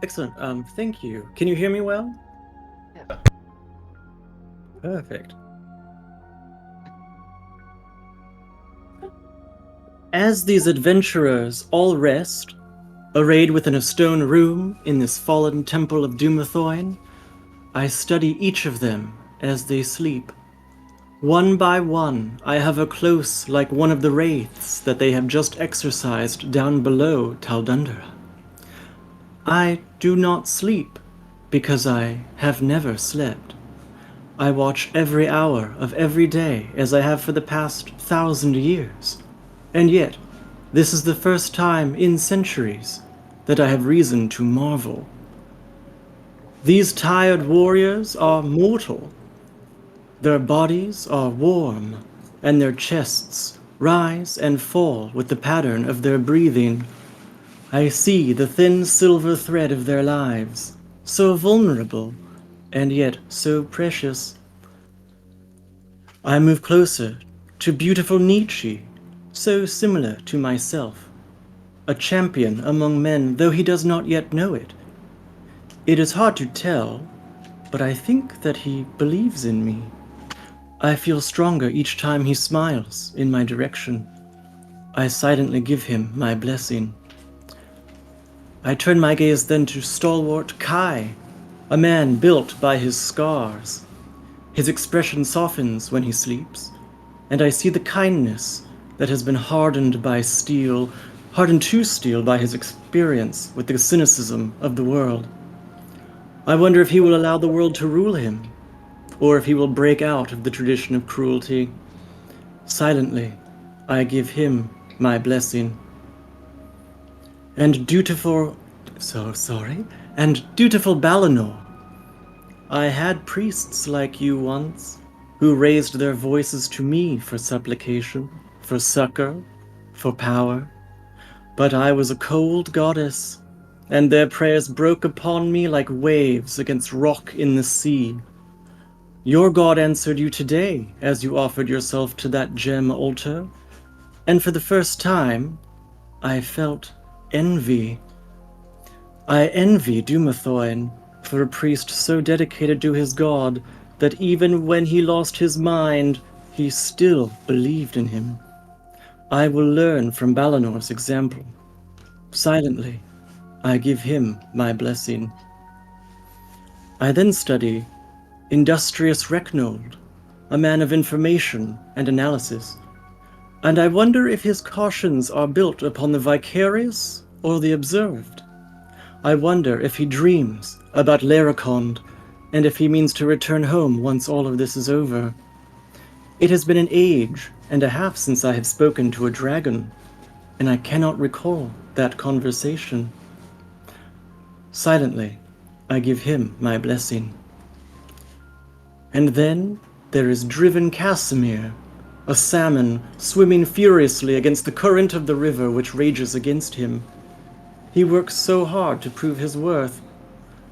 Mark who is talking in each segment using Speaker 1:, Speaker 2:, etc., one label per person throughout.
Speaker 1: Excellent. Thank you. Can you hear me well?
Speaker 2: Yeah.
Speaker 1: Perfect. As these adventurers all rest, arrayed within a stone room in this fallen temple of Dumathoin, I study each of them as they sleep. One by one, I hover close like one of the wraiths that they have just exorcised down below Taldundra. I do not sleep because I have never slept. I watch every hour of every day as I have for the past 1,000 years. And yet, this is the first time in centuries that I have reason to marvel. These tired warriors are mortal. Their bodies are warm, and their chests rise and fall with the pattern of their breathing. I see the thin silver thread of their lives, so vulnerable, and yet so precious. I move closer to beautiful Nietzsche, so similar to myself, a champion among men, though he does not yet know it. It is hard to tell, but I think that he believes in me. I feel stronger each time he smiles in my direction. I silently give him my blessing. I turn my gaze then to stalwart Kai, a man built by his scars. His expression softens when he sleeps, and I see the kindness that has been hardened to steel by his experience with the cynicism of the world. I wonder if he will allow the world to rule him, or if he will break out of the tradition of cruelty. Silently, I give him my blessing. And dutiful Balinor, I had priests like you once, who raised their voices to me for supplication, for succor, for power. But I was a cold goddess, and their prayers broke upon me like waves against rock in the sea. Your god answered you today as you offered yourself to that gem altar, and for the first time, I felt envy. I envy Dumathoin for a priest so dedicated to his god that even when he lost his mind, he still believed in him. I will learn from Balinor's example. Silently, I give him my blessing. I then study Industrious Recknold, a man of information and analysis, and I wonder if his cautions are built upon the vicarious or the observed. I wonder if he dreams about Laracond, and if he means to return home once all of this is over. It has been an age and a half since I have spoken to a dragon, and I cannot recall that conversation. Silently, I give him my blessing. And then there is driven Casimir, a salmon swimming furiously against the current of the river which rages against him. He works so hard to prove his worth,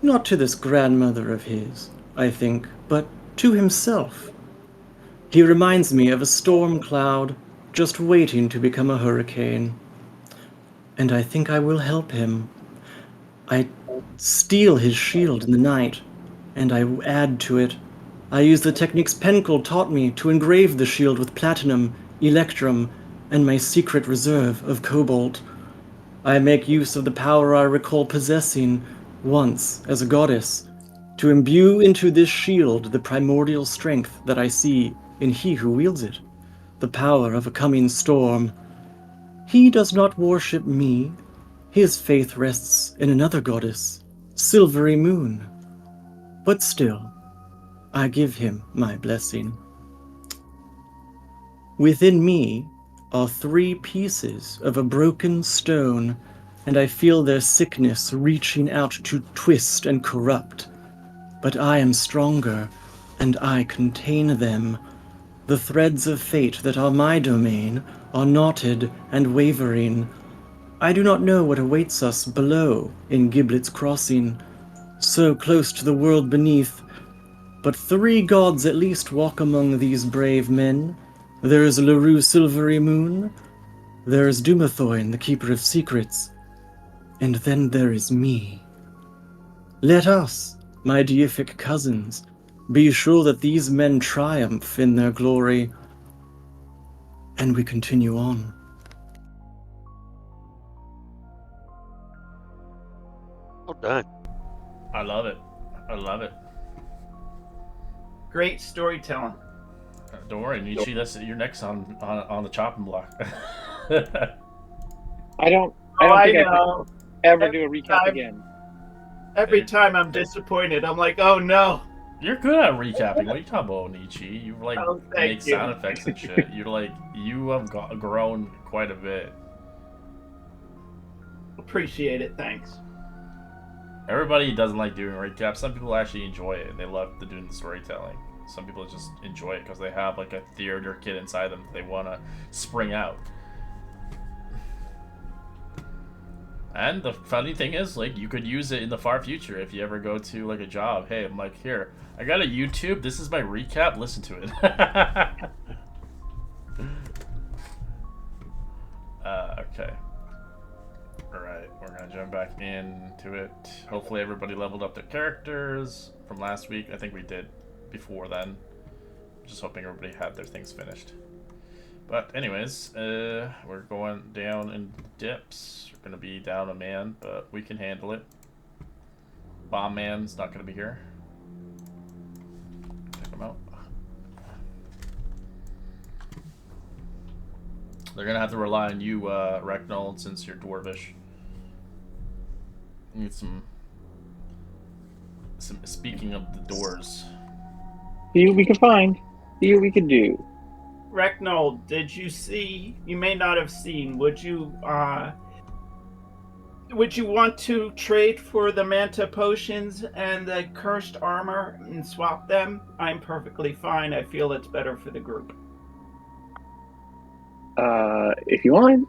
Speaker 1: not to this grandmother of his, I think, but to himself. He reminds me of a storm cloud just waiting to become a hurricane. And I think I will help him. I steal his shield in the night, and I add to it. I use the techniques Penkel taught me to engrave the shield with platinum, electrum, and my secret reserve of cobalt. I make use of the power I recall possessing, once as a goddess, to imbue into this shield the primordial strength that I see in he who wields it, the power of a coming storm. He does not worship me. His faith rests in another goddess, Silvery Moon. But still, I give him my blessing. Within me are 3 pieces of a broken stone, and I feel their sickness reaching out to twist and corrupt. But I am stronger, and I contain them. The threads of fate that are my domain are knotted and wavering. I do not know what awaits us below in Giblet's Crossing, so close to the world beneath, but 3 gods at least walk among these brave men. There is LaRue Silvery Moon, there is Dumathoin, the Keeper of Secrets, and then there is me. Let us, my deific cousins, be sure that these men triumph in their glory, and we continue on.
Speaker 2: Well done.
Speaker 3: I love it. I love it.
Speaker 4: Great storytelling.
Speaker 3: Don't worry, Nietzsche. You're next on the chopping block.
Speaker 5: I don't
Speaker 4: I
Speaker 5: think I could
Speaker 4: know.
Speaker 5: ever
Speaker 4: Every
Speaker 5: do a recap
Speaker 4: time-
Speaker 5: again.
Speaker 4: Every time I'm disappointed, I'm like, oh no.
Speaker 3: You're good at recapping. What are you talking about, Nietzsche? You like
Speaker 4: Oh, thank
Speaker 3: make
Speaker 4: you.
Speaker 3: sound effects and shit. You have grown quite a bit.
Speaker 4: Appreciate it, thanks.
Speaker 3: Everybody doesn't like doing recaps. Some people actually enjoy it and they love doing the storytelling. Some people just enjoy it because they have like a theater kid inside them that they want to spring out. And the funny thing is, like, you could use it in the far future if you ever go to like a job. Hey, I'm like, here, I got a YouTube. This is my recap. Listen to it. Okay. Alright, we're gonna jump back into it. Hopefully everybody leveled up their characters from last week. I think we did before then. Just hoping everybody had their things finished. But anyways, we're going down in dips. We're gonna be down a man, but we can handle it. Bomb man's not gonna be here. Take him out. They're gonna have to rely on you, Recknold, since you're dwarvish. Need some. Speaking of the doors.
Speaker 5: See what we can find. See what we can do.
Speaker 4: Recknold, did you see? You may not have seen. Would you want to trade for the Manta potions and the cursed armor and swap them? I'm perfectly fine. I feel it's better for the group.
Speaker 5: If you want.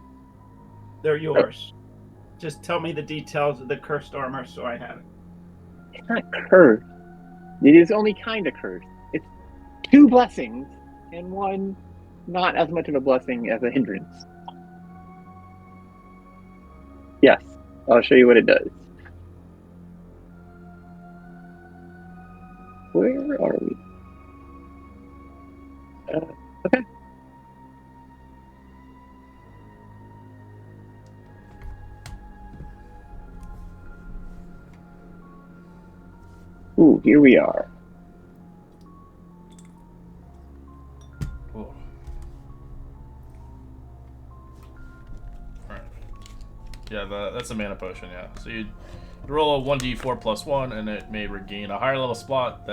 Speaker 4: They're yours. Just tell me the details of the cursed armor so I have it.
Speaker 5: It's not cursed. It is only kind of cursed. It's 2 blessings and 1 not as much of a blessing as a hindrance. Yes, I'll show you what it does. Where are we? Okay. Ooh, here we are.
Speaker 3: Cool. Alright. Yeah, that's a mana potion, yeah. So you roll a 1d4 plus 1, and it may regain a higher level slot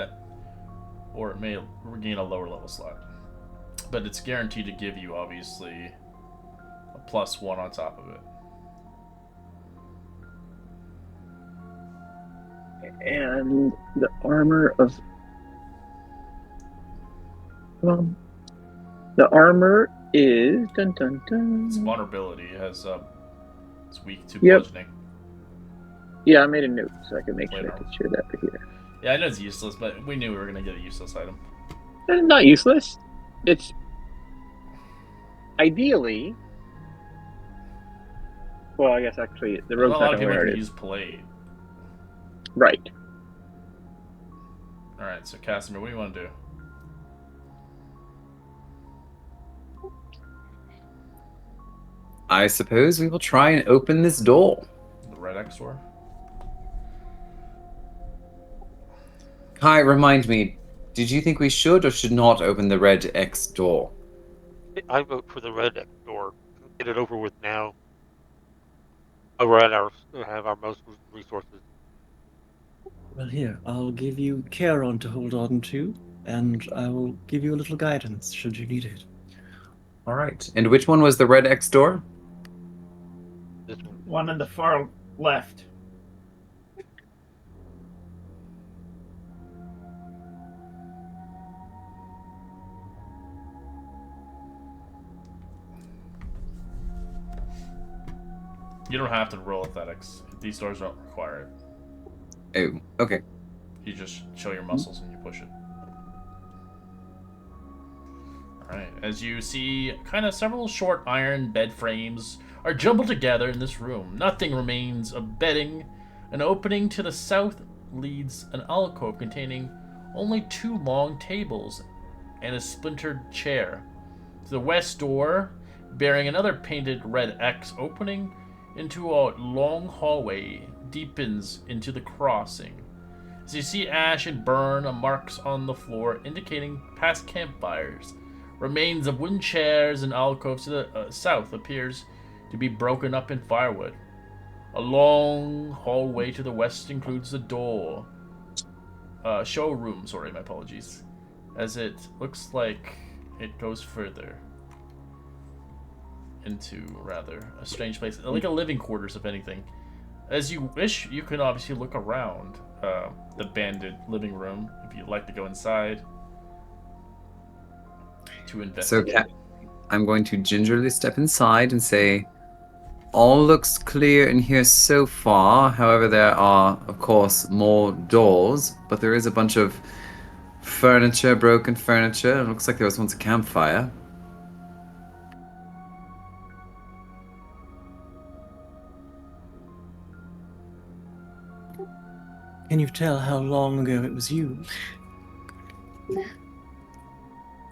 Speaker 3: or it may regain a lower level slot. But it's guaranteed to give you, obviously, a plus 1 on top of it.
Speaker 5: And the armor of the armor is dun dun dun.
Speaker 3: It's vulnerability. It has it's weak to
Speaker 5: Yep.
Speaker 3: bludgeoning.
Speaker 5: Yeah, I made a note so I could make
Speaker 3: Later
Speaker 5: sure I could share that right here.
Speaker 3: Yeah, I know it's useless, but we knew we were gonna get a useless item.
Speaker 5: It's not useless. It's ideally. Well, I guess actually the
Speaker 3: Not
Speaker 5: rogue's
Speaker 3: a lot
Speaker 5: not
Speaker 3: of
Speaker 5: gonna
Speaker 3: people
Speaker 5: wear
Speaker 3: can
Speaker 5: it.
Speaker 3: use plate.
Speaker 5: Right.
Speaker 3: Alright, so Casimir, what do you want to do?
Speaker 6: I suppose we will try and open this door.
Speaker 3: The red X door?
Speaker 6: Kai, remind me, did you think we should or should not open the red X door?
Speaker 2: I vote for the red door. Get it over with now. We're at have our most resources.
Speaker 1: Well, here, I'll give you Charon to hold on to, and I will give you a little guidance should you need it.
Speaker 6: All right. And which one was the red X door?
Speaker 2: This one.
Speaker 4: One on the far left.
Speaker 3: You don't have to roll athletics. These doors don't require it.
Speaker 6: Oh, okay.
Speaker 3: You just show your muscles and you push it. Alright, as you see, kind of several short iron bed frames are jumbled together in this room. Nothing remains of bedding. An opening to the south leads an alcove containing only 2 long tables and a splintered chair. To the west door, bearing another painted red X opening into a long hallway, deepens into the crossing. As you see ash and burn marks on the floor indicating past campfires, remains of wooden chairs and alcoves to the south appears to be broken up in firewood. A long hallway to the west includes the door. Showroom, sorry, my apologies. As it looks like it goes further into, rather, a strange place. Like a living quarters, if anything. As you wish, you can obviously look around the banded living room if you'd like to go inside to investigate.
Speaker 6: So I'm going to gingerly step inside and say, all looks clear in here so far. However, there are, of course, more doors, but there is a bunch of furniture, broken furniture. It looks like there was once a campfire.
Speaker 1: Can you tell how long ago it was used?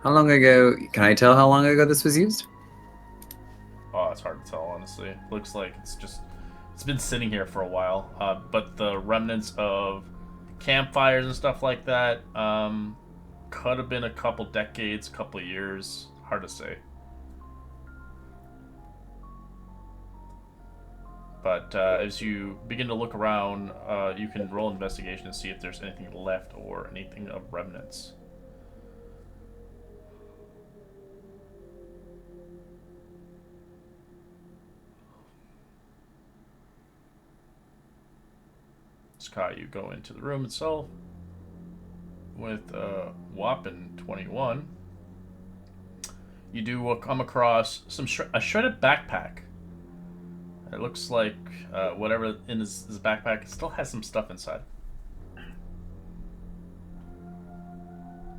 Speaker 6: How long ago? Can I tell how long ago this was used?
Speaker 3: Oh, it's hard to tell, honestly. Looks like it's been sitting here for a while. But the remnants of campfires and stuff like that could have been a couple decades, couple of years. Hard to say. But as you begin to look around, you can roll investigation to see if there's anything left or anything of remnants. Sky, you go into the room itself with whopping 21. You do come across a shredded backpack. It looks like whatever in his backpack still has some stuff inside.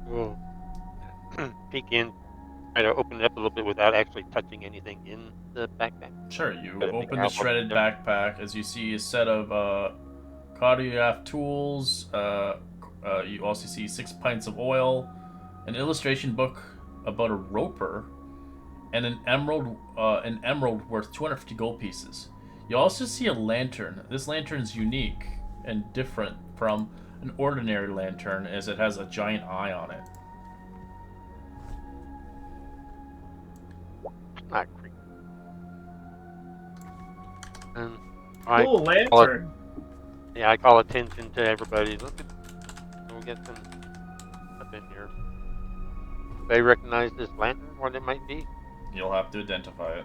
Speaker 2: We'll peek in, try to open it up a little bit without actually touching anything in the backpack.
Speaker 3: Sure, you
Speaker 2: Gotta make
Speaker 3: open the
Speaker 2: out
Speaker 3: shredded
Speaker 2: what's
Speaker 3: backpack as you see a set of cardiograph tools. You also see 6 pints of oil, an illustration book about a roper, and an emerald worth 250 gold pieces. You also see a lantern. This lantern is unique and different from an ordinary lantern as it has a giant eye on it.
Speaker 2: not creepy. And
Speaker 4: Cool
Speaker 2: call it-
Speaker 4: lantern.
Speaker 2: I call attention to everybody. Look at, we'll get some up in here. They recognize this lantern, what it might be.
Speaker 3: You'll have to identify it.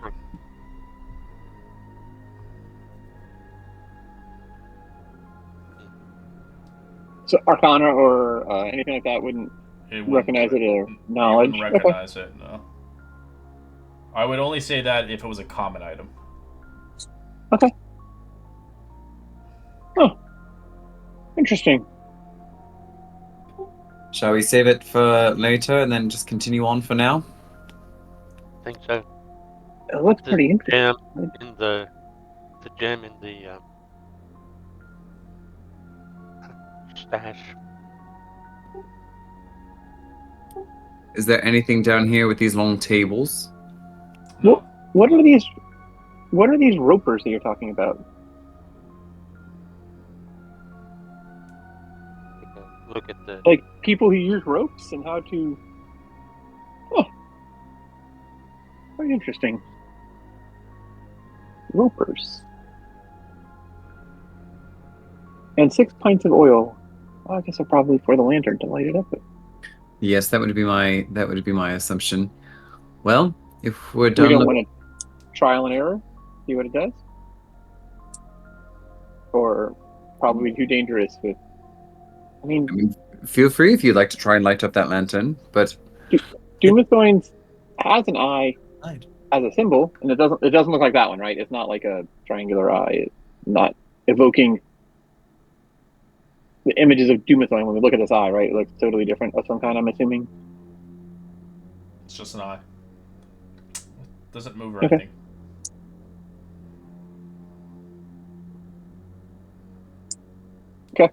Speaker 5: So Arcana or anything like that wouldn't recognize it or knowledge.
Speaker 3: You wouldn't recognize it, no. I would only say that if it was a common item.
Speaker 5: Okay. Oh, interesting.
Speaker 6: Shall we save it for later and then just continue on for now?
Speaker 2: I think so.
Speaker 5: It looks pretty interesting.
Speaker 2: Gem in the gem in the stash.
Speaker 6: Is there anything down here with these long tables?
Speaker 3: No.
Speaker 5: What are these? What are these ropers that you're talking about?
Speaker 2: Take a look at the.
Speaker 5: Like people who use ropes and how to. Oh, very interesting. Ropers. And 6 pints of oil. Well, I guess I'll probably for the lantern to light it up with.
Speaker 6: Yes, that would be my assumption. Well, if we're
Speaker 5: We
Speaker 6: done,
Speaker 5: don't want to trial and error, see what it does, or probably too dangerous. With, I mean,
Speaker 6: feel free if you'd like to try and light up that lantern. But
Speaker 5: Doomethorns has an eye
Speaker 1: Right.
Speaker 5: as a symbol, and it doesn't look like that one, right? It's not like a triangular eye. It's not evoking the images of Doomethorn when we look at this eye, right? It looks totally different of some kind, I'm assuming.
Speaker 3: It's just an eye. Doesn't move or
Speaker 5: Okay.
Speaker 3: anything.
Speaker 5: Okay.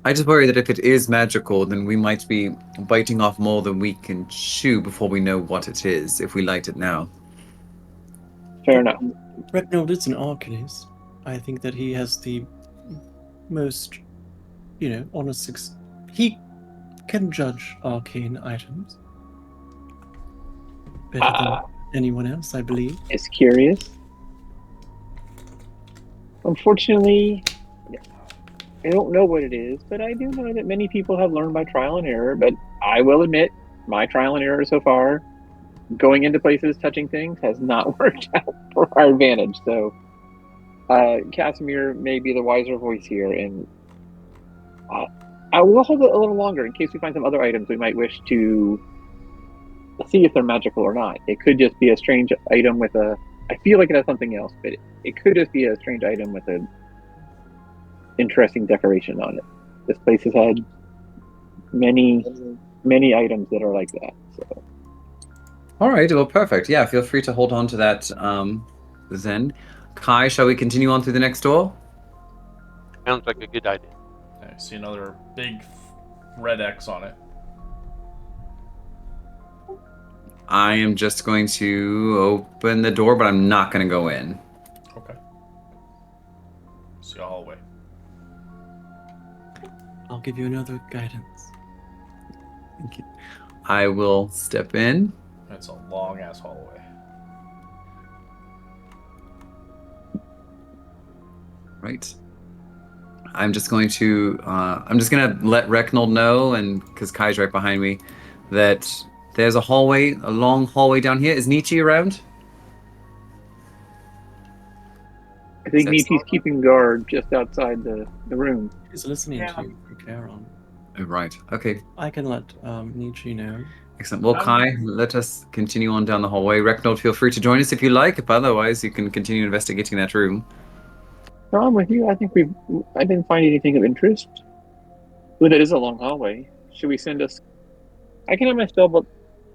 Speaker 6: I just worry that if it is magical, then we might be biting off more than we can chew before we know what it is, if we light it now.
Speaker 5: Fair enough.
Speaker 1: Reginald is an arcanist. I think that he has the most, honest. He can judge arcane items better than anyone else, I believe.
Speaker 5: Is curious. Unfortunately, I don't know what it is, but I do know that many people have learned by trial and error. But I will admit, my trial and error so far, going into places, touching things, has not worked out for our advantage. So, Casimir may be the wiser voice here, and I will hold it a little longer in case we find some other items we might wish to see if they're magical or not. It could just be a strange item with a. I feel like it has something else, but it could just be a strange item with a interesting decoration on it. This place has had many items that are like that. So
Speaker 6: All right, well, perfect. Yeah, feel free to hold on to that, Zen. Kai, shall we continue on through the next door?
Speaker 2: Sounds like a good idea.
Speaker 3: I see another big red X on it.
Speaker 6: I am just going to open the door, but I'm not going to go in.
Speaker 3: Okay. See a hallway.
Speaker 1: I'll give you another guidance.
Speaker 6: Thank you. I will step in.
Speaker 3: It's a long ass hallway.
Speaker 6: Right. I'm just going to let Recknold know, and because Kai's right behind me, that there's a long hallway down here. Is Nietzsche around?
Speaker 5: I think
Speaker 6: Is that
Speaker 5: Nietzsche's keeping guard just outside the room.
Speaker 1: He's listening
Speaker 4: Yeah.
Speaker 1: to you from Charon.
Speaker 6: Oh, right. Okay.
Speaker 1: I can let Nietzsche know.
Speaker 6: Excellent. Well, Kai, let us continue on down the hallway. Recknold, feel free to join us if you like. If otherwise, you can continue investigating that room.
Speaker 5: No, I'm with you. I didn't find anything of interest. But it is a long hallway. Should we send us? I can have my spellbook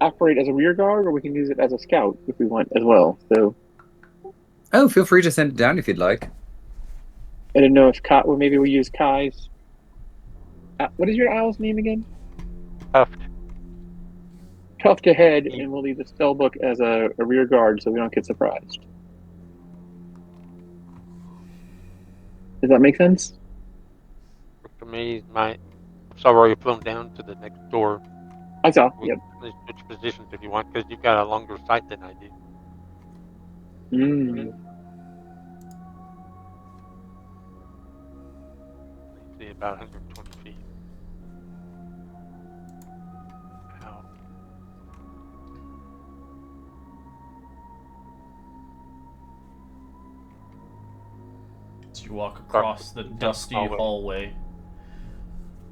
Speaker 5: operate as a rear guard, or we can use it as a scout if we want as well. So
Speaker 6: Oh, feel free to send it down if you'd like.
Speaker 5: I didn't know if Kai. Well, maybe we use Kai's. What is your owl's name again?
Speaker 2: Tuft.
Speaker 5: Tuft ahead, and we'll leave the spellbook as a rear guard, so we don't get surprised. Does that make sense?
Speaker 2: For me, I'm sorry you've flown down to the next door.
Speaker 5: I saw.
Speaker 2: We
Speaker 5: Yep.
Speaker 2: can switch positions if you want, because you've got a longer sight than I do.
Speaker 5: Mm.
Speaker 2: I see about 120 feet. Wow.
Speaker 3: So you walk across the dusty
Speaker 2: hallway.
Speaker 3: hallway.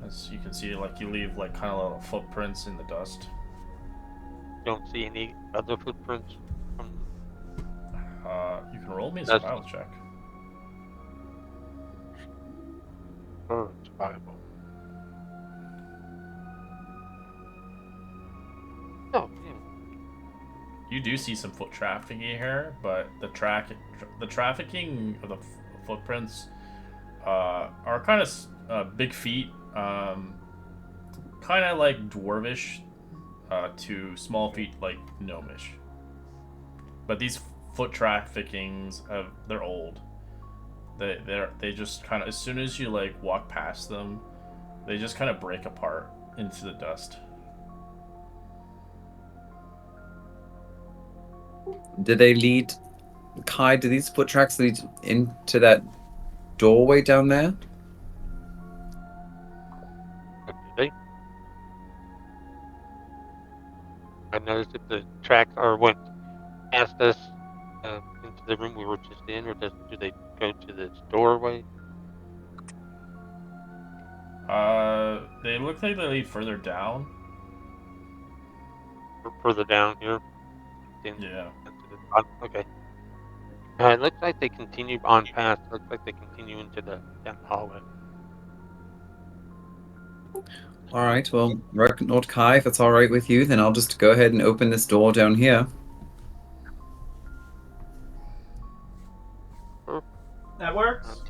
Speaker 3: As you can see, like you leave like kind of little footprints in the dust.
Speaker 2: Don't see any other footprints from.
Speaker 3: You can roll me a
Speaker 2: That's-
Speaker 3: survival check.
Speaker 2: Survival. No, yeah.
Speaker 3: You do see some foot trafficking here, but the trafficking of the footprints are kind of big feet, kind of like dwarvish to small feet like gnomish. But these foot traffickings they're old. They just kind of, as soon as you like walk past them, they just kind of break apart into the dust.
Speaker 6: Did they lead, Kai, do these foot tracks lead into that doorway down there?
Speaker 2: Okay. I noticed if the tracks went past us into the room we were just in, or do they go to this doorway?
Speaker 3: They look like they lead further down.
Speaker 2: Or further down here?
Speaker 3: Yeah.
Speaker 2: Okay. It looks like they continue on past. Looks like they continue into down the hallway.
Speaker 6: All right, well, Recknold, Kai, if it's all right with you, then I'll just go ahead and open this door down here.
Speaker 4: That works.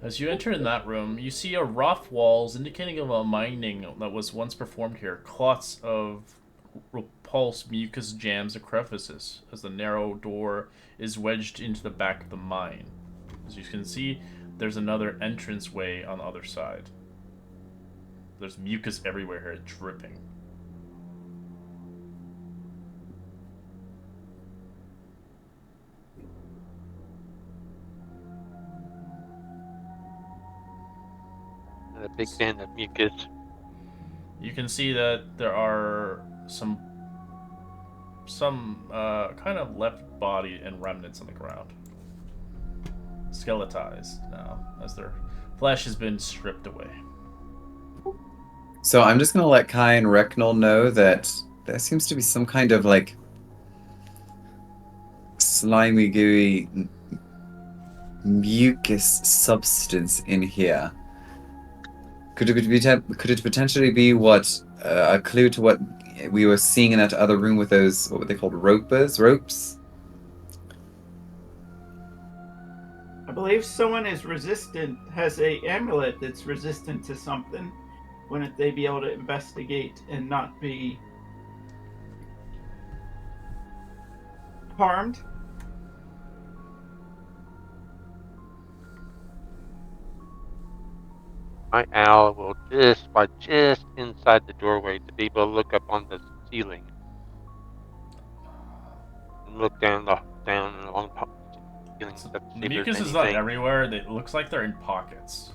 Speaker 3: As you enter in that room, you see a rough walls indicating of a mining that was once performed here. Clots of repulsed mucus jams the crevices as the narrow door is wedged into the back of the mine. As you can see, there's another entranceway on the other side. There's mucus everywhere here, dripping.
Speaker 2: I'm a big fan of mucus.
Speaker 3: You can see that there are some kind of left body and remnants on the ground. Skeletized now, as their flesh has been stripped away.
Speaker 6: So I'm just gonna let Kai and Reknal know that there seems to be some kind of like slimy, gooey mucus substance in here. Could it potentially be what a clue to what we were seeing in that other room with those, what were they called, ropes?
Speaker 4: I believe someone is resistant, has a amulet that's resistant to something. Wouldn't they be able to investigate and not be harmed?
Speaker 2: My owl will just inside the doorway to be able to look up on the ceiling and look down and along the ceiling
Speaker 3: So
Speaker 2: to see if there's
Speaker 3: mucus is not
Speaker 2: anything.
Speaker 3: everywhere. It looks like they're in pockets.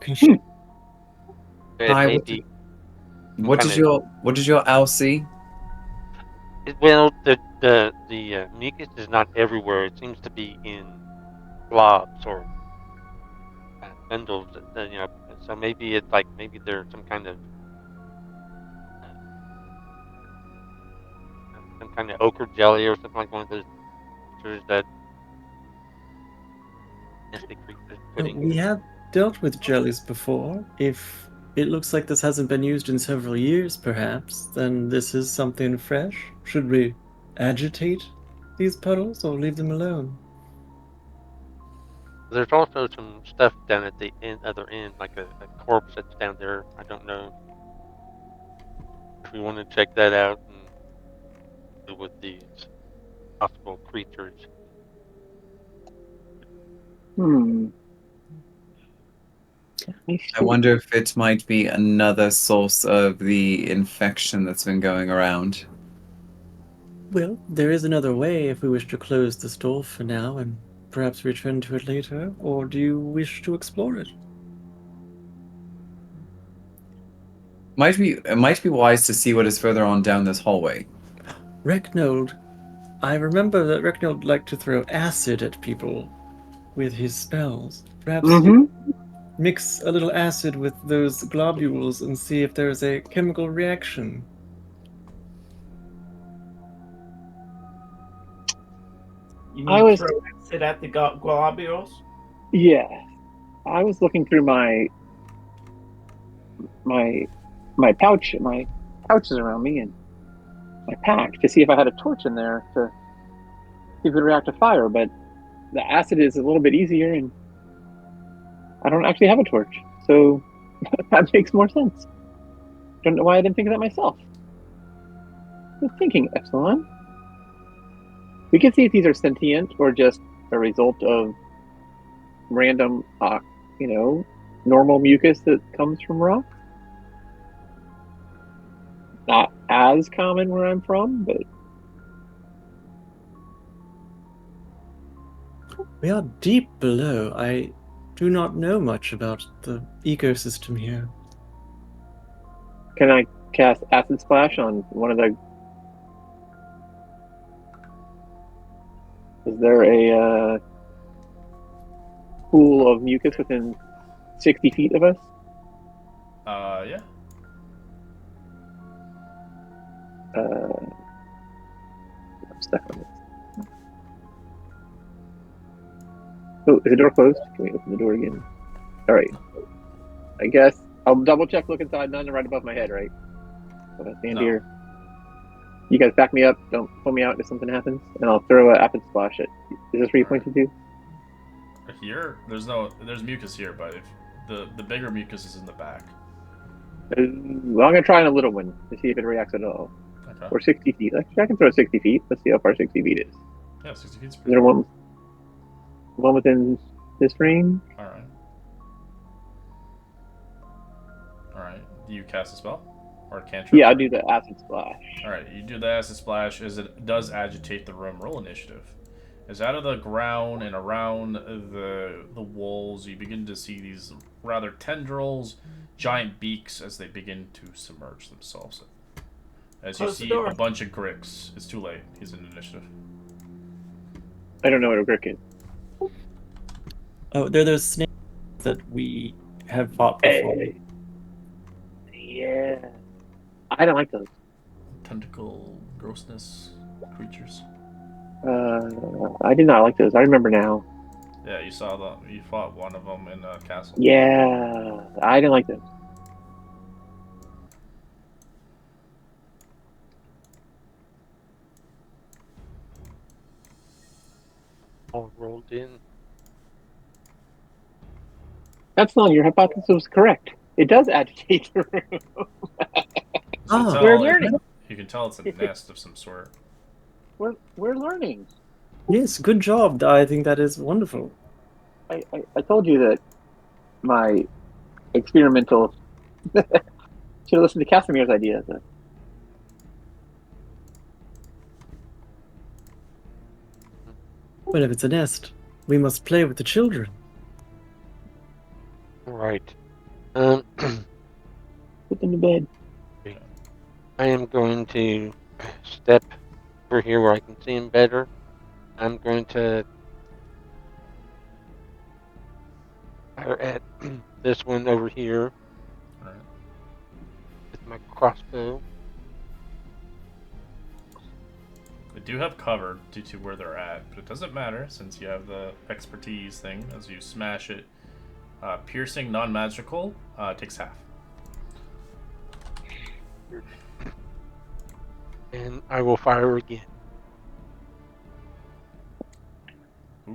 Speaker 2: It
Speaker 6: Hi,
Speaker 2: may
Speaker 6: what
Speaker 2: be
Speaker 6: What did your owl see?
Speaker 2: well, the mucus is not everywhere. It seems to be in blobs or bundles. So maybe it's like maybe there's some kind of ochre jelly or something like one of those creatures that nasty creatures putting.
Speaker 1: We have dealt with jellies before. If it looks like this hasn't been used in several years, perhaps, then this is something fresh. Should we agitate these puddles or leave them alone?
Speaker 2: There's also some stuff down at the other end, like a corpse that's down there. I don't know if we want to check that out and deal with these possible creatures.
Speaker 6: I wonder if it might be another source of the infection that's been going around.
Speaker 1: Well, there is another way if we wish to close the store for now and perhaps return to it later, or do you wish to explore it?
Speaker 6: It might be wise to see what is further on down this hallway.
Speaker 1: Reknold, I remember that Reknold liked to throw acid at people with his spells. Perhaps you mix a little acid with those globules and see if there's a chemical reaction.
Speaker 4: You
Speaker 5: I
Speaker 4: mean
Speaker 5: was-
Speaker 4: throw acid at the globules?
Speaker 5: Yeah, I was looking through my pouch, my pouches around me, and my pack to see if I had a torch in there to see if it would react to fire. But the acid is a little bit easier, and I don't actually have a torch, so that makes more sense. Don't know why I didn't think of that myself. Good thinking, Epsilon. We can see if these are sentient or just a result of random, normal mucus that comes from rock. Not as common where I'm from, but
Speaker 1: We are deep below. I do not know much about the ecosystem here.
Speaker 5: can I cast Acid Splash on one of the... Is there a pool of mucus within 60 feet of us?
Speaker 3: Yeah.
Speaker 5: I'm stuck on this. Oh, is the door closed? Can we open the door again? All right. I guess I'll double check, look inside. None right above my head, right? So I stand
Speaker 3: No.
Speaker 5: here. You guys back me up. Don't pull me out if something happens, and I'll throw an acid splash at. Is this where you pointed to?
Speaker 3: Here, there's mucus here, but if the bigger mucus is in the back.
Speaker 5: Well, I'm gonna try on a little one to see if it reacts at all.
Speaker 3: Okay.
Speaker 5: Or 60 feet. Actually, I can throw 60 feet. Let's see how far 60 feet is.
Speaker 3: Yeah, 60 feet's
Speaker 5: Is
Speaker 3: pretty
Speaker 5: there
Speaker 3: good.
Speaker 5: one within this range?
Speaker 3: All right. All right. Do you cast a spell or a cantrip?
Speaker 5: Yeah, I'll do the acid splash.
Speaker 3: All right. You do the acid splash as it does agitate the room. Roll initiative. As out of the ground and around the walls, you begin to see these rather tendrils, giant beaks as they begin to submerge themselves. As you
Speaker 4: Close the
Speaker 3: see
Speaker 4: door.
Speaker 3: a bunch of Gricks. It's too late. He's in initiative.
Speaker 5: I don't know what a brick is.
Speaker 1: Oh, they're those snakes that we have fought before.
Speaker 5: Hey. Yeah. I don't like those.
Speaker 3: Tentacle grossness creatures.
Speaker 5: I did not like those. I remember now.
Speaker 3: Yeah, you fought one of them in a castle.
Speaker 5: Yeah, I didn't like those.
Speaker 2: All rolled in.
Speaker 5: Epsilon, your hypothesis was correct. It does agitate the room.
Speaker 1: Oh,
Speaker 5: We're learning.
Speaker 3: You can tell it's a nest of some sort.
Speaker 5: We're learning.
Speaker 1: Yes, good job. I think that is wonderful.
Speaker 5: I told you that my experimental should have listened to Casimir's idea.
Speaker 1: But if it's a nest, we must play with the children.
Speaker 2: All right.
Speaker 5: Put them to bed.
Speaker 2: I am going to step over here where I can see him better. I'm going to fire at this one over here
Speaker 3: Alright.
Speaker 2: with my crossbow.
Speaker 3: They do have cover due to where they're at, but it doesn't matter since you have the expertise thing as you smash it. Piercing non-magical takes half.
Speaker 2: And I will fire again.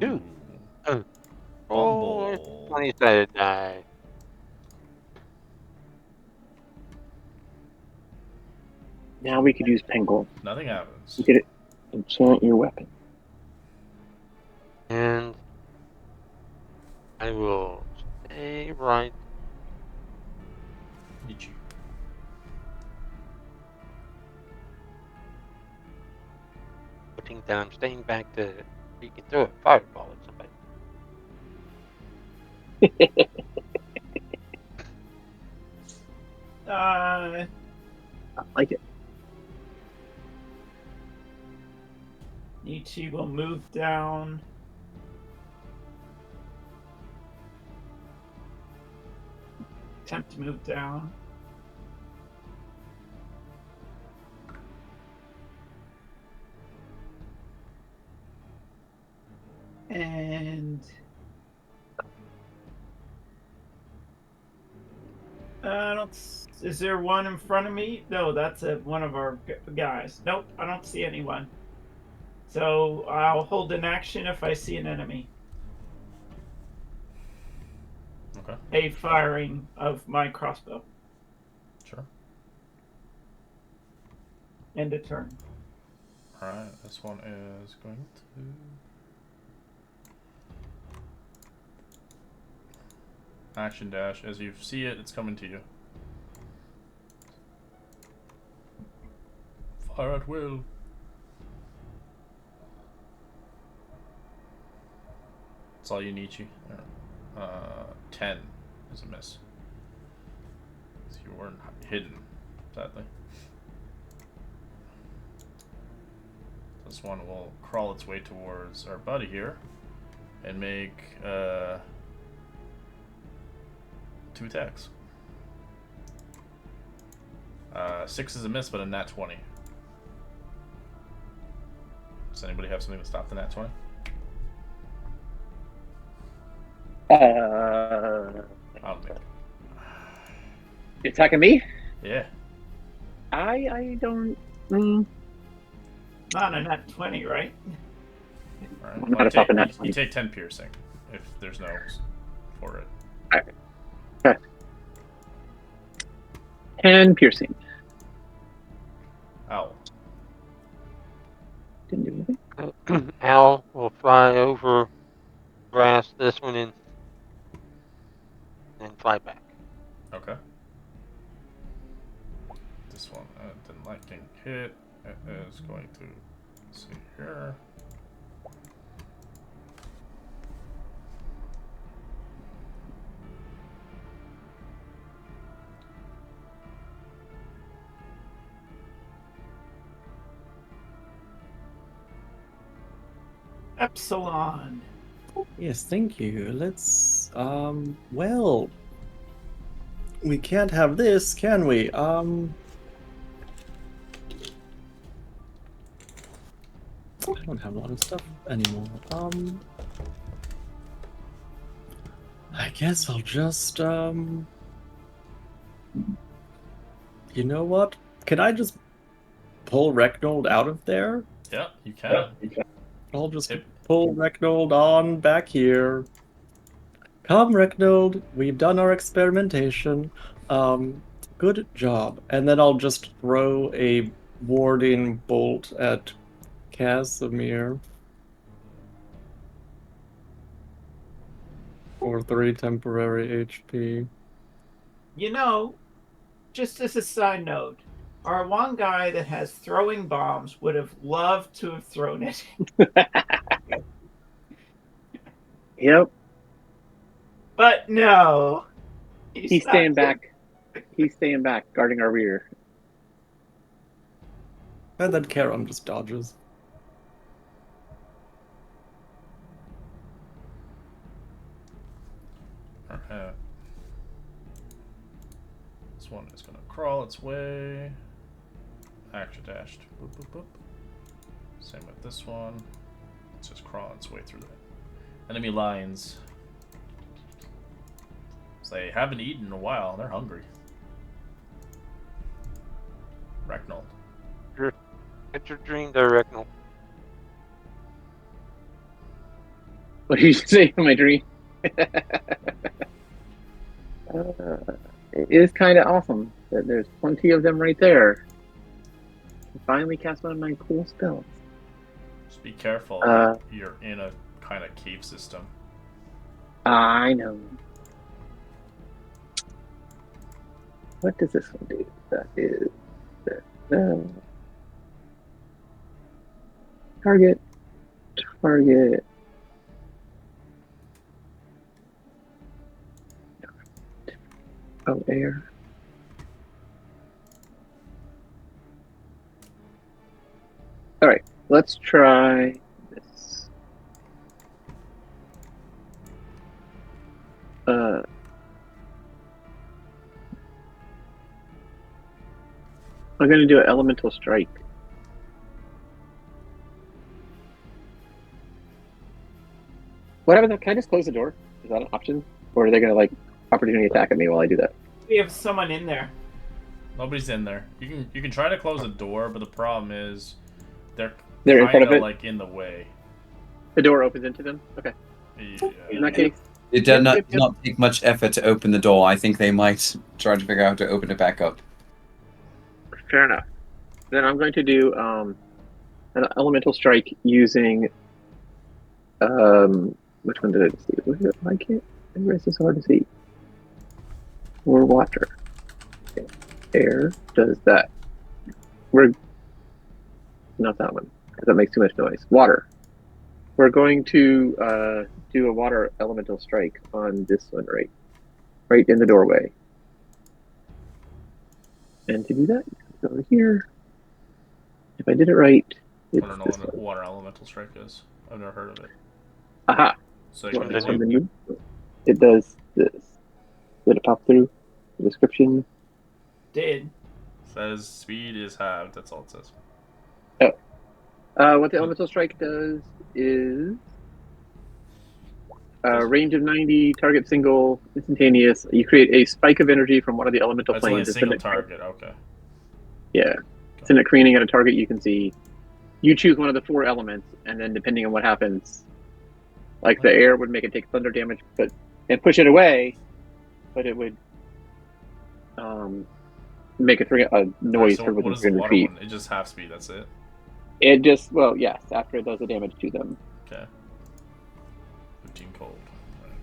Speaker 2: Ooh. Oh.
Speaker 3: Fumble.
Speaker 2: 20-sided die.
Speaker 5: Now we could use Penguin.
Speaker 3: Nothing happens.
Speaker 5: You could enchant your weapon.
Speaker 2: And I will stay right.
Speaker 3: Eat you.
Speaker 2: Putting down, staying back to. You can throw a fireball at somebody.
Speaker 5: I like it.
Speaker 4: Nietzsche will move down. Attempt to move down. And I don't. Is there one in front of me? No, that's one of our guys. Nope, I don't see anyone. So I'll hold an action if I see an enemy.
Speaker 3: Okay.
Speaker 4: A firing of my crossbow.
Speaker 3: Sure.
Speaker 4: End of turn.
Speaker 3: Alright, this one is going to. Action dash. As you see it, it's coming to you. Fire at will. That's all you need. 10 is a miss. So you weren't hidden, sadly. This one will crawl its way towards our buddy here and make 2 attacks. 6 is a miss, but a nat 20. Does anybody have something to stop the nat 20? I'll make it.
Speaker 5: Attacking me?
Speaker 3: Yeah.
Speaker 5: I don't.
Speaker 4: Not a nat 20, right?
Speaker 3: All right.
Speaker 5: I'm not a top of that.
Speaker 3: You take 10 piercing if there's no for it.
Speaker 5: Alright. Okay. 10 piercing.
Speaker 3: Ow.
Speaker 5: Didn't do anything.
Speaker 2: Al will fly over grass this one and fly back.
Speaker 3: Okay. This one didn't like getting hit. It is going to see here.
Speaker 4: Epsilon.
Speaker 1: Yes, thank you. Let's, well, we can't have this, can we? I don't have a lot of stuff anymore. I guess I'll just, you know what? Can I just pull Recknold out of there?
Speaker 3: Yeah, you can.
Speaker 1: I'll just
Speaker 3: Yep.
Speaker 1: pull Recknold on back here. Come, Recknold, we've done our experimentation. Good job. And then I'll just throw a warding bolt at Casimir. For 3 temporary HP.
Speaker 4: You know, just as a side note, our one guy that has throwing bombs would have loved to have thrown it.
Speaker 5: Yep.
Speaker 4: But no.
Speaker 5: He's
Speaker 4: not-
Speaker 5: staying back. He's staying back, guarding our rear.
Speaker 1: And then Charon just dodges.
Speaker 3: Alright. This one is going to crawl its way. Action dashed. Boop, boop, boop. Same with this one. It's just crawling its way through the enemy lines. So they haven't eaten in a while. They're hungry. Recknold.
Speaker 2: Get your dream there, Recknell.
Speaker 5: What did you say in my dream? It is kind of awesome that there's plenty of them right there. I finally cast one of my cool spells.
Speaker 3: Just be careful. You're in a kind of cave system.
Speaker 5: I know. What does this one do? That is target. Oh, air. All right, let's try this. I'm going to do an elemental strike. What happens? Can I just close the door? Is that an option? Or are they going to like opportunity attack at me while I do that?
Speaker 4: We have someone in there.
Speaker 3: Nobody's in there. You can try to close the door, but the problem is they're
Speaker 5: in front of it?
Speaker 3: like in the way.
Speaker 5: The door opens into them? Okay.
Speaker 3: Yeah.
Speaker 5: In that case,
Speaker 6: It does
Speaker 5: Yep.
Speaker 6: not take much effort to open the door. I think they might try to figure out how to open it back up.
Speaker 5: fair enough. Then I'm going to do an elemental strike using which one did I see? Was it like it? Where's this hard to see? Or water. Okay. Air does that. We're not that one, because that makes too much noise. Water. We're going to do a water elemental strike on this one right in the doorway. And to do that, go over here. If I did it right,
Speaker 3: I
Speaker 5: it's
Speaker 3: don't know
Speaker 5: this
Speaker 3: what a
Speaker 5: one.
Speaker 3: water elemental strike is. I've never heard of it.
Speaker 5: Aha!
Speaker 3: So
Speaker 5: You want
Speaker 3: you
Speaker 5: this
Speaker 3: can
Speaker 5: one, then it does this. Did it pop through the description?
Speaker 4: Did.
Speaker 3: says speed is halved. That's all it says.
Speaker 5: What the elemental strike does is range of 90, target single, instantaneous. You create a spike of energy from one of the elemental
Speaker 3: That's only a
Speaker 5: planes.
Speaker 3: single target. Okay.
Speaker 5: Yeah. Send it careening at a target you can see. You choose one of the 4 elements, and then depending on what happens, like the air would make it take thunder damage, and push it away, but it would make a noise
Speaker 3: So
Speaker 5: for
Speaker 3: what
Speaker 5: within
Speaker 3: is the
Speaker 5: 300
Speaker 3: water
Speaker 5: feet.
Speaker 3: one? It just half speed. That's it.
Speaker 5: It just yes, after it does the damage to them.
Speaker 3: Okay. 15 cold. Right.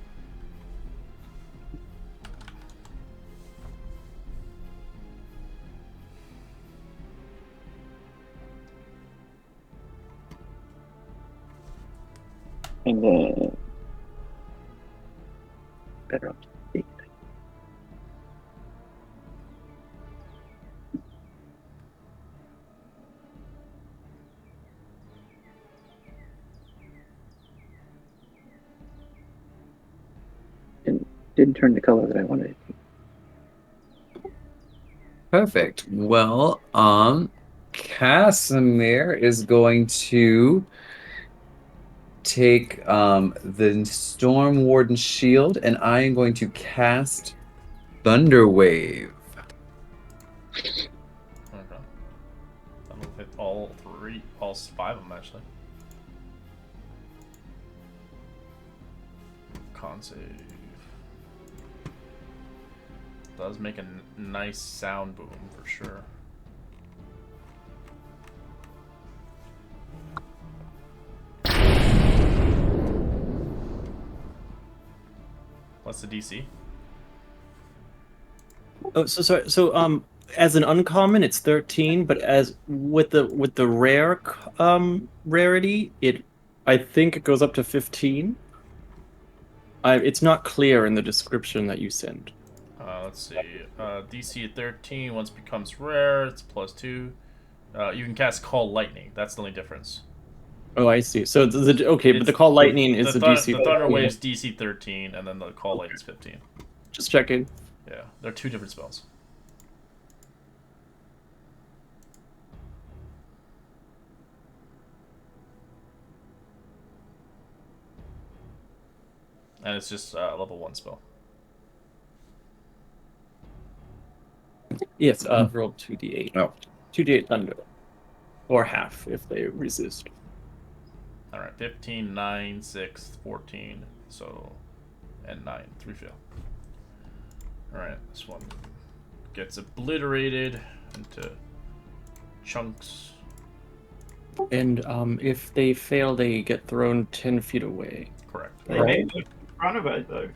Speaker 5: And then better up to 8. And didn't turn the color that I wanted.
Speaker 6: Perfect. Well, Casimir is going to take the Storm Warden shield, and I am going to cast Thunder Wave.
Speaker 3: Okay. That'll hit all 5 of them actually. Con save. Does make a nice sound boom for sure. What's the DC?
Speaker 1: Oh, so sorry. So as an uncommon, it's 13, but as with the rare rarity, I think it goes up to 15. It's not clear in the description that you sent.
Speaker 3: Let's see. DC at 13. Once it becomes rare, it's +2. You can cast Call Lightning. That's the only difference.
Speaker 1: Oh, I see. So okay, but the call lightning is the DC.
Speaker 3: The Thunder Wave's DC 13, and then the Call Lightning's 15.
Speaker 1: Just checking.
Speaker 3: Yeah, they're 2 different spells. And it's just a level 1 spell.
Speaker 1: Yes, roll 2d8.
Speaker 6: Oh.
Speaker 1: 2d8 thunder. Or half if they resist.
Speaker 3: Alright, 15, 9, 6, 14, so, and 9. 3 fail. Alright, this one gets obliterated into chunks.
Speaker 1: And if they fail, they get thrown 10 feet away.
Speaker 3: Correct.
Speaker 4: They may move in front of it, though.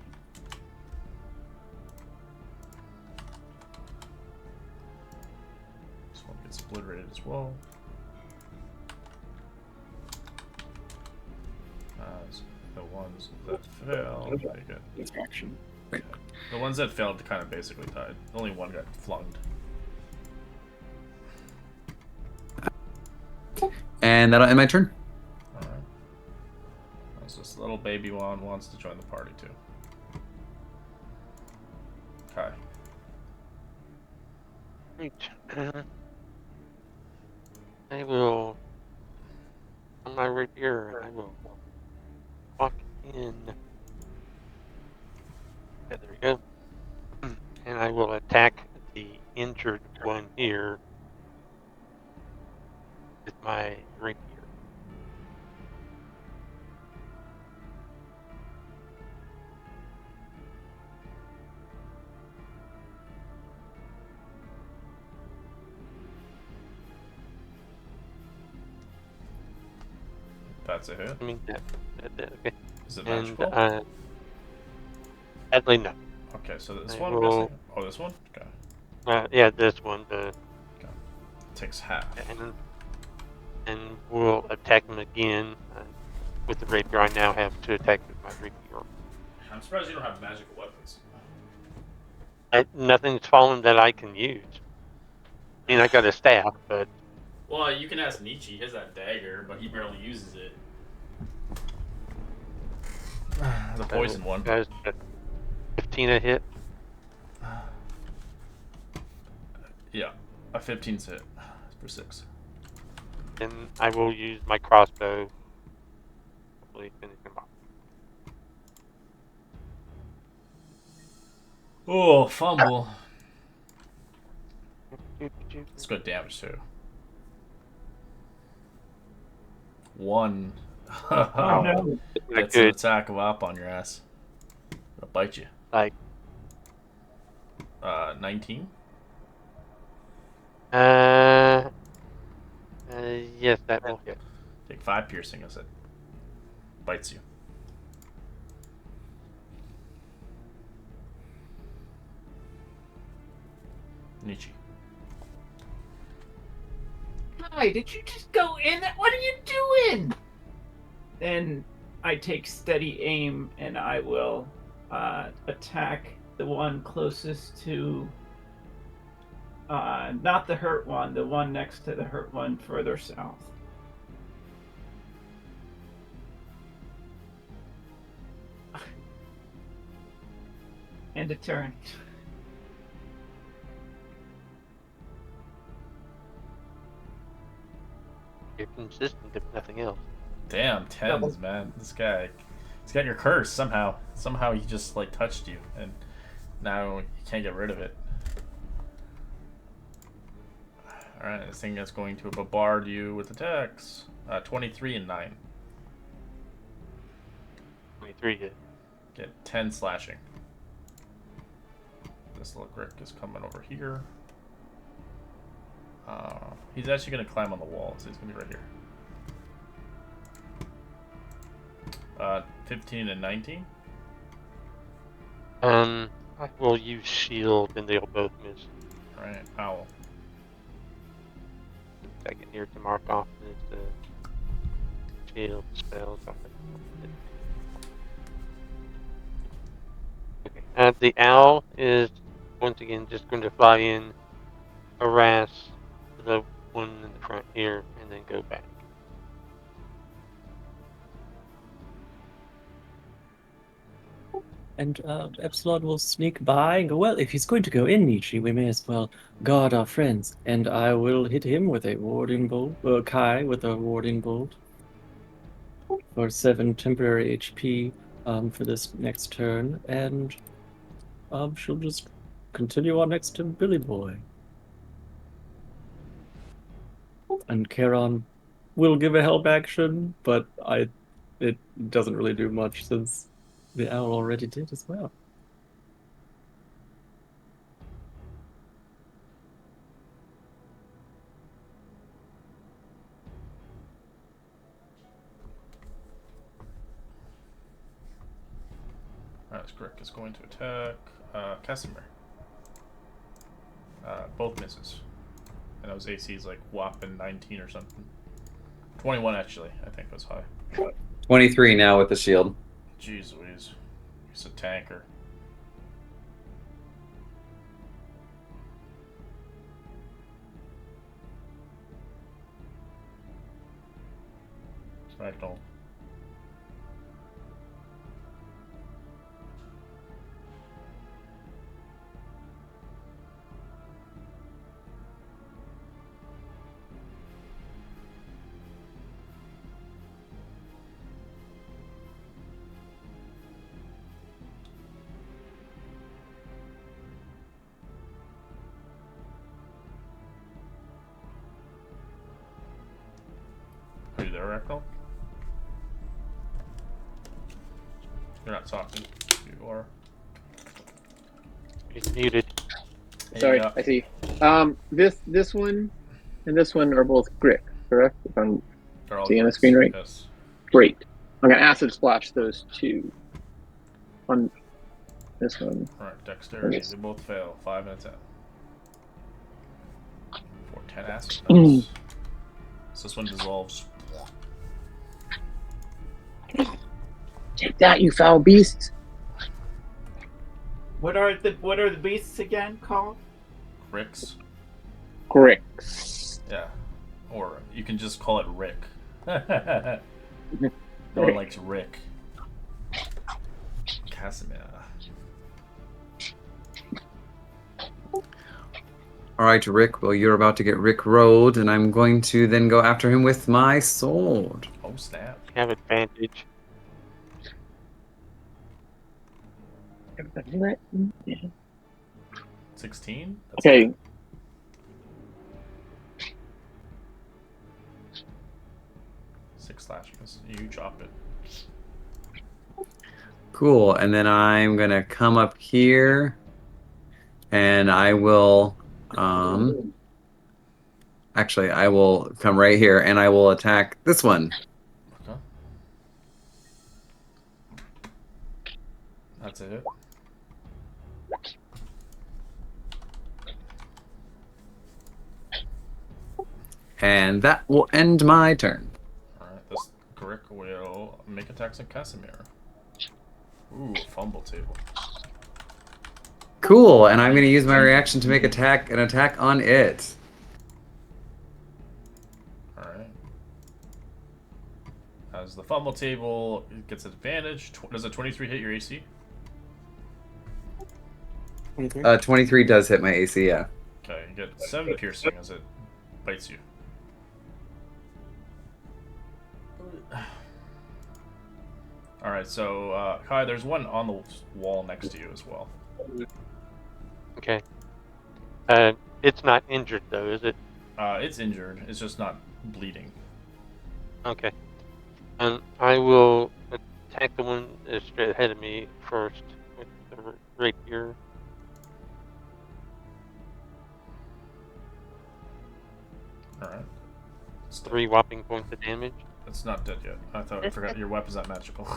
Speaker 3: This one gets obliterated as well. The ones that fail, they get.
Speaker 1: Distraction.
Speaker 3: Yeah. The ones that failed kind of basically died. Only one got flunged.
Speaker 6: And that'll end my turn.
Speaker 3: Alright. This little baby one wants to join the party too. Okay.
Speaker 2: Right. I will, on my rapier, I will walk in. Yeah, there we go. And I will attack the injured one here with my rapier.
Speaker 3: That's a hit.
Speaker 2: I mean, okay.
Speaker 3: Is it
Speaker 2: And
Speaker 3: magical?
Speaker 2: sadly, no.
Speaker 3: Okay, so this
Speaker 2: I
Speaker 3: one, I'm
Speaker 2: will-
Speaker 3: guessing? Oh, this one? Okay.
Speaker 2: Yeah, this one.
Speaker 3: Takes half.
Speaker 2: And we'll attack him again with the rapier. I now have to attack with my rapier.
Speaker 3: I'm surprised you don't have magical weapons.
Speaker 2: Nothing's fallen that I can use. I mean, I got a staff, but
Speaker 3: Well, you can ask Nietzsche. He has that dagger, but he barely uses it. The poison one.
Speaker 2: Guys, 15 a hit.
Speaker 3: Yeah, a 15's hit for 6.
Speaker 2: And I will use my crossbow. Hopefully finish him off.
Speaker 3: Oh, fumble. It's good damage too. 1
Speaker 4: Oh no.
Speaker 2: Not
Speaker 3: gets an
Speaker 2: good.
Speaker 3: attack of op on your ass. It'll bite you.
Speaker 2: Like,
Speaker 3: 19.
Speaker 2: yes, that will hit.
Speaker 3: Take 5 piercing as it bites you. Nietzsche.
Speaker 4: Hi, did you just go in? What are you doing? Then I take steady aim and I will attack the one closest to, not the hurt one, the one next to the hurt one further south. End of turn.
Speaker 2: You're consistent, if nothing else.
Speaker 3: Damn, tens, man. This guy, he's got your curse somehow. Somehow he just like touched you, and now you can't get rid of it. All right, this thing is going to bombard you with attacks. 23 and 9.
Speaker 2: 23 hit.
Speaker 3: Get 10 slashing. This little Grick is coming over here. He's actually going to climb on the wall, so he's going to be right here. 15 and 19.
Speaker 2: I will use shield, and they'll both miss.
Speaker 3: Alright, owl.
Speaker 2: Second here to mark off the shield spells. Okay. The owl is once again just going to fly in, harass the one in the front here, and then go back.
Speaker 1: And Epsilon will sneak by and go, well, if he's going to go in, Nietzsche, we may as well guard our friends. And I will hit him with a warding bolt, Kai with a warding bolt for 7 temporary HP for this next turn. And she'll just continue on next to Billy Boy. And Charon will give a help action, but it doesn't really do much since the owl already did as well.
Speaker 3: Alright, this Grick is going to attack Casimir. Both misses. And those AC's like whopping 19 or something. 21 actually, I think was high.
Speaker 6: 23 now with the shield.
Speaker 3: Jeez Louise. He's a tanker. Ragdoll. Are you there, Ragdoll? You're not talking. You are.
Speaker 2: He's muted.
Speaker 5: Sorry, I see. This one and this one are both Grick, correct? If I'm
Speaker 3: They're all
Speaker 5: seeing the
Speaker 3: Gricks,
Speaker 5: screen right?
Speaker 3: Yes.
Speaker 5: Great. I'm gonna acid splash those two on this one.
Speaker 3: Alright, dexterity.
Speaker 5: Yes.
Speaker 3: They both fail. 5 and a 10. For 10 acid.
Speaker 5: Mm.
Speaker 3: So this one dissolves.
Speaker 5: Take that, you foul beasts!
Speaker 4: What are the beasts again called?
Speaker 3: Ricks.
Speaker 5: Gricks.
Speaker 3: Yeah. Or you can just call it Rick. No one likes Rick. Casimir.
Speaker 6: Alright, Rick. Well, you're about to get Rick rolled, and I'm going to then go after him with my sword.
Speaker 3: Oh snap.
Speaker 2: You have advantage.
Speaker 5: Yeah.
Speaker 3: 16?
Speaker 5: Okay.
Speaker 3: 6 slashing. You chop it.
Speaker 6: Cool. And then I'm gonna come up here, and I will. Actually, I will come right here, and I will attack this one.
Speaker 3: Okay. That's it.
Speaker 6: And that will end my turn.
Speaker 3: Alright, this Grick will make attacks on Casimir. Ooh, fumble table.
Speaker 6: Cool, and I'm gonna use my reaction to make an attack on it.
Speaker 3: Alright. As the fumble table, it gets advantage. Does a 23 hit your AC?
Speaker 6: 23 does hit my AC, yeah.
Speaker 3: Okay, you get 7 piercing as it bites you. Alright, so, Kai, there's one on the wall next to you as well.
Speaker 2: Okay. It's not injured though, is it?
Speaker 3: It's injured. It's just not bleeding.
Speaker 2: Okay. And I will attack the one that's straight ahead of me first with the rapier.
Speaker 3: Alright.
Speaker 2: 3 whopping points of damage.
Speaker 3: It's not dead yet. I forgot your weapon's not magical.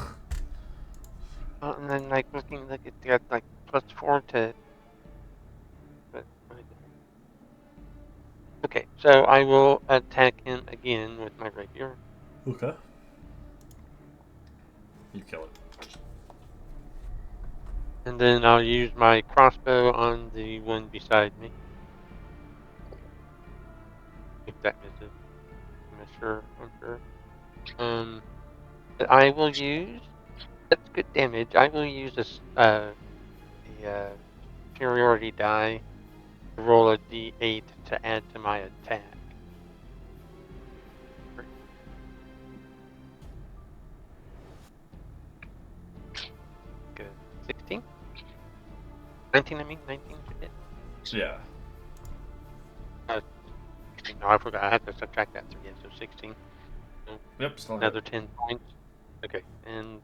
Speaker 2: And then looking like it's got +4 to. But okay, so I will attack him again with my rapier.
Speaker 3: Okay. You kill it.
Speaker 2: And then I'll use my crossbow on the one beside me. If that misses. I'm sure. But I will use. That's good damage. I will use a superiority die to roll a d8 to add to my attack. Good. 16? 19, I mean? 19 to hit?
Speaker 3: Yeah.
Speaker 2: 16. No, I forgot. I have to subtract that 3, so 16.
Speaker 3: Yep, still hit.
Speaker 2: Another 10 points. Okay, and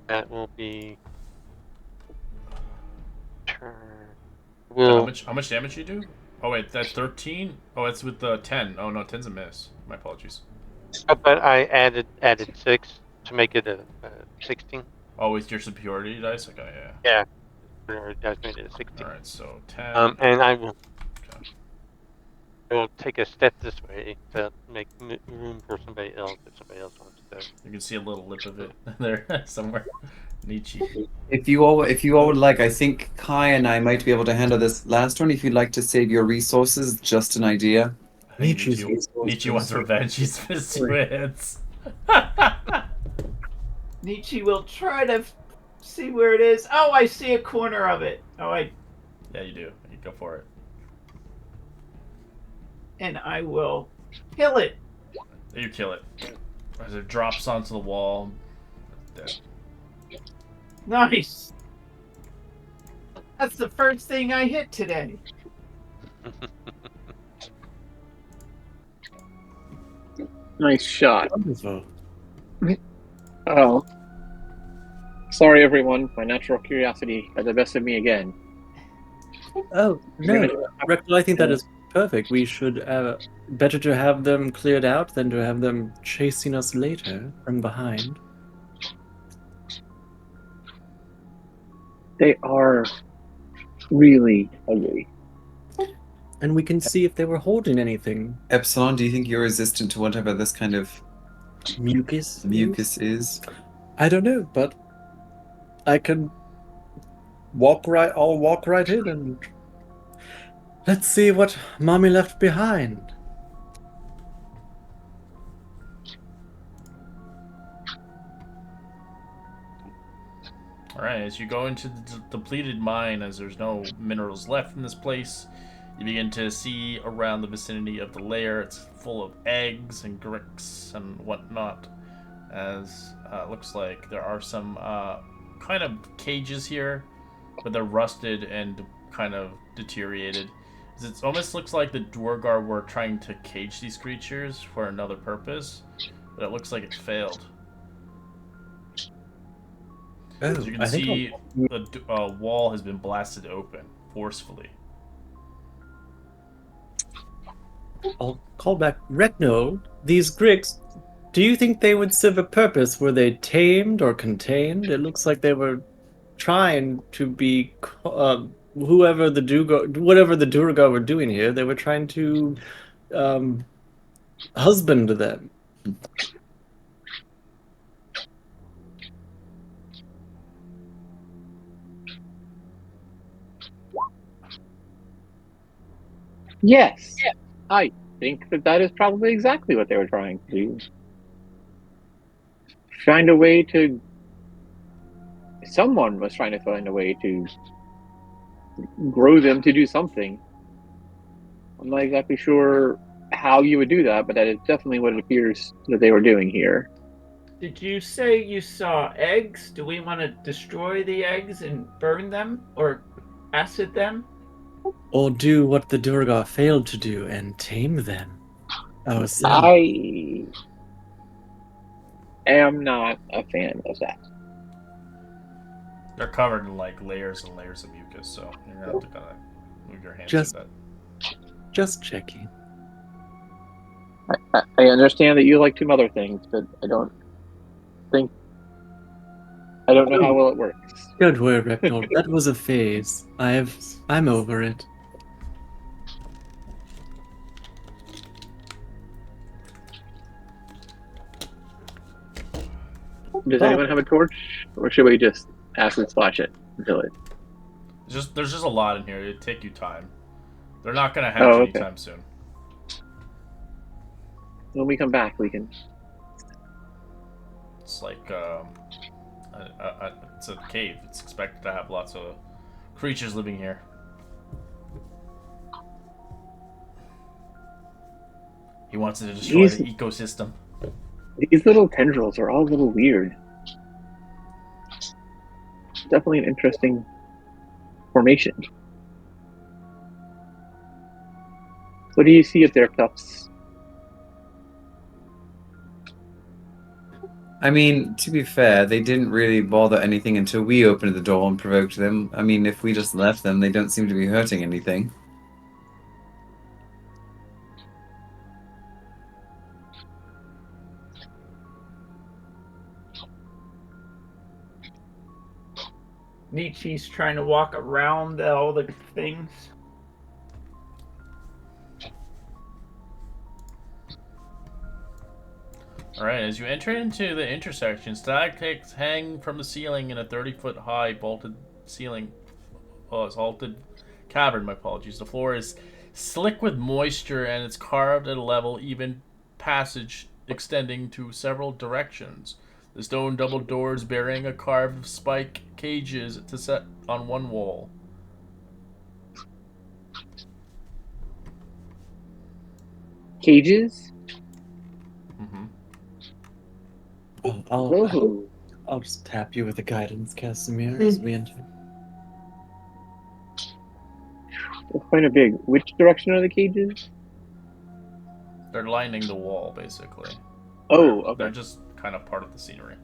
Speaker 2: that will be turn.
Speaker 3: How much damage you do? Oh wait, that's 13? Oh, it's with the 10. Oh no, 10's a miss. My apologies.
Speaker 2: But I added 6 to make it a 16.
Speaker 3: Oh, with your superiority dice? Okay, yeah.
Speaker 2: Yeah. Or I made it a 16.
Speaker 3: Alright, so 10.
Speaker 2: And I will.
Speaker 3: Okay.
Speaker 2: I will take a step this way to make room for somebody else if somebody else wants to.
Speaker 3: You can see a little lip of it there somewhere. Nietzsche.
Speaker 6: If you all would like, I think Kai and I might be able to handle this last one. If you'd like to save your resources, just an idea.
Speaker 3: Nietzsche wants revenge. He's pissed two hits.
Speaker 4: Nietzsche will try to see where it is. Oh, I see a corner of it. Yeah,
Speaker 3: you do. You go for it.
Speaker 4: And I will kill it.
Speaker 3: You kill it. As it drops onto the wall. Dead.
Speaker 4: Nice. That's the first thing I hit today.
Speaker 5: Nice shot.
Speaker 1: Wonderful.
Speaker 5: Oh. Sorry, everyone. My natural curiosity got the best of me again.
Speaker 1: Oh, no. Rectal, I think that is perfect. We should, better to have them cleared out than to have them chasing us later from behind.
Speaker 5: They are really ugly.
Speaker 1: And we can see if they were holding anything.
Speaker 6: Epsilon, do you think you're resistant to whatever this kind of
Speaker 1: Mucus?
Speaker 6: is?
Speaker 1: I don't know, but I can I'll walk right in and let's see what Mommy left behind.
Speaker 3: Alright, as you go into the depleted mine, as there's no minerals left in this place, you begin to see around the vicinity of the lair. It's full of eggs and gricks and whatnot, as looks like there are some kind of cages here, but they're rusted and kind of deteriorated. It almost looks like the Dwargar were trying to cage these creatures for another purpose, but it looks like it failed.
Speaker 1: Oh,
Speaker 3: As you can
Speaker 1: I think
Speaker 3: see, the wall has been blasted open forcefully.
Speaker 1: I'll call back Rekno. These Gricks, do you think they would serve a purpose? Were they tamed or contained? It looks like they were trying to be whoever the Duergar, whatever the Duergar were doing here. They were trying to um, husband them.
Speaker 5: Yes, I think that is probably exactly what they were trying to do. Find a way to. Someone was trying to find a way to grow them to do something. I'm not exactly sure how you would do that, but that is definitely what it appears that they were doing here.
Speaker 4: Did you say you saw eggs? Do we want to destroy the eggs and burn them or acid them?
Speaker 1: Or do what the Duergar failed to do and tame them ourselves.
Speaker 5: I am not a fan of that.
Speaker 3: They're covered in like layers and layers of mucus, so you're gonna have to kind of move your hands
Speaker 1: Just-
Speaker 3: through that.
Speaker 1: Just checking.
Speaker 5: I understand that you like to mother things, but I don't know how well it works.
Speaker 1: Don't worry, Reptile. That was a phase. I'm over it.
Speaker 5: Does anyone have a torch, or should we just acid splash it until it?
Speaker 3: There's just a lot in here. It'd take you time. They're not gonna hatch
Speaker 5: Oh, okay.
Speaker 3: anytime soon.
Speaker 5: When we come back, we can.
Speaker 3: It's like it's a cave. It's expected to have lots of creatures living here. He wants to destroy the ecosystem.
Speaker 5: These little tendrils are all a little weird. Definitely an interesting formation. What do you see up there, Cups?
Speaker 6: I mean, to be fair, they didn't really bother anything until we opened the door and provoked them. I mean, if we just left them, they don't seem to be hurting anything.
Speaker 4: Nietzsche's trying to walk around all the things.
Speaker 3: Alright, as you enter into the intersection, stalactites hang from the ceiling in a 30-foot high vaulted ceiling. Oh, it's vaulted cavern, my apologies. The floor is slick with moisture and it's carved at a level, even passage extending to several directions. The stone double doors bearing a carved spike cages to set on one wall.
Speaker 5: Cages?
Speaker 3: Mm-hmm.
Speaker 1: I'll just tap you with a guidance, Casimir, as we enter.
Speaker 5: They're kind of big. Which direction are the cages?
Speaker 3: They're lining the wall, basically.
Speaker 5: Oh, okay.
Speaker 3: They're just kind of part of the scenery.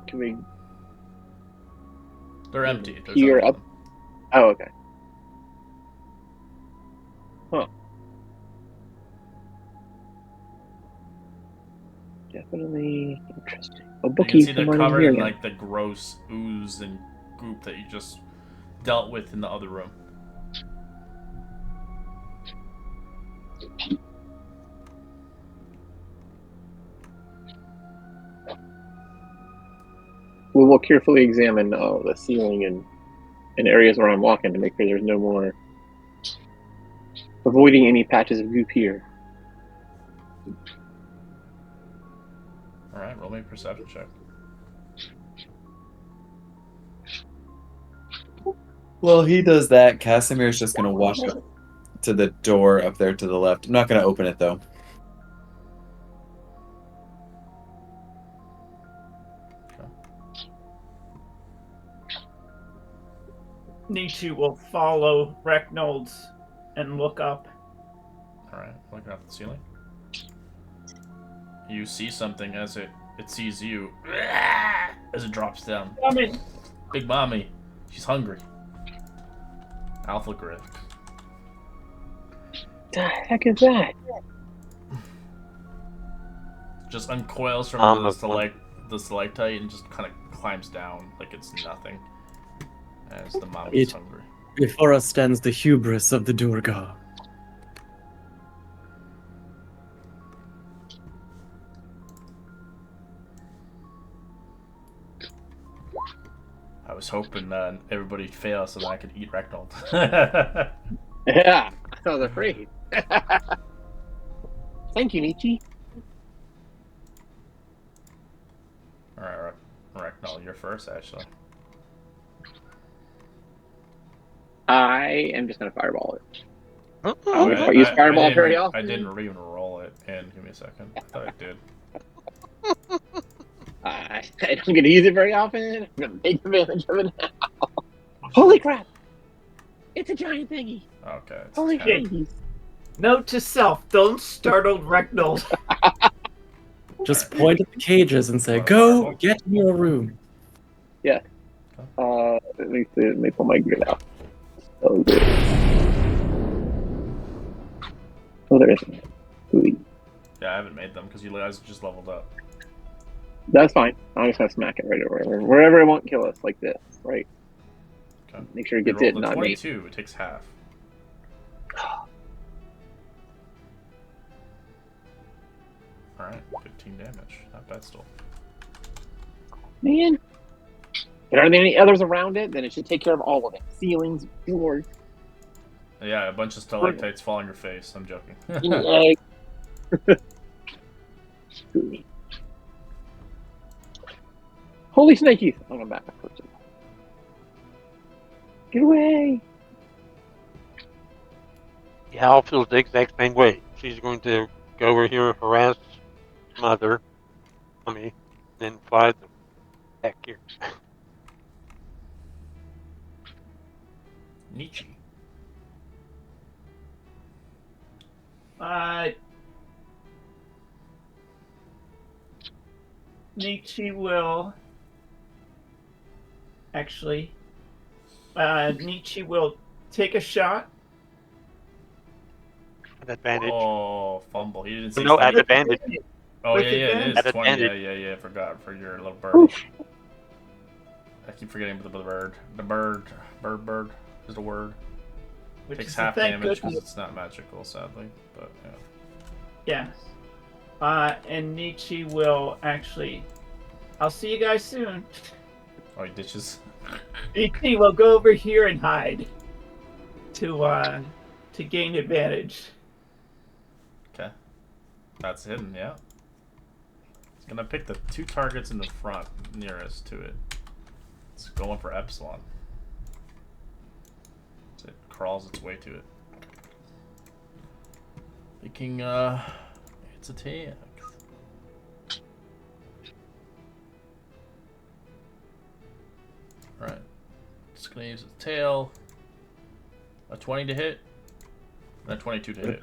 Speaker 5: Can we
Speaker 3: They're empty. There's
Speaker 5: peer
Speaker 3: nothing
Speaker 5: up? Oh, okay. Huh. Definitely interesting. A
Speaker 3: You can
Speaker 5: bookie
Speaker 3: see they're
Speaker 5: from
Speaker 3: covered
Speaker 5: here
Speaker 3: in
Speaker 5: again.
Speaker 3: like the gross ooze and goop that you just dealt with in the other room.
Speaker 5: We will carefully examine the ceiling and areas where I'm walking to make sure there's no more. Avoiding any patches of goop here.
Speaker 3: Alright, roll me a perception check.
Speaker 6: Well, he does that. Casimir's just gonna walk up to the door up there to the left. I'm not gonna open it though.
Speaker 4: Nietzsche will follow Recknold's and look up.
Speaker 3: Alright, looking up at the ceiling. You see something as it sees you. As it drops down.
Speaker 4: Coming.
Speaker 3: Big Mommy. She's hungry. Alpha Grid.
Speaker 5: The heck is that?
Speaker 3: Just uncoils from the stalactite and just kind of climbs down like it's nothing. As the mommy's hungry.
Speaker 1: Before us stands the hubris of the Durga.
Speaker 3: I was hoping everybody fail so that I could eat Recknold.
Speaker 5: Yeah, I was afraid. Thank you, Nietzsche.
Speaker 3: Alright, Recknold, you're first, actually.
Speaker 5: I am just going to fireball it. I
Speaker 2: Oh,
Speaker 5: don't use fireball very often.
Speaker 3: I didn't even roll it in. Give me a second. I thought I did.
Speaker 5: I don't get to use it very often. I'm going to take advantage of it now. Holy crap! It's a giant thingy.
Speaker 3: Okay. It's
Speaker 5: Holy
Speaker 3: 10.
Speaker 5: shit!
Speaker 4: Note to self: don't startle Recknold.
Speaker 1: Just point at the cages and say, "Go get in your room."
Speaker 5: Let me pull my grid out. Oh, good. Oh, there isn't. Ooh.
Speaker 3: Yeah, I haven't made them because you guys just leveled up.
Speaker 5: That's fine. I'm just gonna smack it right over wherever it won't kill us, like this, right?
Speaker 3: Okay.
Speaker 5: Make sure it
Speaker 3: You
Speaker 5: gets it,
Speaker 3: rolled a
Speaker 5: not me.
Speaker 3: 22. It takes half. Alright, 15 damage. Not bad still.
Speaker 5: Man. But are there any others around it? Then it should take care of all of it. Ceilings, floors.
Speaker 3: Yeah, a bunch of stalactites fall on your face. I'm joking.
Speaker 5: Yay. Holy snakies! I'm going back up first. Get away!
Speaker 2: Hal feels the exact same way. She's going to go over here, harass Mother, Mommy, then fly the back here.
Speaker 3: Nietzsche.
Speaker 4: Nietzsche will actually. Nietzsche will take a shot.
Speaker 2: At advantage.
Speaker 3: Oh, fumble. He didn't say
Speaker 2: No, at
Speaker 3: something.
Speaker 2: advantage.
Speaker 3: Oh,
Speaker 4: with
Speaker 3: yeah, it is.
Speaker 2: At
Speaker 3: 20.
Speaker 2: advantage.
Speaker 3: Yeah, I forgot for your little birdie. I keep forgetting about the bird. The bird is a word.
Speaker 4: Which
Speaker 3: Takes
Speaker 4: is
Speaker 3: half
Speaker 4: thank
Speaker 3: damage because
Speaker 4: goodness.
Speaker 3: it's not magical, sadly. But, yeah.
Speaker 4: Yes. And Nietzsche will actually. I'll see you guys soon.
Speaker 3: Oh, he ditches.
Speaker 4: Nietzsche will go over here and hide to gain advantage.
Speaker 3: Okay. That's hidden, yeah. It's gonna pick the two targets in the front nearest to it. It's going for Epsilon. As it crawls its way to it. Making, its attack. Right. Just gonna use its tail. A 20 to hit. And a 22 to hit.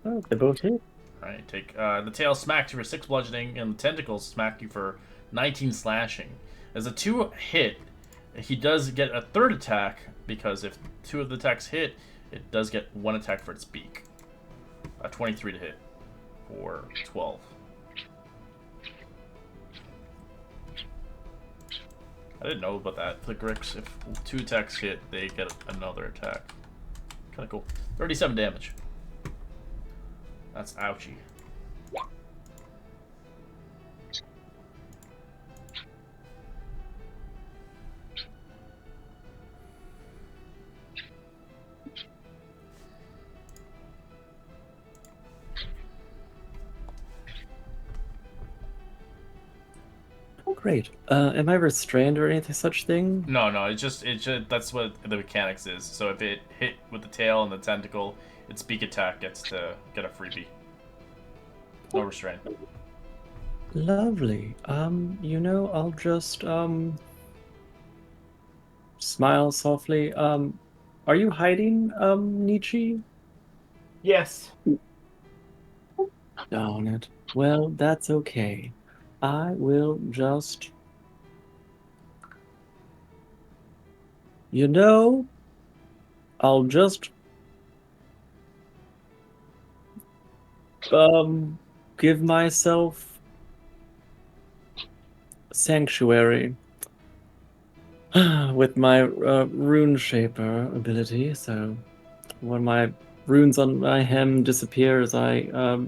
Speaker 1: Oh, they both hit.
Speaker 3: Alright, take the tail smacks you for 6 bludgeoning, and the tentacles smack you for 19 slashing. As a 2 hit, he does get a third attack, because if 2 of the attacks hit, it does get 1 attack for its beak. A 23 to hit for 12. I didn't know about that. The Grix, if 2 attacks hit, they get another attack. Kinda cool. 37 damage. That's ouchie.
Speaker 1: Oh, great. Am I restrained or anything such thing?
Speaker 3: No, it's just that's what the mechanics is. So if it hit with the tail and the tentacle, its beak attack gets to get a freebie. No restraint.
Speaker 1: Lovely. I'll just, smile softly. Are you hiding, Nietzsche?
Speaker 4: Yes.
Speaker 1: Darn it. Well, that's okay. I will just... You know, I'll just give myself sanctuary with my rune shaper ability. So when my runes on my hem disappear as I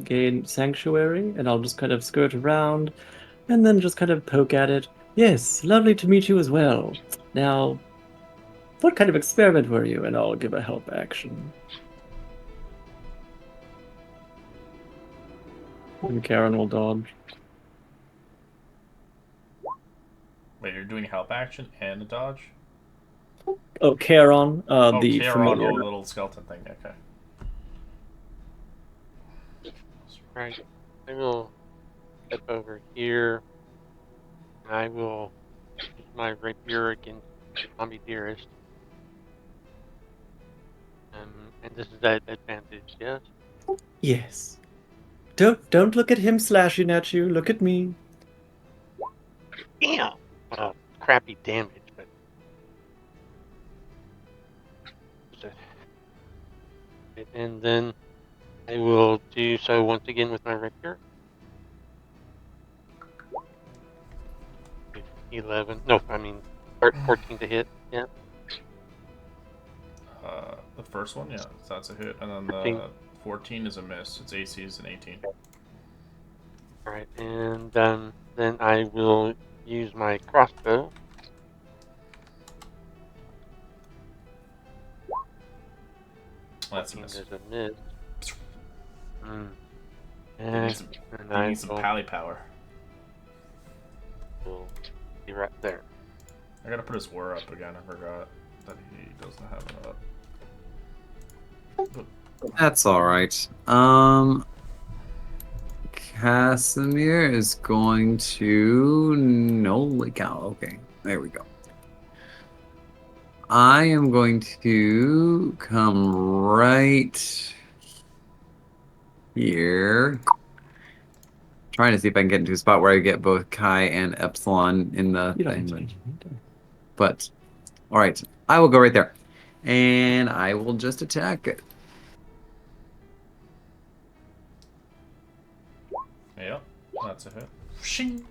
Speaker 1: gain sanctuary, and I'll just kind of skirt around and then just kind of poke at it. Yes, lovely to meet you as well. Now, what kind of experiment were you? And I'll give a help action. And Karen will dodge.
Speaker 3: Wait, you're doing help action and a dodge?
Speaker 1: Oh, Charon,
Speaker 3: Oh,
Speaker 1: the
Speaker 3: Charon,
Speaker 1: familiar.
Speaker 3: oh, the little skeleton thing, okay.
Speaker 2: Right. I will step over here. And I will use my rapier against Zombie Dearest. And this is that advantage, yes?
Speaker 1: Yes. Don't look at him slashing at you. Look at me.
Speaker 2: Damn! Crappy damage, but... And then I will do so once again with my rapier. 11. No, I mean 14 to hit. Yeah.
Speaker 3: The first one, yeah, so that's a hit, and then the 14 is a miss. Its AC is an 18.
Speaker 2: All right, and then I will use my crossbow.
Speaker 3: That's a miss.
Speaker 2: There's a miss.
Speaker 3: You need some pally power.
Speaker 2: Will be right there.
Speaker 3: I gotta put his whir up again. I forgot that he doesn't have it up.
Speaker 6: That's alright. Casimir is going to okay, there we go. I am going to come right here. Trying to see if I can get into a spot where I get both Kai and Epsilon in the thing. But alright, I will go right there. And I will just attack it.
Speaker 3: Yep, that's a hit. Shing.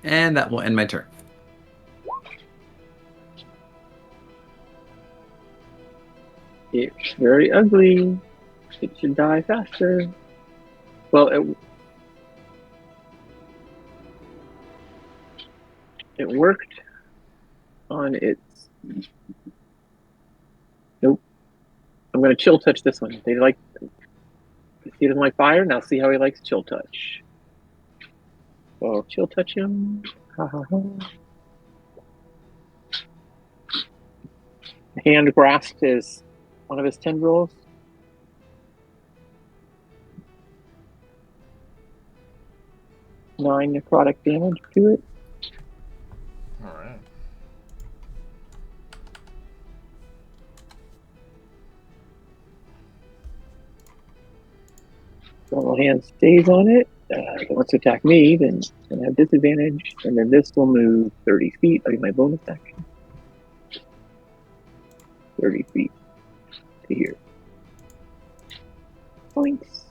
Speaker 6: And that will end my turn.
Speaker 5: It's very ugly. It should die faster. Well, it worked on its... Nope. I'm going to chill touch this one. He doesn't like fire. Now see how he likes chill touch. Well, chill touch him. Ha ha ha. Hand grasped one of his tendrils. Nine necrotic damage to it.
Speaker 3: Alright.
Speaker 5: Normal hand stays on it. If it wants to attack me, then it's going to have disadvantage. And then this will move 30 feet. I'll get my bonus action. 30 feet to here. Points.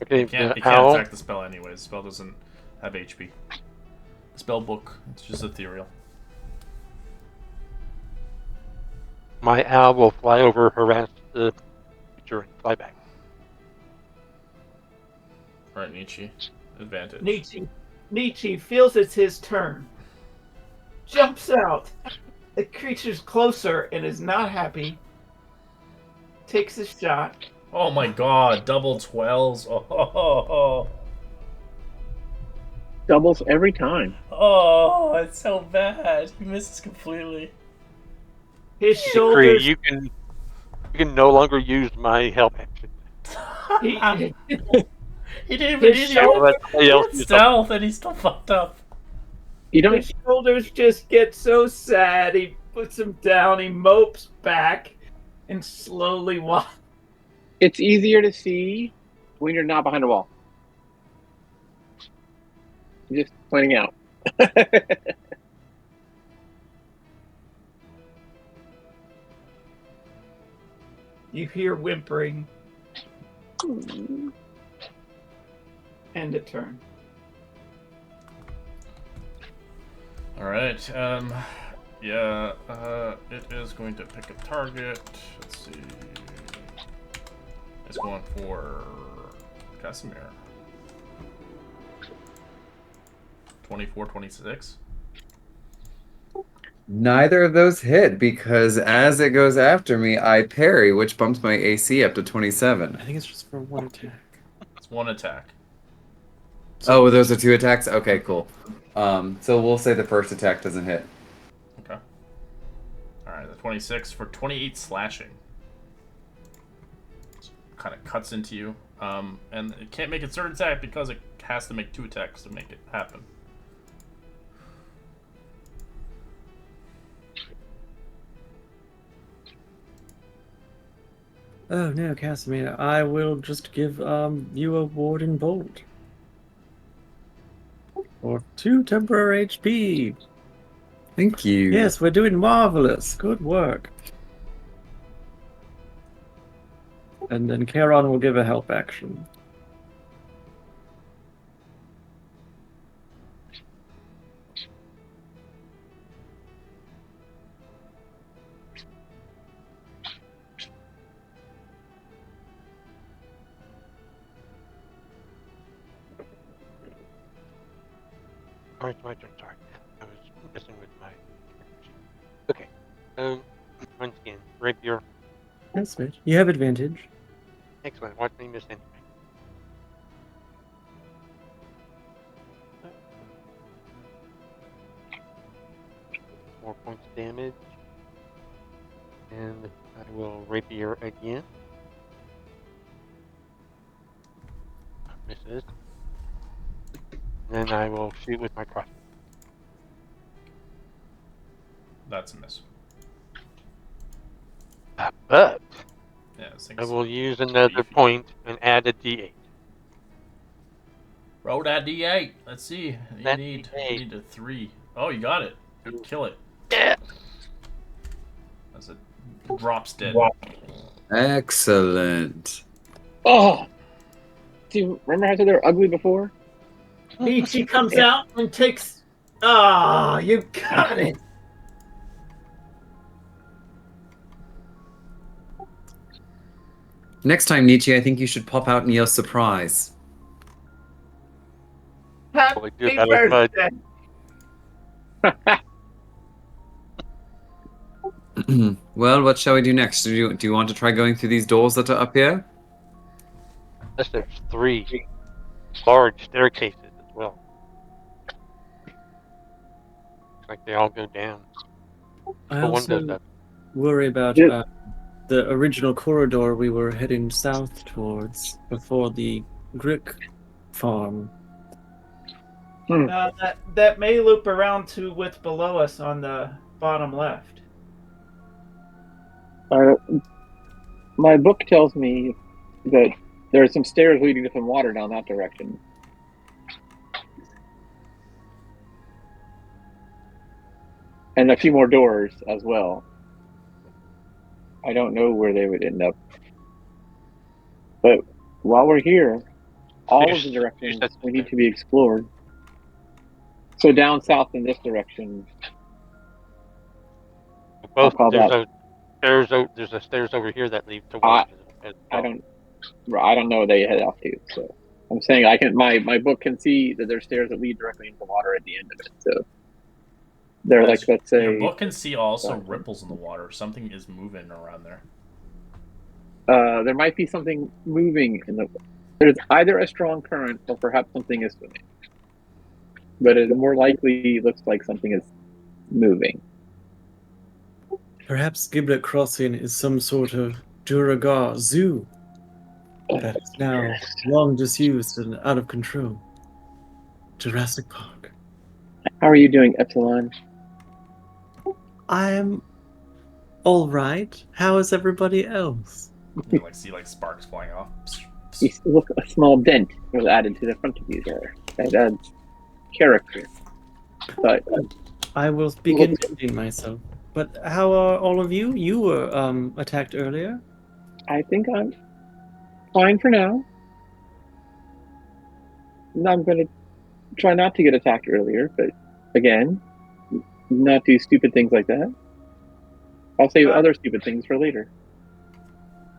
Speaker 2: Okay,
Speaker 3: You can't
Speaker 2: owl.
Speaker 3: attack the spell anyways. The spell doesn't have HP. The spell book, it's just ethereal.
Speaker 2: My owl will fly over, harass the creature, and fly back.
Speaker 3: Alright, Nietzsche. Advantage.
Speaker 4: Nietzsche feels it's his turn. Jumps out. The creature's closer and is not happy. Takes a shot.
Speaker 3: Oh my god, double 12s. Oh, ho, ho, ho.
Speaker 5: doubles every time.
Speaker 3: Oh, it's so bad. He misses completely.
Speaker 4: His
Speaker 2: Decree,
Speaker 4: shoulders.
Speaker 2: you can no longer use my help action.
Speaker 4: He,
Speaker 3: He didn't even
Speaker 4: his
Speaker 3: need
Speaker 2: I'll
Speaker 3: you.
Speaker 4: shoulder,
Speaker 2: let somebody
Speaker 3: He
Speaker 2: else
Speaker 3: had
Speaker 2: do something.
Speaker 3: stealth, and he's still fucked up.
Speaker 5: You don't.
Speaker 4: his shoulders just get so sad. He puts them down. He mopes back and slowly walks.
Speaker 5: It's easier to see when you're not behind a wall. Just pointing out.
Speaker 4: You hear whimpering. End of turn.
Speaker 3: All right. Yeah. It is going to pick a target. Let's see. It's going for Casimir. 24, 26.
Speaker 6: Neither of those hit because as it goes after me, I parry, which bumps my AC up to 27.
Speaker 1: I think it's just for one attack.
Speaker 3: It's one attack.
Speaker 6: Oh, those are 2 attacks? Okay, cool. So we'll say the first attack doesn't hit.
Speaker 3: Okay. All right. The 26 for 28 slashing. Kind of cuts into you. And it can't make its third attack because it has to make 2 attacks to make it happen.
Speaker 1: Oh no, Casimir, I will just give you a Warden Bolt. Or 2 temporary HP.
Speaker 6: Thank you.
Speaker 1: Yes, we're doing marvelous. Good work. And then Charon will give a help action.
Speaker 2: Oh, it's my turn. Sorry, I was messing with my. Okay. Once again, rapier.
Speaker 1: That's right. You have advantage.
Speaker 2: Excellent. Watch me miss anyway. 4 points damage. And I will rapier again. Misses. Then I will shoot with my crossbow.
Speaker 3: That's a miss.
Speaker 2: But
Speaker 3: Yeah, this
Speaker 2: I
Speaker 3: thing's
Speaker 2: will use another
Speaker 3: beefy.
Speaker 2: point and add a d8.
Speaker 3: Roll that D8. Let's see. You
Speaker 2: That
Speaker 3: need
Speaker 2: D8.
Speaker 3: a 3. Oh, you got it. Good. Kill it.
Speaker 2: Yeah.
Speaker 3: As it drops dead.
Speaker 6: Excellent.
Speaker 5: Oh! Do you remember how I said they were ugly before?
Speaker 4: Nietzsche comes out and takes. Ah, you got it.
Speaker 6: Next time, Nietzsche, I think you should pop out and yell surprise.
Speaker 2: Probably do
Speaker 4: Happy
Speaker 2: that as much.
Speaker 4: birthday.
Speaker 6: Well, what shall we do next? Do you want to try going through these doors that are up here?
Speaker 2: Unless there's 3 large staircases as well. Looks like they all go down.
Speaker 1: I
Speaker 2: But one
Speaker 1: also
Speaker 2: goes up.
Speaker 1: worry about
Speaker 5: Yeah.
Speaker 1: the original corridor we were heading south towards before the Grick farm.
Speaker 4: That may loop around to what's below us on the bottom left.
Speaker 5: My book tells me that there are some stairs leading to some water down that direction. And a few more doors as well. I don't know where they would end up. But while we're here, all of the directions we need to be explored. So down south in this direction.
Speaker 2: Both
Speaker 5: call
Speaker 2: there's
Speaker 5: that-
Speaker 2: there's a stairs over here that lead to water.
Speaker 5: I don't know where they head off to. So I'm saying I can. My book can see that there's stairs that lead directly into water at the end of it. So they're like, let's say.
Speaker 3: Your book can see also ripples in the water. Something is moving around there.
Speaker 5: There might be something moving in the. There's either a strong current or perhaps something is swimming. but it more likely looks like something is moving.
Speaker 1: Perhaps Giblet Crossing is some sort of Duragar zoo that is now long disused and out of control. Jurassic Park.
Speaker 5: How are you doing, Epsilon?
Speaker 1: I'm all right. How is everybody else?
Speaker 3: You can see sparks flying off.
Speaker 5: You look, a small dent was added to the front of you there. That adds character. But
Speaker 1: I will begin mending myself. But how are all of you? You were attacked earlier.
Speaker 5: I think I'm fine for now. I'm going to try not to get attacked earlier, but again, not do stupid things like that. I'll save other stupid things for later.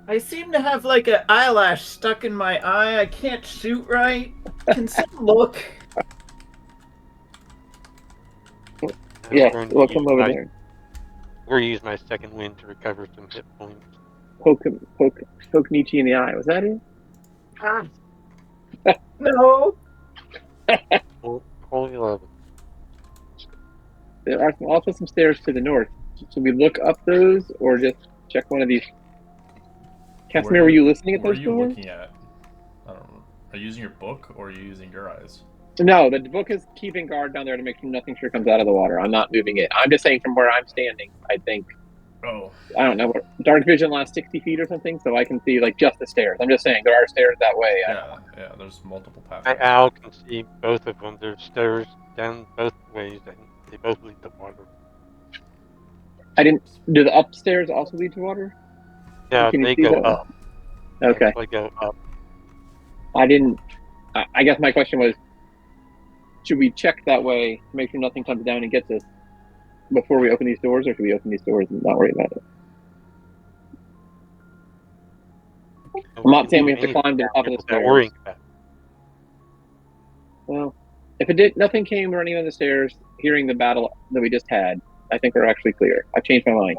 Speaker 4: I seem to have like an eyelash stuck in my eye. I can't shoot right. Can someone look?
Speaker 5: Yeah,
Speaker 2: I'm
Speaker 5: we'll come over there.
Speaker 2: We're use my second wind to recover some hit points.
Speaker 5: Poke Nietzsche in the eye. Was that it?
Speaker 4: No.
Speaker 2: Holy 11.
Speaker 5: There are also some stairs to the north. Should we look up those or just check one of these? Casimir, were you listening at those doors?
Speaker 3: What are you looking at? I don't know. Are you using your book or are you using your eyes?
Speaker 5: No, the book is keeping guard down there to make sure nothing sure comes out of the water. I'm not moving it. I'm just saying from where I'm standing, I think.
Speaker 3: Oh.
Speaker 5: I don't know. Dark vision lasts 60 feet or something, so I can see just the stairs. I'm just saying there are stairs that way.
Speaker 3: Yeah, there's multiple paths.
Speaker 2: My owl can see both of them. There's stairs down both ways, and they both lead to water.
Speaker 5: Do the upstairs also lead to water?
Speaker 2: Yeah, they go up.
Speaker 5: Okay.
Speaker 2: They go up.
Speaker 5: I guess my question was, should we check that way to make sure nothing comes down and gets us before we open these doors, or should we open these doors and not worry about it? I'm not saying we have to climb to the top of the stairs. Well, if nothing came running on the stairs, hearing the battle that we just had, I think we're actually clear. I've changed my mind.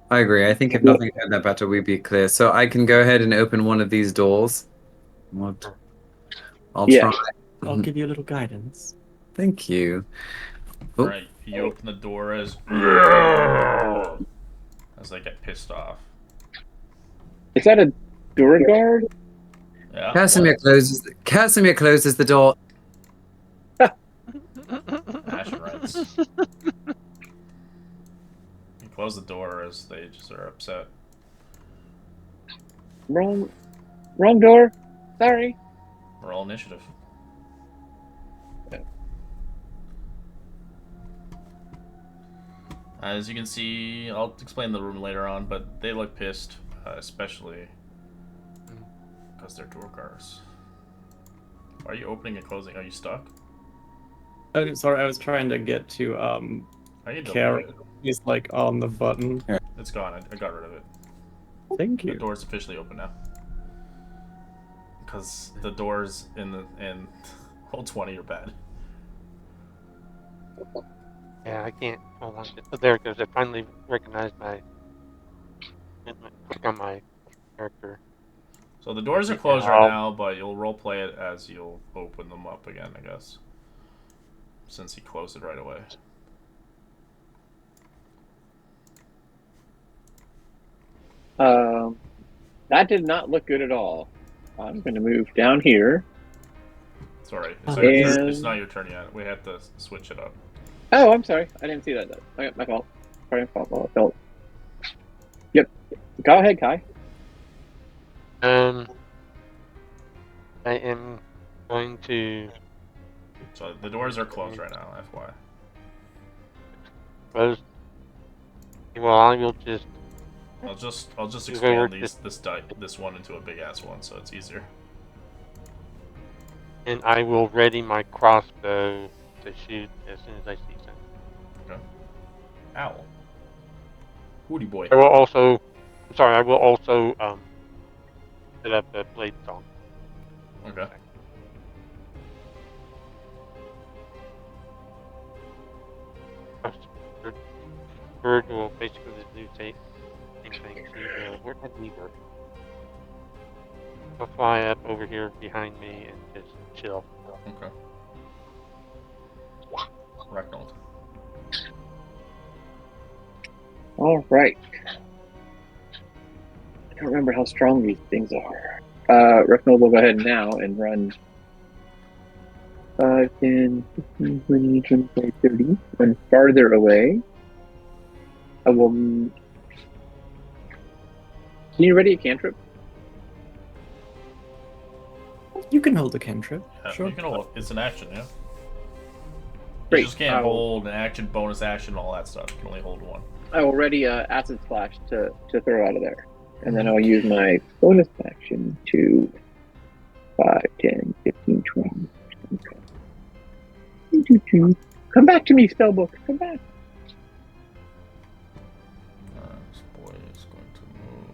Speaker 6: I agree. I think if nothing had that battle, we'd be clear. So I can go ahead and open one of these doors. I'll try.
Speaker 1: I'll give you a little guidance.
Speaker 6: Thank you.
Speaker 3: All right, you open the door as they get pissed off.
Speaker 5: Is that a door guard?
Speaker 3: Yeah.
Speaker 6: Casimir closes the door.
Speaker 3: Ash writes. You close the door as they just are upset.
Speaker 5: Wrong door. Sorry.
Speaker 3: Roll initiative. As you can see, I'll explain the room later on, but they look pissed, especially because they're door guards. Are you opening and closing? Are you stuck?
Speaker 1: Oh, sorry, I was trying to get to Karen. He's on the button.
Speaker 3: It's gone. I got rid of it.
Speaker 1: Thank you.
Speaker 3: The door's officially open now. Because the doors in Roll 20 are bad.
Speaker 2: Yeah, I can't hold on. Oh, there it goes. I finally recognized click on my character.
Speaker 3: So the doors are closed right now, but you'll roleplay it as you'll open them up again, I guess. Since he closed it right away.
Speaker 5: That did not look good at all. I'm going to move down here.
Speaker 3: Sorry, it's not your turn yet. We have to switch it up.
Speaker 5: Oh, I'm sorry. I didn't see that. My fault. Sorry, my fault. Yep. Go ahead, Kai.
Speaker 2: I am going to.
Speaker 3: So the doors are closed right now, FYI.
Speaker 2: Close. Well, I will just.
Speaker 3: I'll just expand this one into a big ass one, so it's easier.
Speaker 2: And I will ready my crossbow to shoot as soon as I see something.
Speaker 3: Okay. Owl. Hootie boy.
Speaker 2: I will also set up the blade song.
Speaker 3: Okay.
Speaker 2: Bird will basically do same thing. Where did we work? He'll fly up over here behind me and just chill.
Speaker 3: Okay.
Speaker 5: All right. I don't remember how strong these things are. Rifnol will go ahead now and run 5, 10, 15, 20, 25, 30. Run farther away. I will. Can you ready a cantrip?
Speaker 1: You can hold a cantrip.
Speaker 3: Yeah,
Speaker 1: Sure.
Speaker 3: you can hold. It's an action, yeah.
Speaker 5: Great.
Speaker 3: You just can't
Speaker 5: I will-
Speaker 3: hold an action, bonus action, all that stuff. You can only hold one.
Speaker 5: I will ready acid splash to throw out of there, and then I'll use my bonus action to 5, 10, 15, 20, 25. 22. Come back to me, spellbook. Come back.
Speaker 3: This boy is going to move.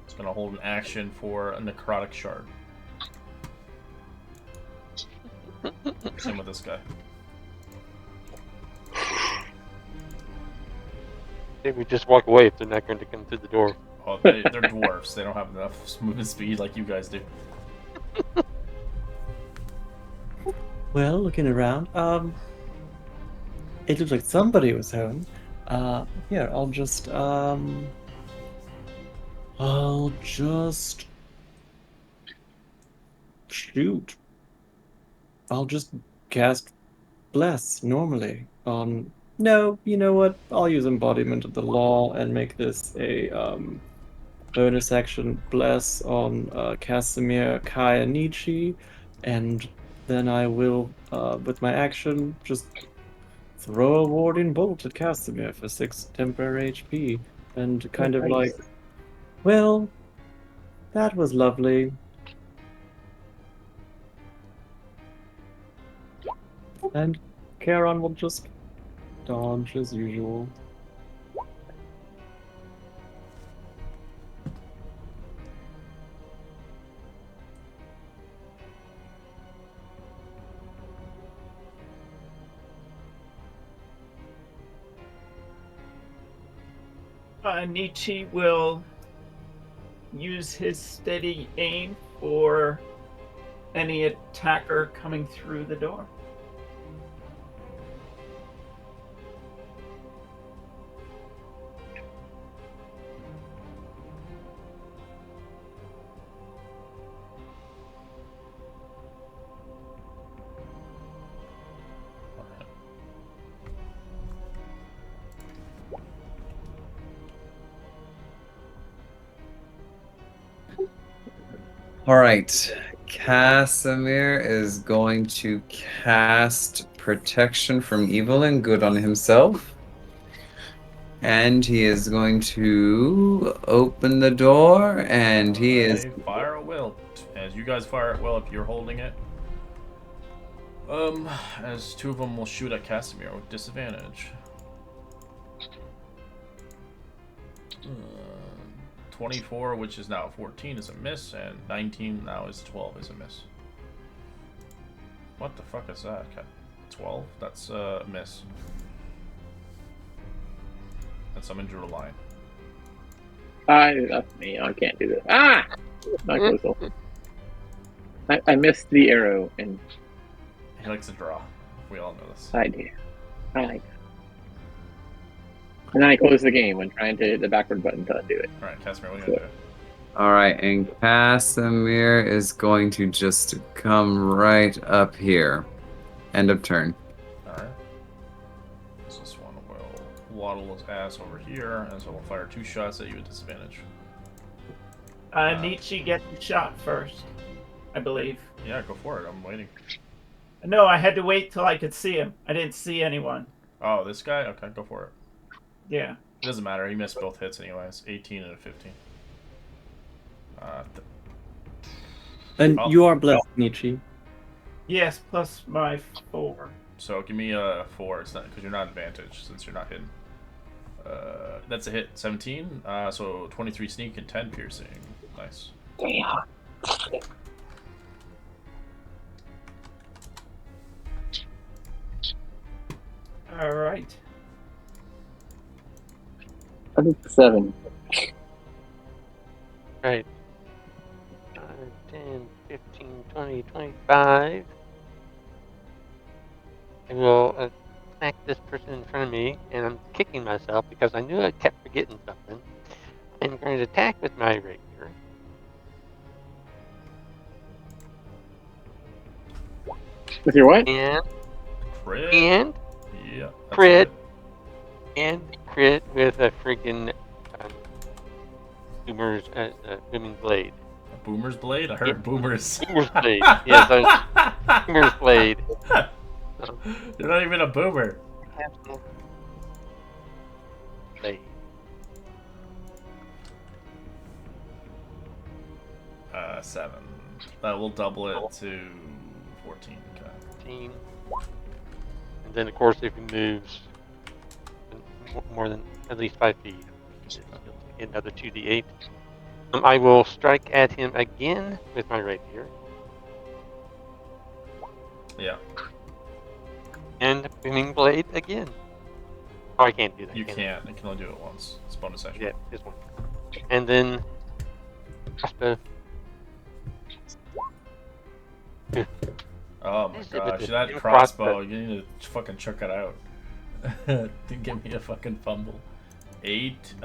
Speaker 3: It's going to hold an action for a necrotic shard. Same with this guy.
Speaker 2: Maybe we just walk away if they're not going to come through the door.
Speaker 3: Oh, they're dwarfs. They don't have enough movement speed like you guys do.
Speaker 1: Well, looking around, it looks like somebody was home. Here, I'll just shoot. I'll just cast Bless normally on. No, you know what? I'll use Embodiment of the Law and make this a bonus action Bless on Casimir, Kai, and Nietzsche, and then I will, with my action, just throw a warding bolt at Casimir for 6 temporary HP, and kind of like,
Speaker 5: Nice.
Speaker 1: well, that was lovely. And Charon will just dodge as usual.
Speaker 4: Nietzsche will use his steady aim for any attacker coming through the door.
Speaker 6: All right. Casimir is going to cast Protection from Evil and Good on himself. And he is going to open the door, and he is.
Speaker 3: Fire at will. As you guys fire at will if you're holding it. As two of them will shoot at Casimir with disadvantage. 24, which is now 14, is a miss, and 19 now is 12 is a miss. What the fuck is that? 12? That's a miss. And someone drew a line.
Speaker 5: That's me. I can't do this. Ah! Not close. I missed the arrow, and
Speaker 3: He likes to draw. We all know this.
Speaker 5: I do. I like that. And then I close the game when trying to hit the backward button to undo it.
Speaker 3: Alright, Casimir, what are you gonna do?
Speaker 6: All right, and Casimir is going to just come right up here. End of turn.
Speaker 3: Alright. So this one will waddle his ass over here, and so we'll fire 2 shots at you at disadvantage.
Speaker 4: Nietzsche gets the shot first, I believe.
Speaker 3: Yeah, go for it. I'm waiting.
Speaker 4: No, I had to wait till I could see him. I didn't see anyone.
Speaker 3: Oh, this guy? Okay, go for it.
Speaker 4: Yeah.
Speaker 3: It doesn't matter. He missed both hits anyways. 18 and a 15.
Speaker 1: And
Speaker 3: Oh.
Speaker 1: you are blessed, Nietzsche.
Speaker 4: Yes, plus my 4.
Speaker 3: So give me a 4. It's not because you're not advantaged since you're not hidden. That's a hit. 17. So 23 sneak and 10 piercing. Nice.
Speaker 5: Damn.
Speaker 4: All right.
Speaker 5: I think 7.
Speaker 2: Right. 5, 10, 15, 20, 25. I will attack this person in front of me, and I'm kicking myself because I knew I kept forgetting something. I'm going to attack with my rapier.
Speaker 5: With your what?
Speaker 2: And
Speaker 3: Crit.
Speaker 2: and
Speaker 3: Yeah. That's
Speaker 2: crit.
Speaker 3: it.
Speaker 2: And crit with a freaking booming blade.
Speaker 3: A boomer's blade? I heard boomers.
Speaker 2: Boomer's blade. Yes, boomer's blade.
Speaker 3: You're not even a boomer.
Speaker 2: Blade.
Speaker 3: 7. That will double it to 14. Okay.
Speaker 2: 14. And then, of course, if he moves more than at least 5 feet, he'll get another 2d8. I will strike at him again with my rapier.
Speaker 3: Yeah.
Speaker 2: And booming blade again. Oh, I can't do that.
Speaker 3: You can't. You can only do it once. It's bonus action.
Speaker 2: Yeah, this one. And then crossbow.
Speaker 3: Oh my
Speaker 2: Is it
Speaker 3: gosh,
Speaker 2: with
Speaker 3: that
Speaker 2: the
Speaker 3: crossbow, you need to fucking chuck it out. Didn't give me a fucking fumble. 8,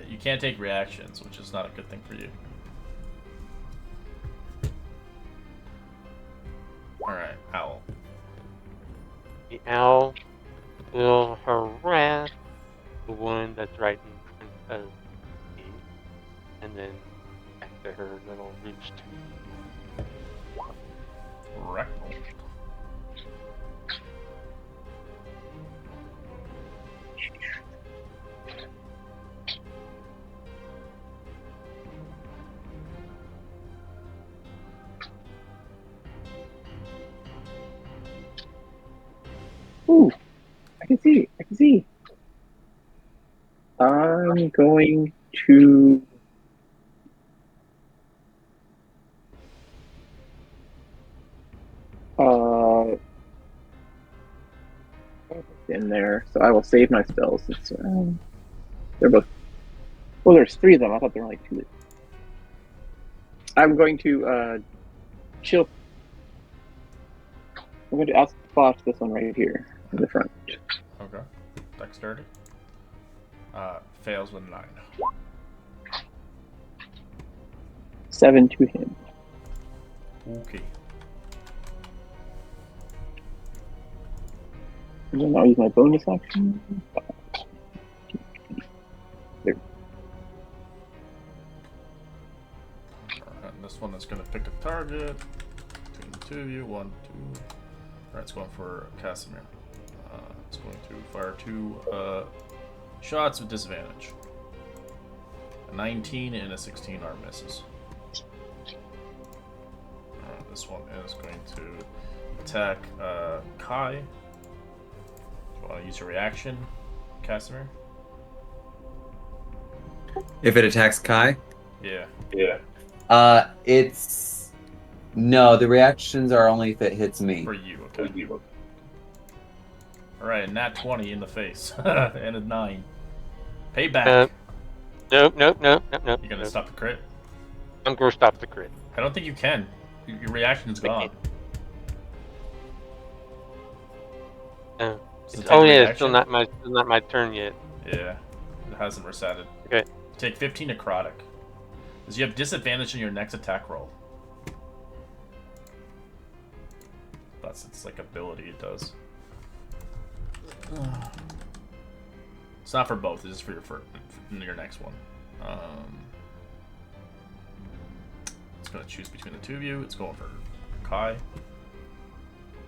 Speaker 3: you can't take reactions, which is not a good thing for you. Alright, owl.
Speaker 2: The owl will harass the one that's right in front of me, and then back to her little roost.
Speaker 3: Rectal.
Speaker 5: Ooh, I can see. I can see. I'm going to. In there, so I will save my spells. They're both. Well, there's 3 of them. I thought there were like 2. I'm going to chill. I'm going to outspot this one right here in the front.
Speaker 3: Okay. Dexterity. Fails with 9.
Speaker 5: 7 to him.
Speaker 3: Okay.
Speaker 5: And then I'll use my bonus action. There.
Speaker 3: And this one is going to pick a target. Between the 2 of you. 1, 2. Alright, it's going for Casimir. It's going to fire 2 shots with disadvantage. A 19 and a 16 are misses. This one is going to attack Kai. Do you want to use your reaction, Casimir?
Speaker 6: If it attacks Kai,
Speaker 3: Yeah.
Speaker 6: it's no. The reactions are only if it hits me.
Speaker 3: For you, okay. Alright, nat 20 in the face. And a 9. Payback.
Speaker 2: Nope.
Speaker 3: You're gonna stop the crit?
Speaker 2: I'm gonna stop the crit.
Speaker 3: I don't think you can. Your reaction's gone.
Speaker 2: No.
Speaker 3: Does it take
Speaker 2: Oh
Speaker 3: a
Speaker 2: yeah,
Speaker 3: reaction?
Speaker 2: it's still not my turn yet.
Speaker 3: Yeah, it hasn't resetted.
Speaker 2: Okay.
Speaker 3: Take 15 necrotic. Because you have disadvantage in your next attack roll. That's its like ability it does. It's not for both, it's just for your next one. It's gonna choose between the 2 of you. It's going for Kai.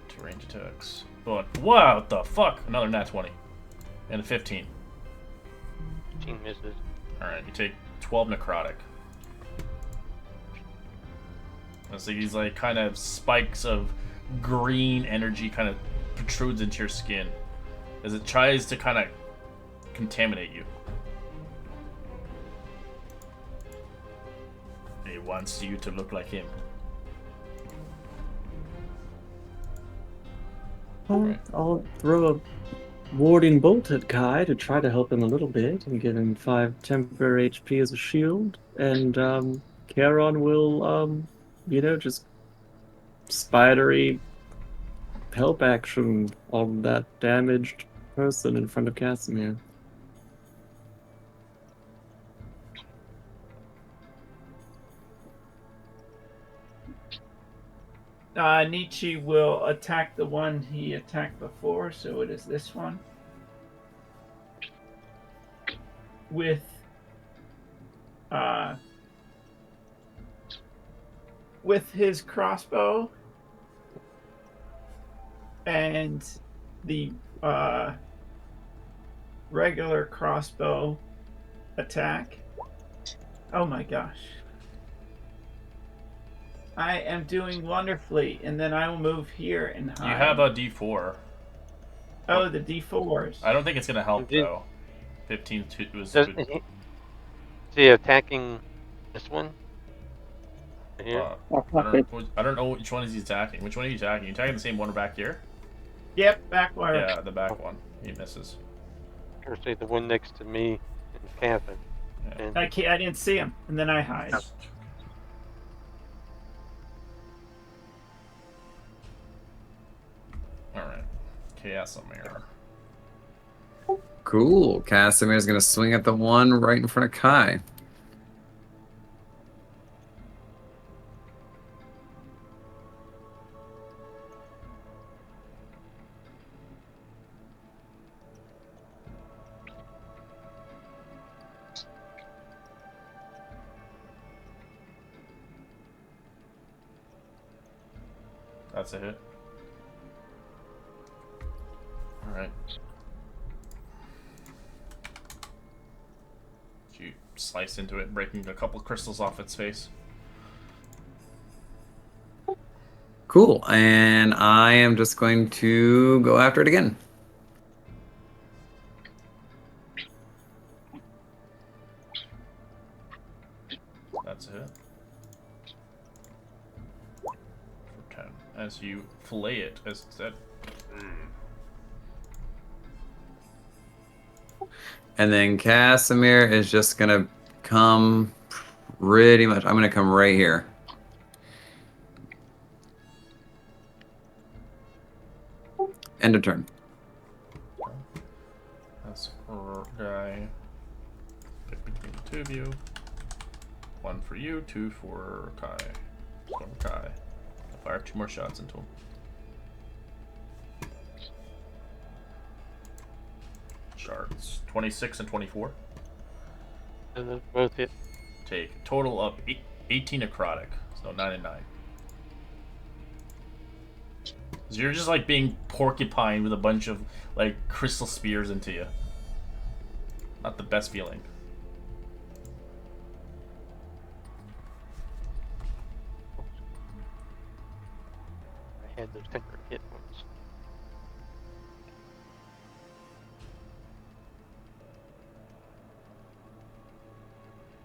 Speaker 3: 2 range attacks. But wow, what the fuck? Another nat 20. And a 15.
Speaker 2: 15 misses.
Speaker 3: Alright, you take 12 necrotic. And so these like kind of spikes of green energy kind of protrudes into your skin as it tries to kind of contaminate you. He wants you to look like him.
Speaker 1: I'll throw a warding bolt at Kai to try to help him a little bit and give him 5 temporary HP as a shield. And Charon will, just spidery help action on that damaged person in front of Casimir.
Speaker 4: Nietzsche will attack the one he attacked before, so it is this one. With his crossbow and the regular crossbow attack. Oh my gosh. I am doing wonderfully, and then I will move here and hide.
Speaker 3: You have a D4.
Speaker 4: Oh, the D4s.
Speaker 3: I don't think it's gonna help
Speaker 2: Did-
Speaker 3: though. 15 was
Speaker 2: Is
Speaker 3: good.
Speaker 2: he attacking this one? Right here?
Speaker 3: I don't know which one is he attacking. Which one are you attacking? You attacking the same one back here?
Speaker 4: Yep, backwire.
Speaker 3: Yeah, the back one. He misses.
Speaker 2: Or say the one next to me and Catherine.
Speaker 3: Yeah.
Speaker 2: And
Speaker 4: I didn't see him, and then I hide.
Speaker 3: Alright. Casimir.
Speaker 6: Cool. Casimir's gonna swing at the one right in front of Kai.
Speaker 3: That's a hit. Alright. You slice into it, breaking a couple crystals off its face.
Speaker 6: Cool. And I am just going to go after it again.
Speaker 3: That's a hit. For 10. As you fillet it, as that.
Speaker 6: And then Casimir is just gonna come pretty much. I'm gonna come right here. End of turn.
Speaker 3: That's for guy. Pick between the two of you. 1 for you, 2 for Kai. So Kai. I'll fire 2 more shots into him. Shards. 26 and 24.
Speaker 2: and those both hit.
Speaker 3: Take total of 18 necrotic, so 9 and 9. So you're just like being porcupine with a bunch of like crystal spears into you. Not the best feeling.
Speaker 2: I had those temporary hit ones.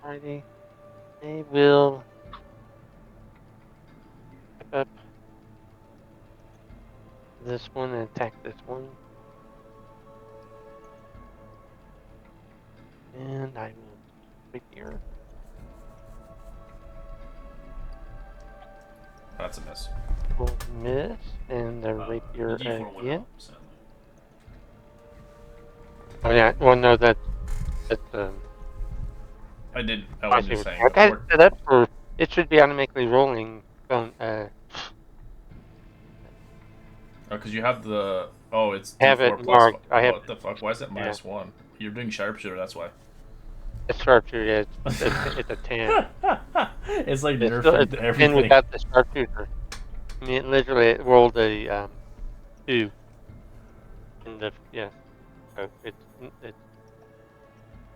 Speaker 2: Alrighty. They will pick up this one and attack this one. And I will pick here.
Speaker 3: That's a miss.
Speaker 2: Will miss, and the rapier
Speaker 3: The D4 went
Speaker 2: again.
Speaker 3: up, sadly.
Speaker 2: Oh yeah, well no, that's
Speaker 3: I didn't. I
Speaker 2: I
Speaker 3: was
Speaker 2: see
Speaker 3: just
Speaker 2: what
Speaker 3: saying.
Speaker 2: you- okay, so that's for it should be automatically rolling on
Speaker 3: Oh, because you have the. Oh, it's
Speaker 2: Have
Speaker 3: D4
Speaker 2: it
Speaker 3: plus
Speaker 2: marked.
Speaker 3: one.
Speaker 2: I have-
Speaker 3: What the fuck? Why is it minus 1? You're doing sharpshooter, that's why.
Speaker 2: the sharpshooter. It's a 10.
Speaker 3: It's like
Speaker 2: It's
Speaker 3: nerfed
Speaker 2: still it's a 10
Speaker 3: everything.
Speaker 2: without the sharpshooter. I mean, it literally rolled a 2. In the so it's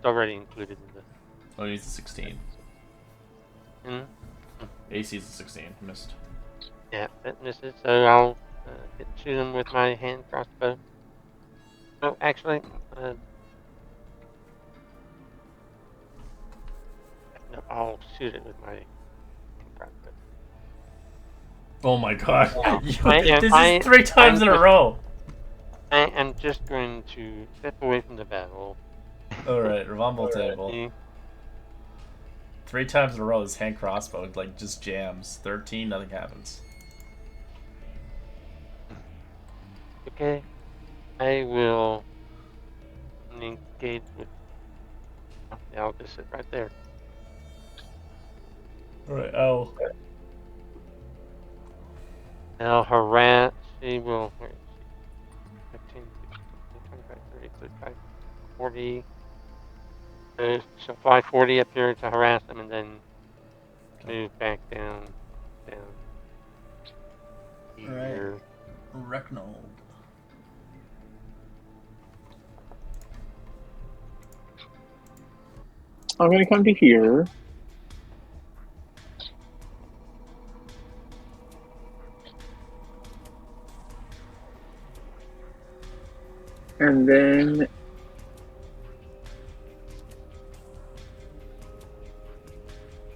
Speaker 2: already included in the.
Speaker 3: Oh, he's a 16.
Speaker 2: Hmm?
Speaker 3: AC is a 16. Missed.
Speaker 2: Yeah, that misses. So I'll shoot him with my hand crossbow. Oh, actually, no, I'll shoot it with my hand crossbow.
Speaker 3: Oh my god.
Speaker 2: Wow.
Speaker 3: This
Speaker 2: I-
Speaker 3: is 3 times in a
Speaker 2: just-
Speaker 3: row.
Speaker 2: I am just going to step away from the battle.
Speaker 3: Alright, rumble table.
Speaker 2: See?
Speaker 3: 3 times in a row, this hand crossbow like just jams. 13, nothing happens.
Speaker 2: Okay. I will engage with. Yeah, I'll just sit right there.
Speaker 3: Alright, I'll.
Speaker 2: I'll harass. She will. Where is she? 15, 16, 25, 30, 35, 40. So 540 up here to harass them, and then move back down here.
Speaker 3: Recknold.
Speaker 5: I'm going to come to here. And then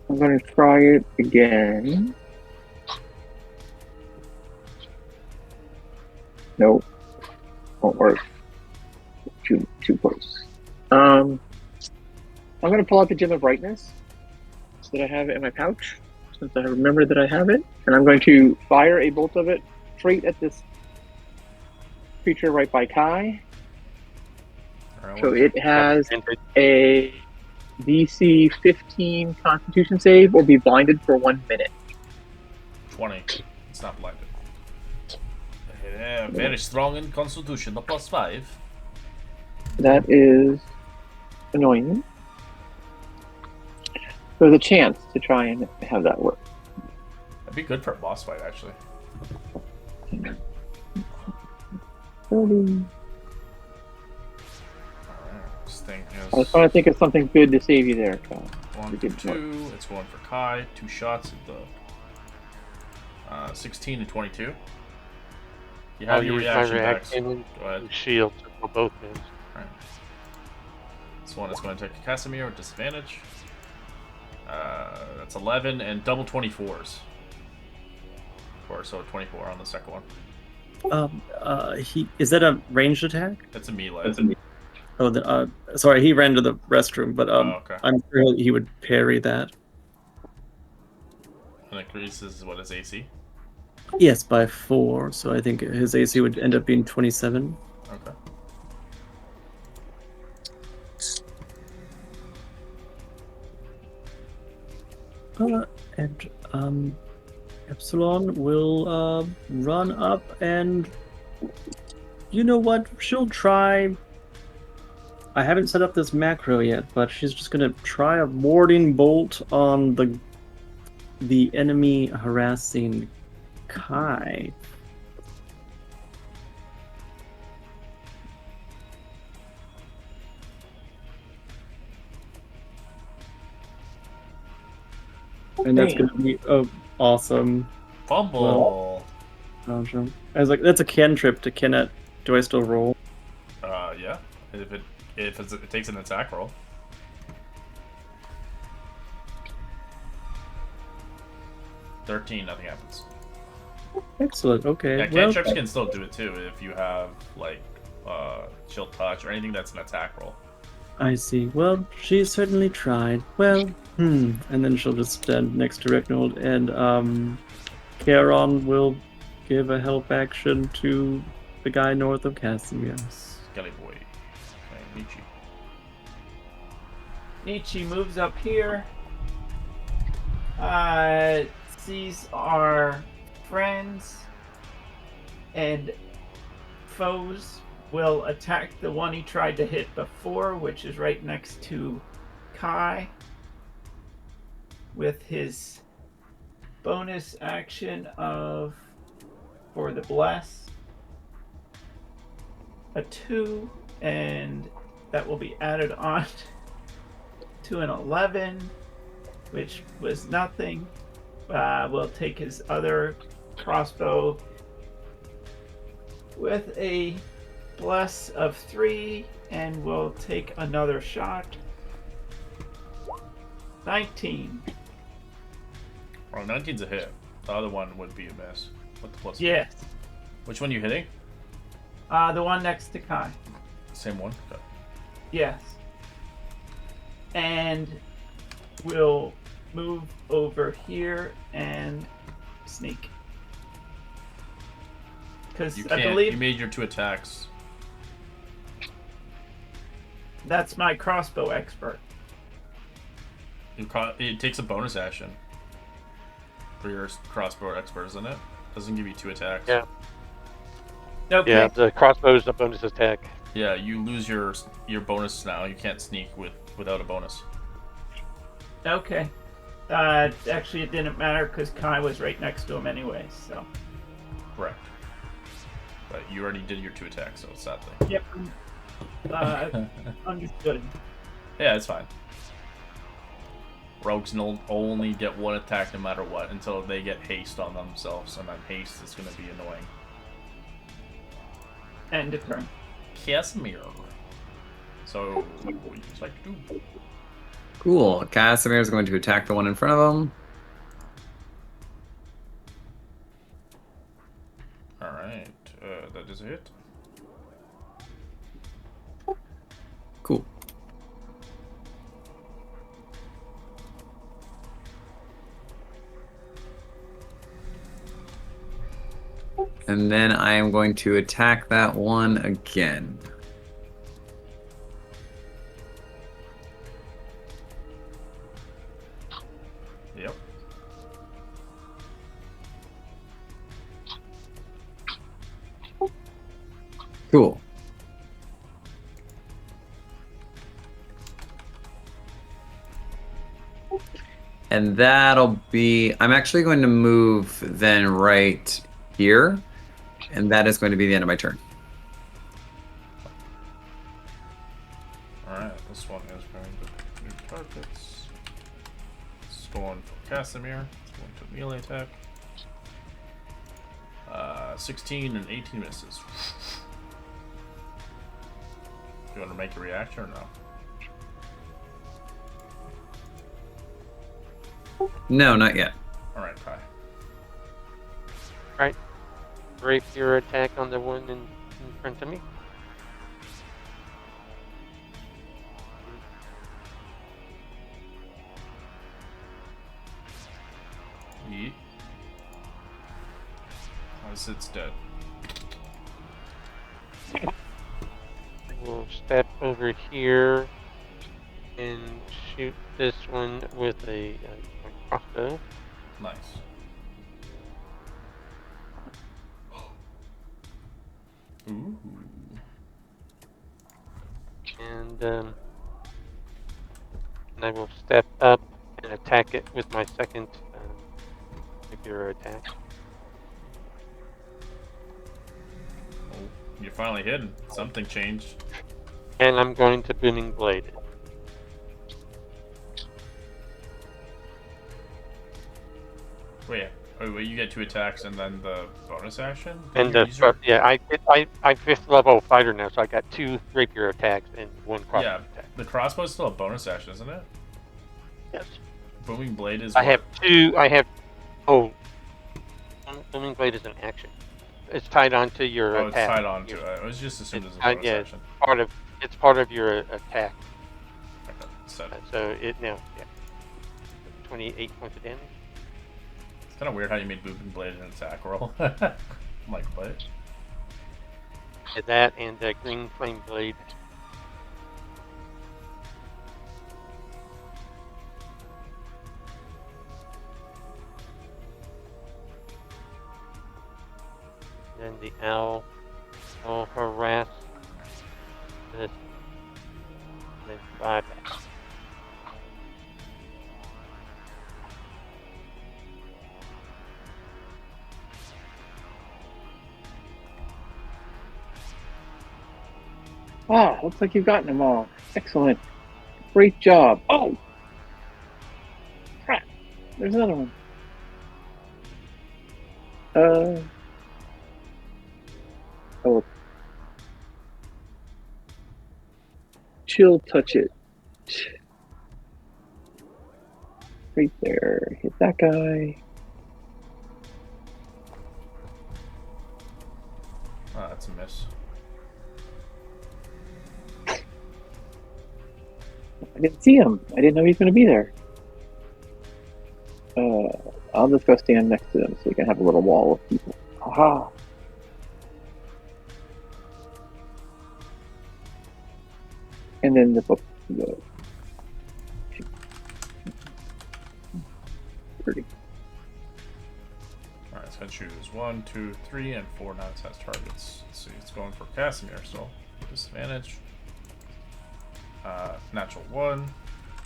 Speaker 5: I'm going to try it again. Nope. Won't work. Too close. I'm going to pull out the Gem of Brightness that I have in my pouch, since I remember that I have it. And I'm going to fire a bolt of it straight at this creature right by Kai.
Speaker 3: Alright,
Speaker 5: So
Speaker 3: what-
Speaker 5: it has a DC 15 Constitution save or be blinded for 1 minute.
Speaker 3: 20. It's not blinded. Yeah, very strong in Constitution. The +5.
Speaker 5: That is annoying. There's a chance to try and have that work.
Speaker 3: That'd be good for a boss fight, actually.
Speaker 5: 30.
Speaker 3: Alright, this thing
Speaker 5: I was
Speaker 3: is
Speaker 5: trying to think of something good to save you there, Kyle.
Speaker 3: 1 for 2. It's going for Kai. 2 shots at the 16 and 22. You have your
Speaker 2: use my
Speaker 3: reaction backs.
Speaker 2: reaction
Speaker 3: Go ahead.
Speaker 2: shield for both ends.
Speaker 3: Right. This one is going to take Casimir with disadvantage. That's 11 and double 24s. So 24 on the second one.
Speaker 1: Is that a ranged attack?
Speaker 3: That's a melee.
Speaker 1: Oh, sorry, he ran to the restroom, but
Speaker 3: okay.
Speaker 1: I'm sure he would parry that.
Speaker 3: And increases what is AC?
Speaker 1: Yes, by 4. So I think his AC would end up being 27.
Speaker 3: Okay.
Speaker 1: And Epsilon will run up and, you know what? She'll try. I haven't set up this macro yet, but she's just gonna try a warding bolt on the enemy harassing Kai. And that's gonna be awesome.
Speaker 3: Fumble.
Speaker 1: I was like, that's a cantrip to Kenneth. Do I still roll?
Speaker 3: Yeah. If it takes an attack roll. $13, nothing happens.
Speaker 1: Excellent. Okay.
Speaker 3: Yeah,
Speaker 1: well,
Speaker 3: cantrips can still do it too if you have like chill touch or anything that's an attack roll.
Speaker 1: I see. Well, she certainly tried. Well, and then she'll just stand next to Recknold, and Charon will give a help action to the guy north of Casimir.
Speaker 3: Skelly boy. Okay, Michi.
Speaker 4: Nietzsche moves up here. Sees our friends and foes. Will attack the one he tried to hit before, which is right next to Kai, with his bonus action of, for the bless, a 2, and that will be added on to an 11, which was nothing. We'll take his other crossbow with a bless of 3, and we'll take another shot. 19.
Speaker 3: Well, 19's a hit. The other one would be a miss. What the plus?
Speaker 4: Yes.
Speaker 3: Which one are you hitting?
Speaker 4: The one next to Kai.
Speaker 3: Same one? Okay.
Speaker 4: Yes. And we'll move over here and sneak. Because
Speaker 3: You
Speaker 4: I
Speaker 3: can't.
Speaker 4: believe
Speaker 3: You made your 2 attacks.
Speaker 4: that's my crossbow expert.
Speaker 3: It takes a bonus action for your crossbow expert, isn't it? Doesn't give you 2 attacks.
Speaker 2: Yeah.
Speaker 4: Okay.
Speaker 2: Yeah, the crossbow is a bonus attack.
Speaker 3: Yeah, you lose your bonus now. You can't sneak without a bonus.
Speaker 4: Okay. Actually, it didn't matter because Kai was right next to him anyway. So.
Speaker 3: Correct. But you already did your 2 attacks, so it's that thing.
Speaker 4: Yep. Understood.
Speaker 3: Yeah, it's fine. Rogues only get 1 attack no matter what until they get haste on themselves, and then haste is going to be annoying.
Speaker 4: End of turn.
Speaker 3: Casimir. So, what would you like to do?
Speaker 6: Cool. Casimir is going to attack the one in front of him.
Speaker 3: Alright, that is it.
Speaker 6: Cool. And then I am going to attack that one again.
Speaker 3: Yep.
Speaker 6: Cool. And that'll be... I'm actually going to move then right here. And that is going to be the end of my turn.
Speaker 3: Alright, this one is going to new targets. It's going for Casimir. It's going to melee attack. 16 and 18 misses. You want to make a reaction or no?
Speaker 6: No, not yet.
Speaker 3: Alright, Kai.
Speaker 2: Right. Rapier attack on the one in front of me.
Speaker 3: Yeet. As it's dead.
Speaker 2: We'll step over here and shoot this one with a crossbow.
Speaker 3: Nice. Ooh.
Speaker 2: And I will step up and attack it with my second rapier attack.
Speaker 3: Oh, you're finally hidden. Something changed.
Speaker 2: And I'm going to booming blade it.
Speaker 3: Wait, you get 2 attacks and then the bonus action?
Speaker 2: And
Speaker 3: You use your-
Speaker 2: I'm 5th level fighter now, so I got 2 rapier attacks and 1 crossbow
Speaker 3: Yeah,
Speaker 2: attack.
Speaker 3: the crossbow is still a bonus action, isn't it?
Speaker 2: Yes.
Speaker 3: Booming blade is.
Speaker 2: I
Speaker 3: what?
Speaker 2: have 2. I have. Oh. Booming blade is an action. It's tied onto your
Speaker 3: Oh, it's
Speaker 2: attack.
Speaker 3: tied on to it. I was just assumed as a
Speaker 2: It's tied-
Speaker 3: bonus
Speaker 2: yeah.
Speaker 3: action.
Speaker 2: It's part of your attack.
Speaker 3: Okay, set.
Speaker 2: So it now. Yeah. 28 points of damage.
Speaker 3: It's kind of weird how you made booming blade an attack roll. I'm like, what?
Speaker 2: Did that and green flame blade. Then the owl will harass this. Then 5 back.
Speaker 5: Ah, looks like you've gotten them all. Excellent. Great job. Oh! Crap. There's another one. Oh. Chill touch it. Right there. Hit that guy.
Speaker 3: Oh, that's a miss.
Speaker 5: I didn't see him. I didn't know he was going to be there. I'll just go stand next to them so we can have a little wall of people. Aha! And then the 30.
Speaker 3: Alright, it's gonna choose 1, 2, 3, and 4 non-test targets. Let's see, it's going for Casimir, so disadvantage. Natural 1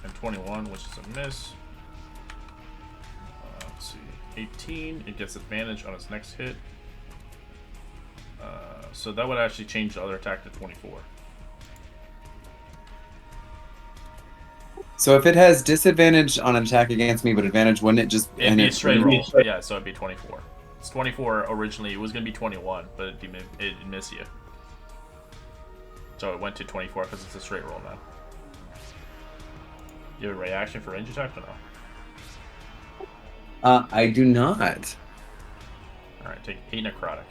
Speaker 3: and 21, which is a miss. Let's see, 18. It gets advantage on its next hit. So that would actually change the other attack to 24.
Speaker 6: So if it has disadvantage on an attack against me, but advantage, wouldn't it just
Speaker 3: It'd
Speaker 6: end
Speaker 3: be a
Speaker 6: it
Speaker 3: straight
Speaker 6: free?
Speaker 3: roll. Yeah, so it'd be 24. It's 24 originally. It was gonna be 21, but it'd miss you. So it went to 24 because it's a straight roll now. You have a reaction for range attack or no?
Speaker 6: I do not.
Speaker 3: Alright, take 8 necrotic.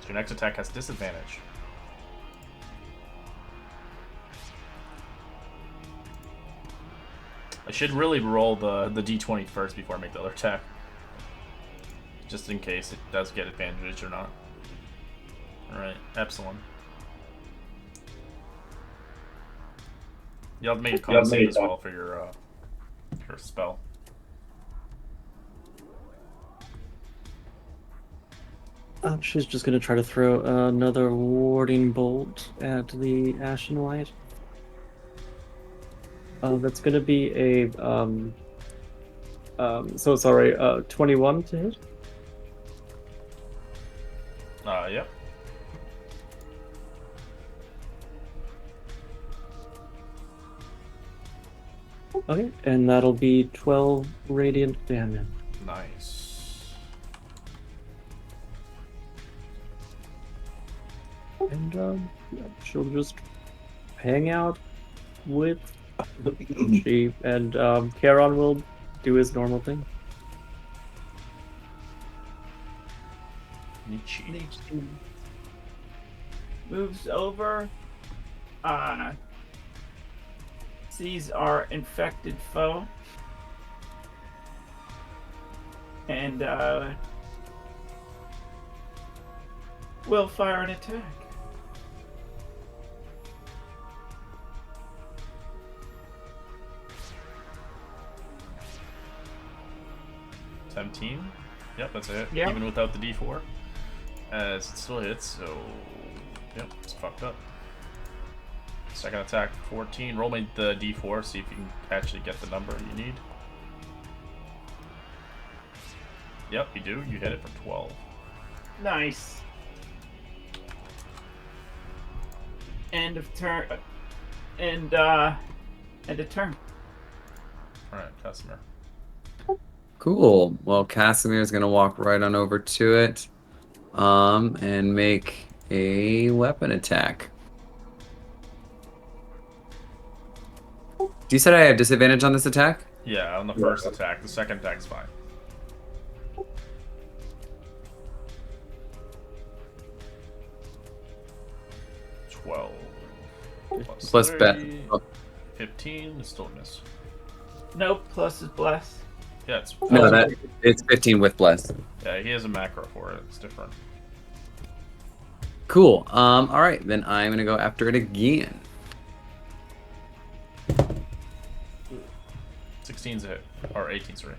Speaker 3: So your next attack has disadvantage. I should really roll the d20 first before I make the other attack. Just in case it does get advantage or not. Alright, Epsilon. You have to make a con save as well for your spell.
Speaker 1: She's just gonna try to throw another warding bolt at the Ashen White. That's gonna be a so sorry, 21 to hit.
Speaker 3: Yep.
Speaker 1: Okay, and that'll be 12 radiant damage.
Speaker 3: Nice.
Speaker 1: And yeah, she'll just hang out with she and Charon will do his normal thing.
Speaker 3: Nietzsche.
Speaker 4: Nietzsche moves over, sees our infected foe, and will fire an attack.
Speaker 3: $17. Yep, that's it.
Speaker 4: Yep.
Speaker 3: Even without the D4. As it still hits, so yep, it's fucked up. Second attack, 14. Roll me the D4, see if you can actually get the number you need. Yep, you do. You hit it for 12.
Speaker 4: Nice. End of turn. End of turn.
Speaker 3: Alright, Casimir.
Speaker 6: Cool. Well, Casimir is gonna walk right on over to it, and make a weapon attack. You said I have disadvantage on this attack?
Speaker 3: Yeah, on the first attack. The second attack's fine.
Speaker 6: Plus
Speaker 3: 30,
Speaker 6: bet.
Speaker 3: 15, it's still a miss.
Speaker 4: Nope, plus is bless.
Speaker 3: Yeah, it's
Speaker 6: No, it's 15 with bless.
Speaker 3: yeah, he has a macro for it. It's different.
Speaker 6: Cool. All right, then I'm gonna go after it again.
Speaker 3: 16's a hit. Or 18, sorry.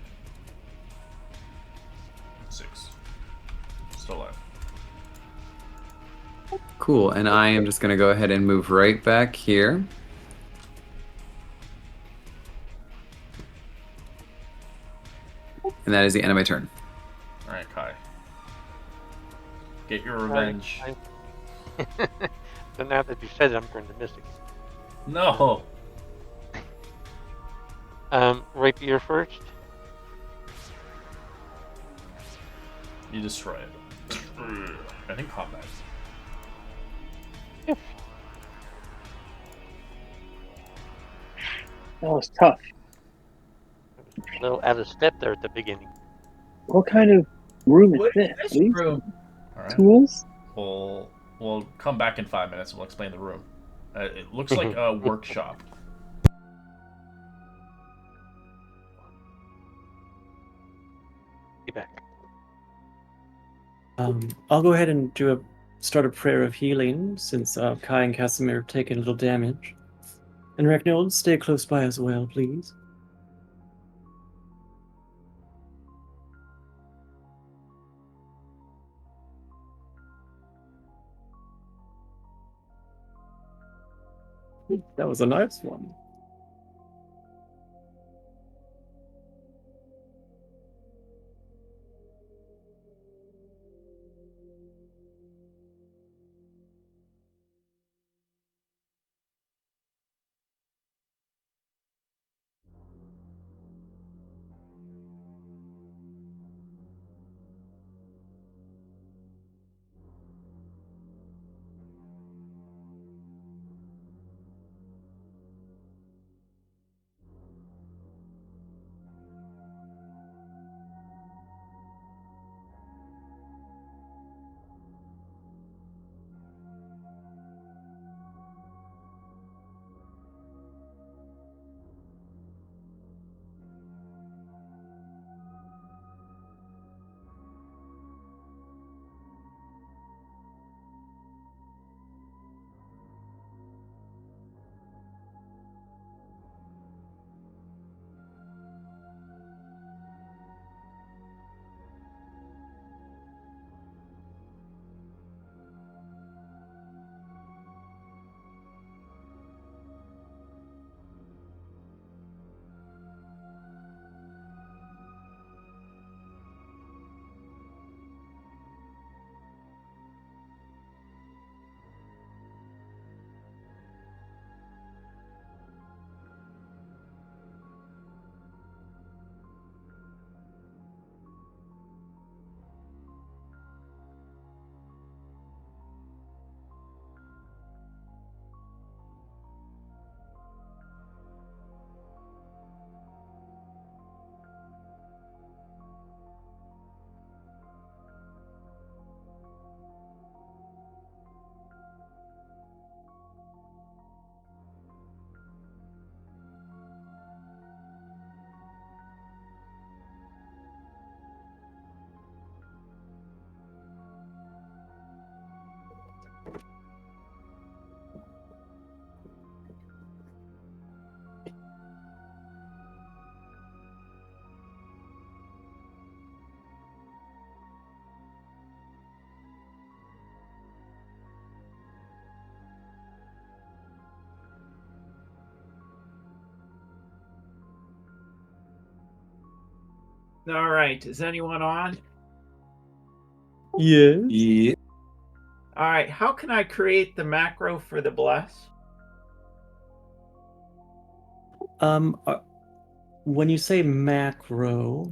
Speaker 3: 6. Still alive.
Speaker 6: Cool, and I am just gonna go ahead and move right back here. And that is the end of my turn.
Speaker 3: Alright, Kai. Get your revenge.
Speaker 2: So now that you said it, I'm going to miss it.
Speaker 3: No!
Speaker 2: Rapier first.
Speaker 3: You destroy it. I think combat.
Speaker 5: That was tough.
Speaker 2: A little out of step there at the beginning.
Speaker 5: What kind of room is
Speaker 4: What
Speaker 5: this?
Speaker 4: is this
Speaker 5: These
Speaker 4: room?
Speaker 3: Alright.
Speaker 5: tools?
Speaker 3: We'll come back in 5 minutes and we'll explain the room. It looks like a workshop.
Speaker 2: Be back.
Speaker 1: I'll go ahead and start a prayer of healing since Kai and Casimir have taken a little damage. And Ragnold, stay close by as well, please. That was a nice one.
Speaker 4: All right. Is anyone on?
Speaker 1: Yes.
Speaker 6: Yeah.
Speaker 4: All right. How can I create the macro for the bless?
Speaker 1: When you say macro,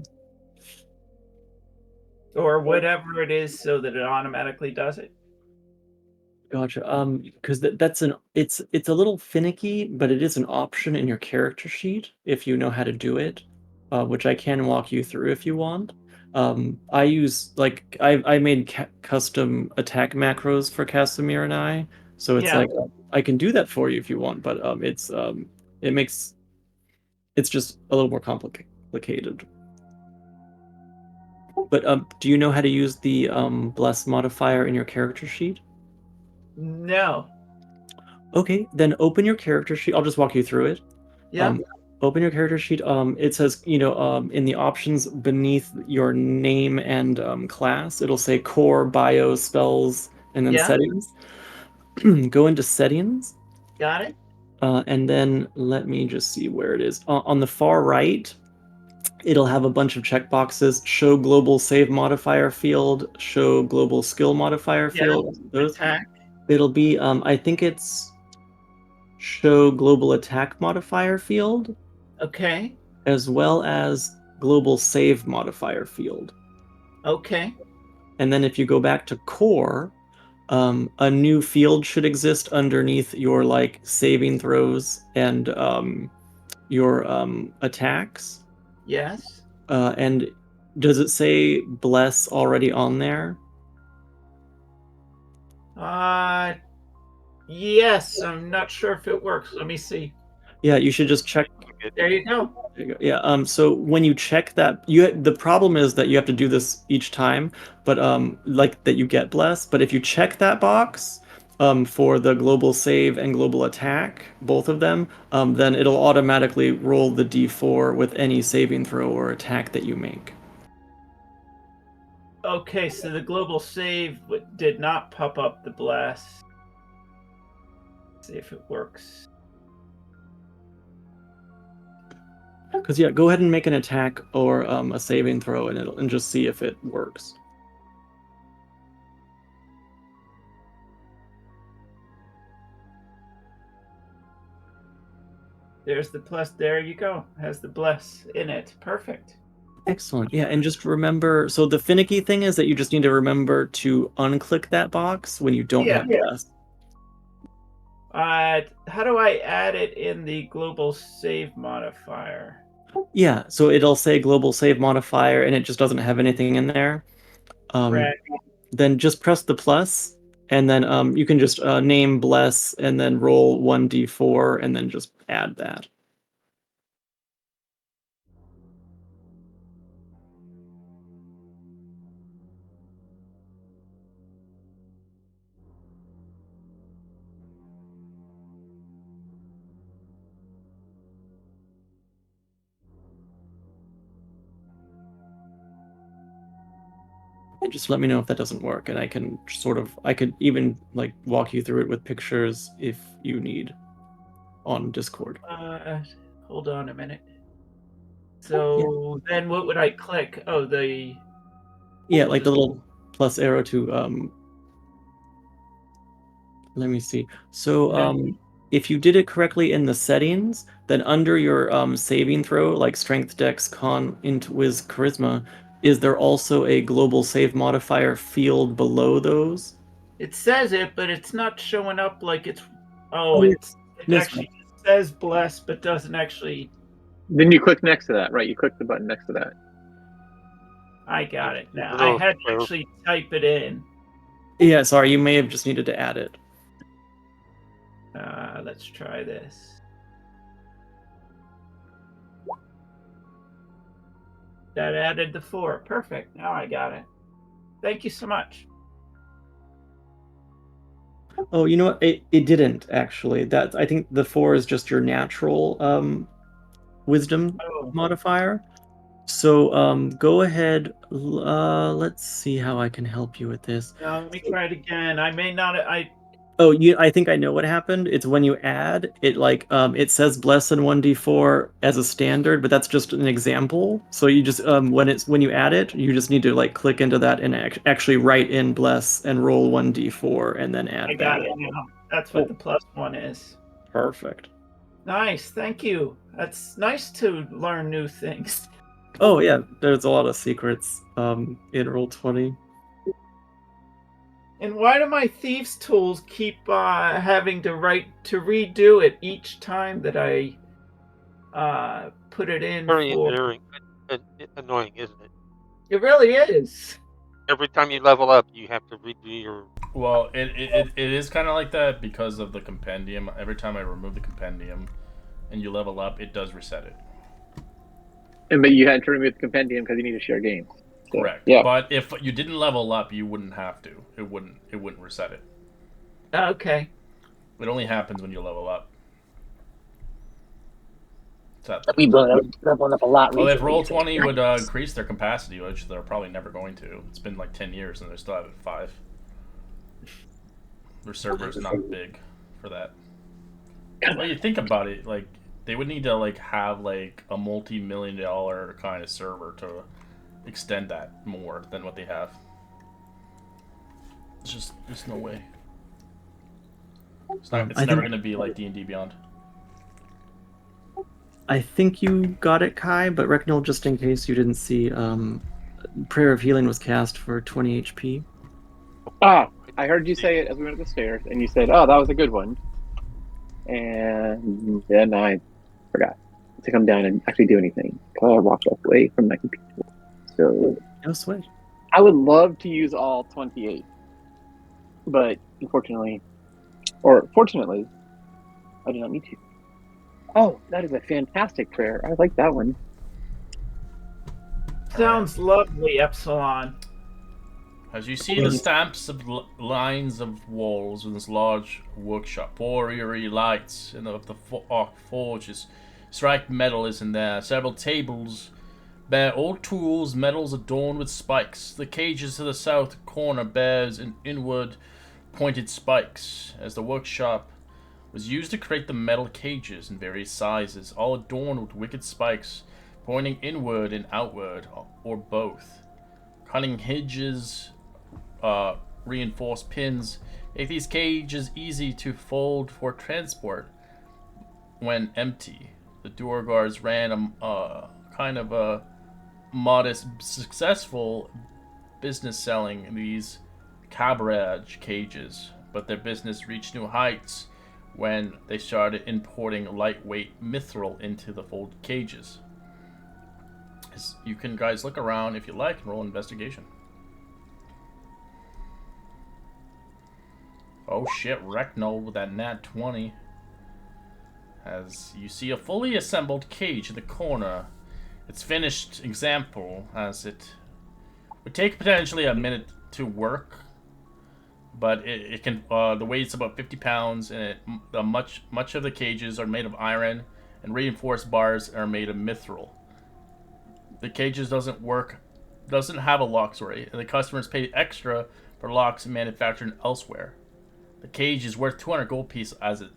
Speaker 4: Or whatever it is so that it automatically does it?
Speaker 1: gotcha. Because it's a little finicky, but it is an option in your character sheet if you know how to do it, which I can walk you through if you want. I use I made custom attack macros for Casimir and I, so it's
Speaker 4: Yeah.
Speaker 1: like I can do that for you if you want, but it makes it's just a little more complicated. But do you know how to use the bless modifier in your character sheet?
Speaker 4: No.
Speaker 1: Okay, then open your character sheet. I'll just walk you through it.
Speaker 4: Yeah.
Speaker 1: Open your character sheet. It says, in the options beneath your name and class, it'll say core, bio, spells, and then
Speaker 4: Yeah.
Speaker 1: settings. Go into settings,
Speaker 4: Got it.
Speaker 1: and then let me just see where it is. On the far right, it'll have a bunch of checkboxes: show global save modifier field, show global skill modifier
Speaker 4: Yeah.
Speaker 1: field. Those.
Speaker 4: Attack.
Speaker 1: It'll be, I think it's show global attack modifier field,
Speaker 4: Okay.
Speaker 1: as well as global save modifier field.
Speaker 4: Okay.
Speaker 1: And then if you go back to core, a new field should exist underneath your like saving throws and your attacks.
Speaker 4: Yes.
Speaker 1: And does it say bless already on there?
Speaker 4: Yes. I'm not sure if it works. Let me see.
Speaker 1: Yeah, you should just check.
Speaker 4: There you go.
Speaker 1: There you go. Yeah. So when you check that, the problem is that you have to do this each time, but like that you get blessed. But if you check that box, for the global save and global attack, both of them, then it'll automatically roll the d4 with any saving throw or attack that you make.
Speaker 4: Okay, so the global save did not pop up the bless. Let's see if it works.
Speaker 1: Because yeah, go ahead and make an attack or a saving throw, and just see if it works.
Speaker 4: There's the plus. There you go. Has the bless in it. Perfect.
Speaker 1: Excellent. Yeah, and just remember, so the finicky thing is that you just need to remember to unclick that box when you don't have bless.
Speaker 4: How do I add it in the global save modifier?
Speaker 1: Yeah, so it'll say global save modifier, and it just doesn't have anything in there.
Speaker 4: Right.
Speaker 1: Then just press the plus, and then you can just name bless, and then roll 1d4, and then just add that. And just let me know if that doesn't work, and I can I could even like walk you through it with pictures if you need on Discord.
Speaker 4: Hold on a minute. So then what would I click? Oh, the...
Speaker 1: Yeah, like the little plus arrow to let me see. So if you did it correctly in the settings, then under your saving throw, like strength, dex, con, int, wiz, charisma, is there also a global save modifier field below those?
Speaker 4: It says it, but it's not showing up like it's... it actually says bless, but doesn't actually...
Speaker 5: Then you click next to that, right? You click the button next to that.
Speaker 4: I got it now. I had to actually type it in.
Speaker 1: Yeah, sorry, you may have just needed to add it.
Speaker 4: Let's try this. That added the 4. Perfect. Now I got it. Thank you so much.
Speaker 1: Oh, you know what? It didn't actually. I think the 4 is just your natural wisdom modifier. So go ahead. Let's see how I can help you with this.
Speaker 4: Let me try it again. I may not...
Speaker 1: I think I know what happened. It's when you add it, like it says bless in 1d4 as a standard, but that's just an example. So you just when you add it, you just need to like click into that and actually write in bless and roll 1d4 and then add.
Speaker 4: I got it now. That's what the plus 1 is.
Speaker 1: Perfect.
Speaker 4: Nice. Thank you. That's nice to learn new things.
Speaker 1: Oh yeah, there's a lot of secrets in Roll20.
Speaker 4: And why do my thieves' tools keep having to redo it each time that I put it in?
Speaker 2: Very endearing, annoying, isn't it?
Speaker 4: It really is.
Speaker 2: Every time you level up, you have to redo your...
Speaker 3: Well, it is kind of like that because of the compendium. Every time I remove the compendium and you level up, it does reset it.
Speaker 5: But you had to remove the compendium because you need to share games. So,
Speaker 3: correct.
Speaker 5: Yeah.
Speaker 3: But if you didn't level up, you wouldn't have to. It wouldn't reset it.
Speaker 4: Okay.
Speaker 3: It only happens when you level up.
Speaker 5: We leveled up a lot.
Speaker 3: Well, if Roll20 would increase their capacity, which they're probably never going to. It's been like 10 years and they're still at 5. Their server's not big for that. Well, you think about it, like they would need to like have like a multi-million-dollar kind of server to extend that more than what they have. It's just there's no way. It's never going to be like D&D Beyond.
Speaker 1: I think you got it, Kai, but Recknell, just in case you didn't see, Prayer of Healing was cast for 20 HP.
Speaker 5: Ah, I heard you say it as we went up the stairs, and you said, "Oh, that was a good one." And then I forgot to come down and actually do anything because I walked away from my computer. So
Speaker 1: no sweat.
Speaker 5: I would love to use all 28, but unfortunately, or fortunately, I do not need to. Oh, that is a fantastic prayer. I like that one.
Speaker 4: Sounds lovely, Epsilon.
Speaker 3: As you see the stamps of lines of walls in this large workshop, orrery lights in the forges, striped metal is in there. Several tables bear old tools, metals adorned with spikes. The cages to the south corner bears an inward pointed spikes, as the workshop was used to create the metal cages in various sizes, all adorned with wicked spikes pointing inward and outward, or both. Cunning hinges, reinforced pins make these cages easy to fold for transport when empty. The door guards ran a kind of a modest, successful business selling these cabarage cages, but their business reached new heights when they started importing lightweight mithril into the folded cages. You can guys look around if you like and roll investigation. Oh shit, Recknell with that nat 20. As you see a fully assembled cage in the corner. Its finished example, as it would take potentially a minute to work, but it can. The weight's about 50 pounds, and much of the cages are made of iron, and reinforced bars are made of mithril. The cages doesn't have a lock, sorry, and the customers pay extra for locks manufactured elsewhere. The cage is worth 200 gold piece as it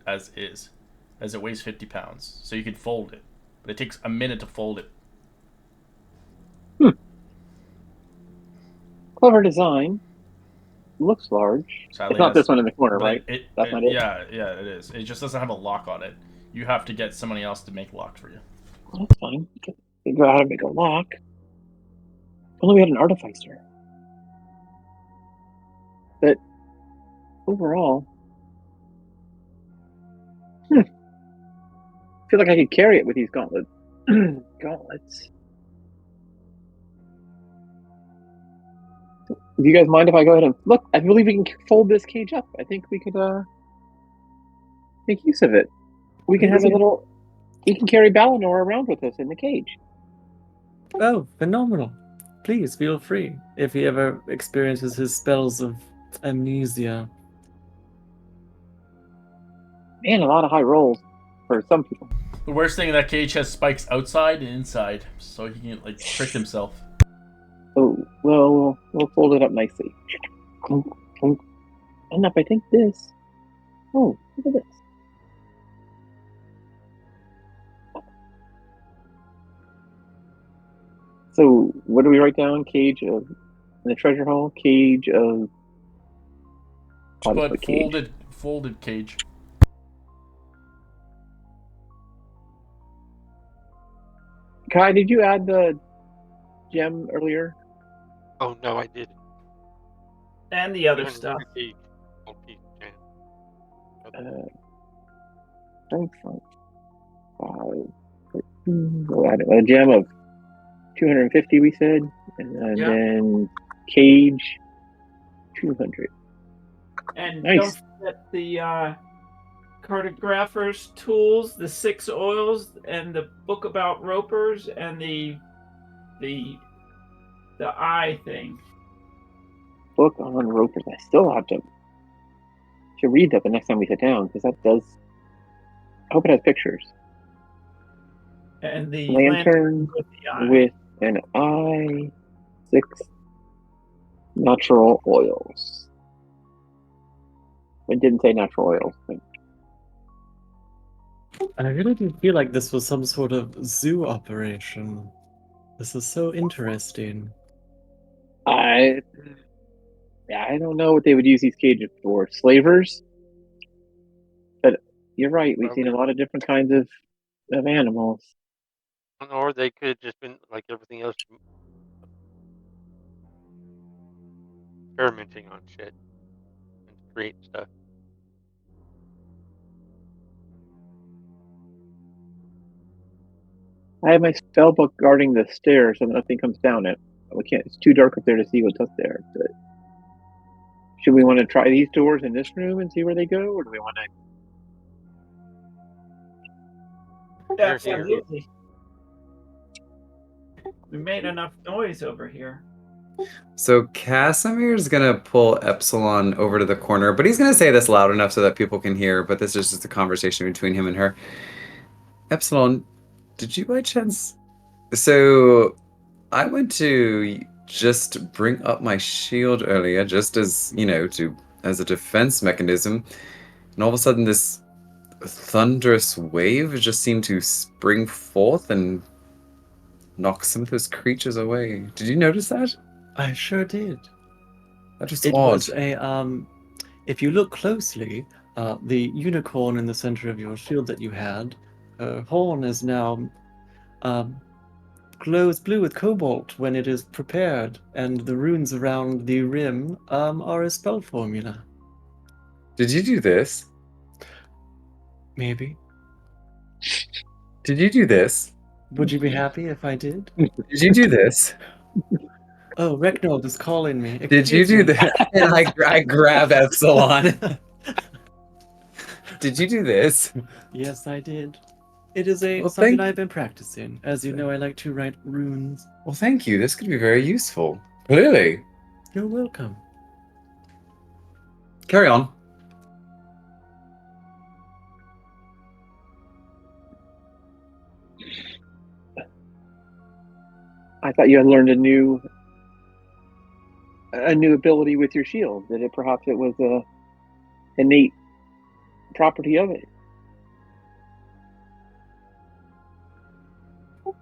Speaker 3: weighs 50 pounds, so you can fold it, but it takes a minute to fold it.
Speaker 5: Clever design. Looks large.
Speaker 3: Sadly,
Speaker 5: it's not this one in the corner, right? That's not it?
Speaker 3: Yeah, it is. It just doesn't have a lock on it. You have to get somebody else to make lock for you.
Speaker 5: Well, that's fine. Figure out how to make a lock. If only we had an artificer. But overall, I feel like I could carry it with these gauntlets. Do you guys mind if I go ahead and look? I believe we can fold this cage up. I think we could make use of it. We can have a little. We can carry Balinor around with us in the cage.
Speaker 1: Oh, phenomenal. Please feel free if he ever experiences his spells of amnesia.
Speaker 5: Man, a lot of high rolls for some people.
Speaker 3: The worst thing, that cage has spikes outside and inside, so he can like trick himself.
Speaker 5: Oh, well, we'll fold it up nicely. Clunk, clunk. And if I think this. Oh, look at this. So, what do we write down? Cage of in the treasure hall. Cage of.
Speaker 3: But folded cage.
Speaker 5: Kai, did you add the gem earlier?
Speaker 2: Oh no, I didn't.
Speaker 4: And the other stuff.
Speaker 5: Strength 5. A gem of 250, we said, and then cage 200.
Speaker 4: And
Speaker 5: nice.
Speaker 4: Don't forget the cartographer's tools, the 6 oils, and the book about ropers, and the eye thing.
Speaker 5: Book on ropers. I still have to read that the next time we sit down, because that does. I hope it has pictures.
Speaker 4: And the
Speaker 5: lantern with an eye, 6 natural oils. It didn't say natural oils. But...
Speaker 1: I really do feel like this was some sort of zoo operation. This is so interesting.
Speaker 5: I don't know what they would use these cages for. Slavers? But you're right, we've seen a lot of different kinds of animals.
Speaker 2: Or they could have just been like everything else, experimenting on shit and create stuff.
Speaker 5: I have my spell book guarding the stairs so nothing comes down it. We can't. It's too dark up there to see what's up there. But should we want to try these doors in this room and see where they go, or do we want
Speaker 4: to? Absolutely. We made enough noise over here.
Speaker 6: So Casimir's gonna pull Epsilon over to the corner, but he's gonna say this loud enough so that people can hear, but this is just a conversation between him and her. Epsilon, did you by chance... So, I went to just bring up my shield earlier, just as, as a defense mechanism, and all of a sudden this thunderous wave just seemed to spring forth and knock some of those creatures away. Did you notice that?
Speaker 1: I sure did.
Speaker 6: That was
Speaker 1: It
Speaker 6: odd.
Speaker 1: was if you look closely, the unicorn in the center of your shield that you had, her horn is now glows blue with cobalt when it is prepared, and the runes around the rim are a spell formula.
Speaker 6: Did you do this?
Speaker 1: Maybe.
Speaker 6: Did you do this?
Speaker 1: Would you be happy if I did?
Speaker 6: Did you do this?
Speaker 1: Oh, Recknold is calling me.
Speaker 6: Did you
Speaker 1: Excuse
Speaker 6: do
Speaker 1: me.
Speaker 6: that? And I grab Epsilon. Did you do this?
Speaker 1: Yes, I did. It is
Speaker 6: Well,
Speaker 1: something
Speaker 6: thank-
Speaker 1: I've been practicing. As you know, I like to write runes.
Speaker 6: Well, thank you. This could be very useful. Clearly.
Speaker 1: You're welcome.
Speaker 6: Carry on.
Speaker 5: I thought you had learned a new ability with your shield. That it perhaps it was a innate property of it.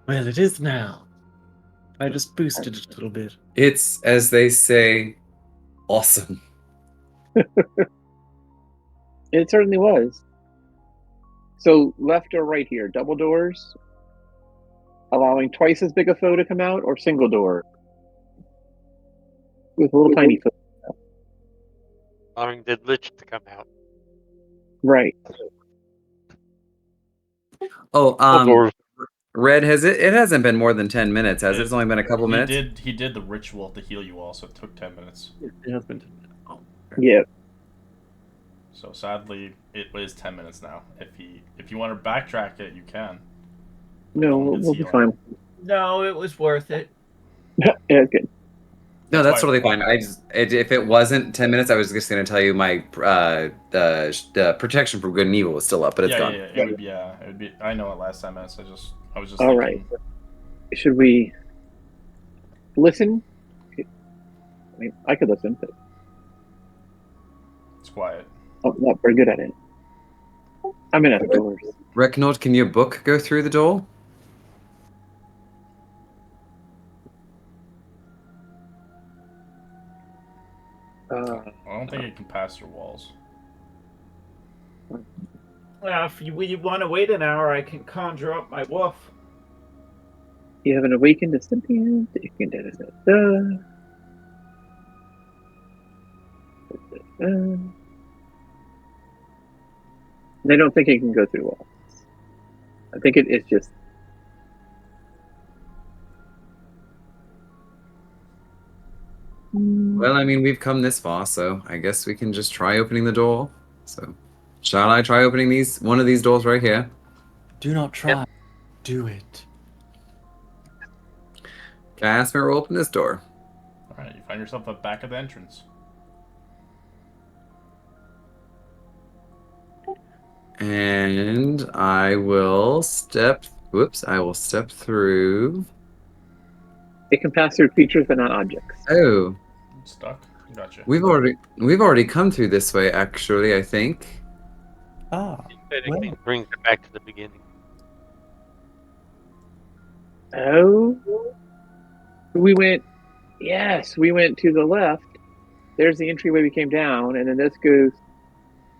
Speaker 1: Well, it is now. I just boosted it a little bit.
Speaker 6: It's, as they say, awesome.
Speaker 5: It certainly was. So left or right here, double doors, allowing twice as big a foe to come out, or single door with a little tiny foe.
Speaker 2: Allowing the lich to come out.
Speaker 5: Right.
Speaker 6: Oh,
Speaker 2: Or
Speaker 6: Red, it hasn't been more than 10 minutes, has it? It's only been a couple minutes?
Speaker 3: He did the ritual to heal you all, so it took 10 minutes.
Speaker 1: It has been. Oh.
Speaker 5: Yeah.
Speaker 3: So sadly, it is 10 minutes now. If you want to backtrack it, you can.
Speaker 5: No, we'll be fine.
Speaker 4: No, it was worth it.
Speaker 5: Yeah, it's good.
Speaker 6: No, that's
Speaker 3: Why-
Speaker 6: totally fine. If it wasn't 10 minutes, I was just going to tell you my the protection from good and evil was still up, but it's gone.
Speaker 3: It would be. I know it last 10 minutes. I was just.
Speaker 5: All
Speaker 3: thinking,
Speaker 5: right. Should we listen? I mean, I could listen, but
Speaker 3: It's quiet.
Speaker 5: I'm not very good at it. I'm in at the doors.
Speaker 6: Recknold, can your book go through the door?
Speaker 3: I don't think it can pass through walls.
Speaker 4: Well, if you want to wait an hour, I can conjure up my wolf.
Speaker 5: You have an awakened sentient. You can They don't think it can go through walls. I think it's just.
Speaker 6: Well, I mean, we've come this far, so I guess we can just try opening the door. So, shall I try opening one of these doors right here?
Speaker 1: Do not try. Do it.
Speaker 6: Casimir will open this door.
Speaker 3: All right, you find yourself at the back of the entrance.
Speaker 6: And I will step. Whoops! I will step through.
Speaker 5: It can pass through creatures, but not objects.
Speaker 6: Oh,
Speaker 3: Stuck. Gotcha.
Speaker 6: we've already come through this way. Actually, I think.
Speaker 1: Ah.
Speaker 2: it brings it back to the beginning.
Speaker 5: Oh, we went. Yes, we went to the left. There's the entryway we came down, and then this goes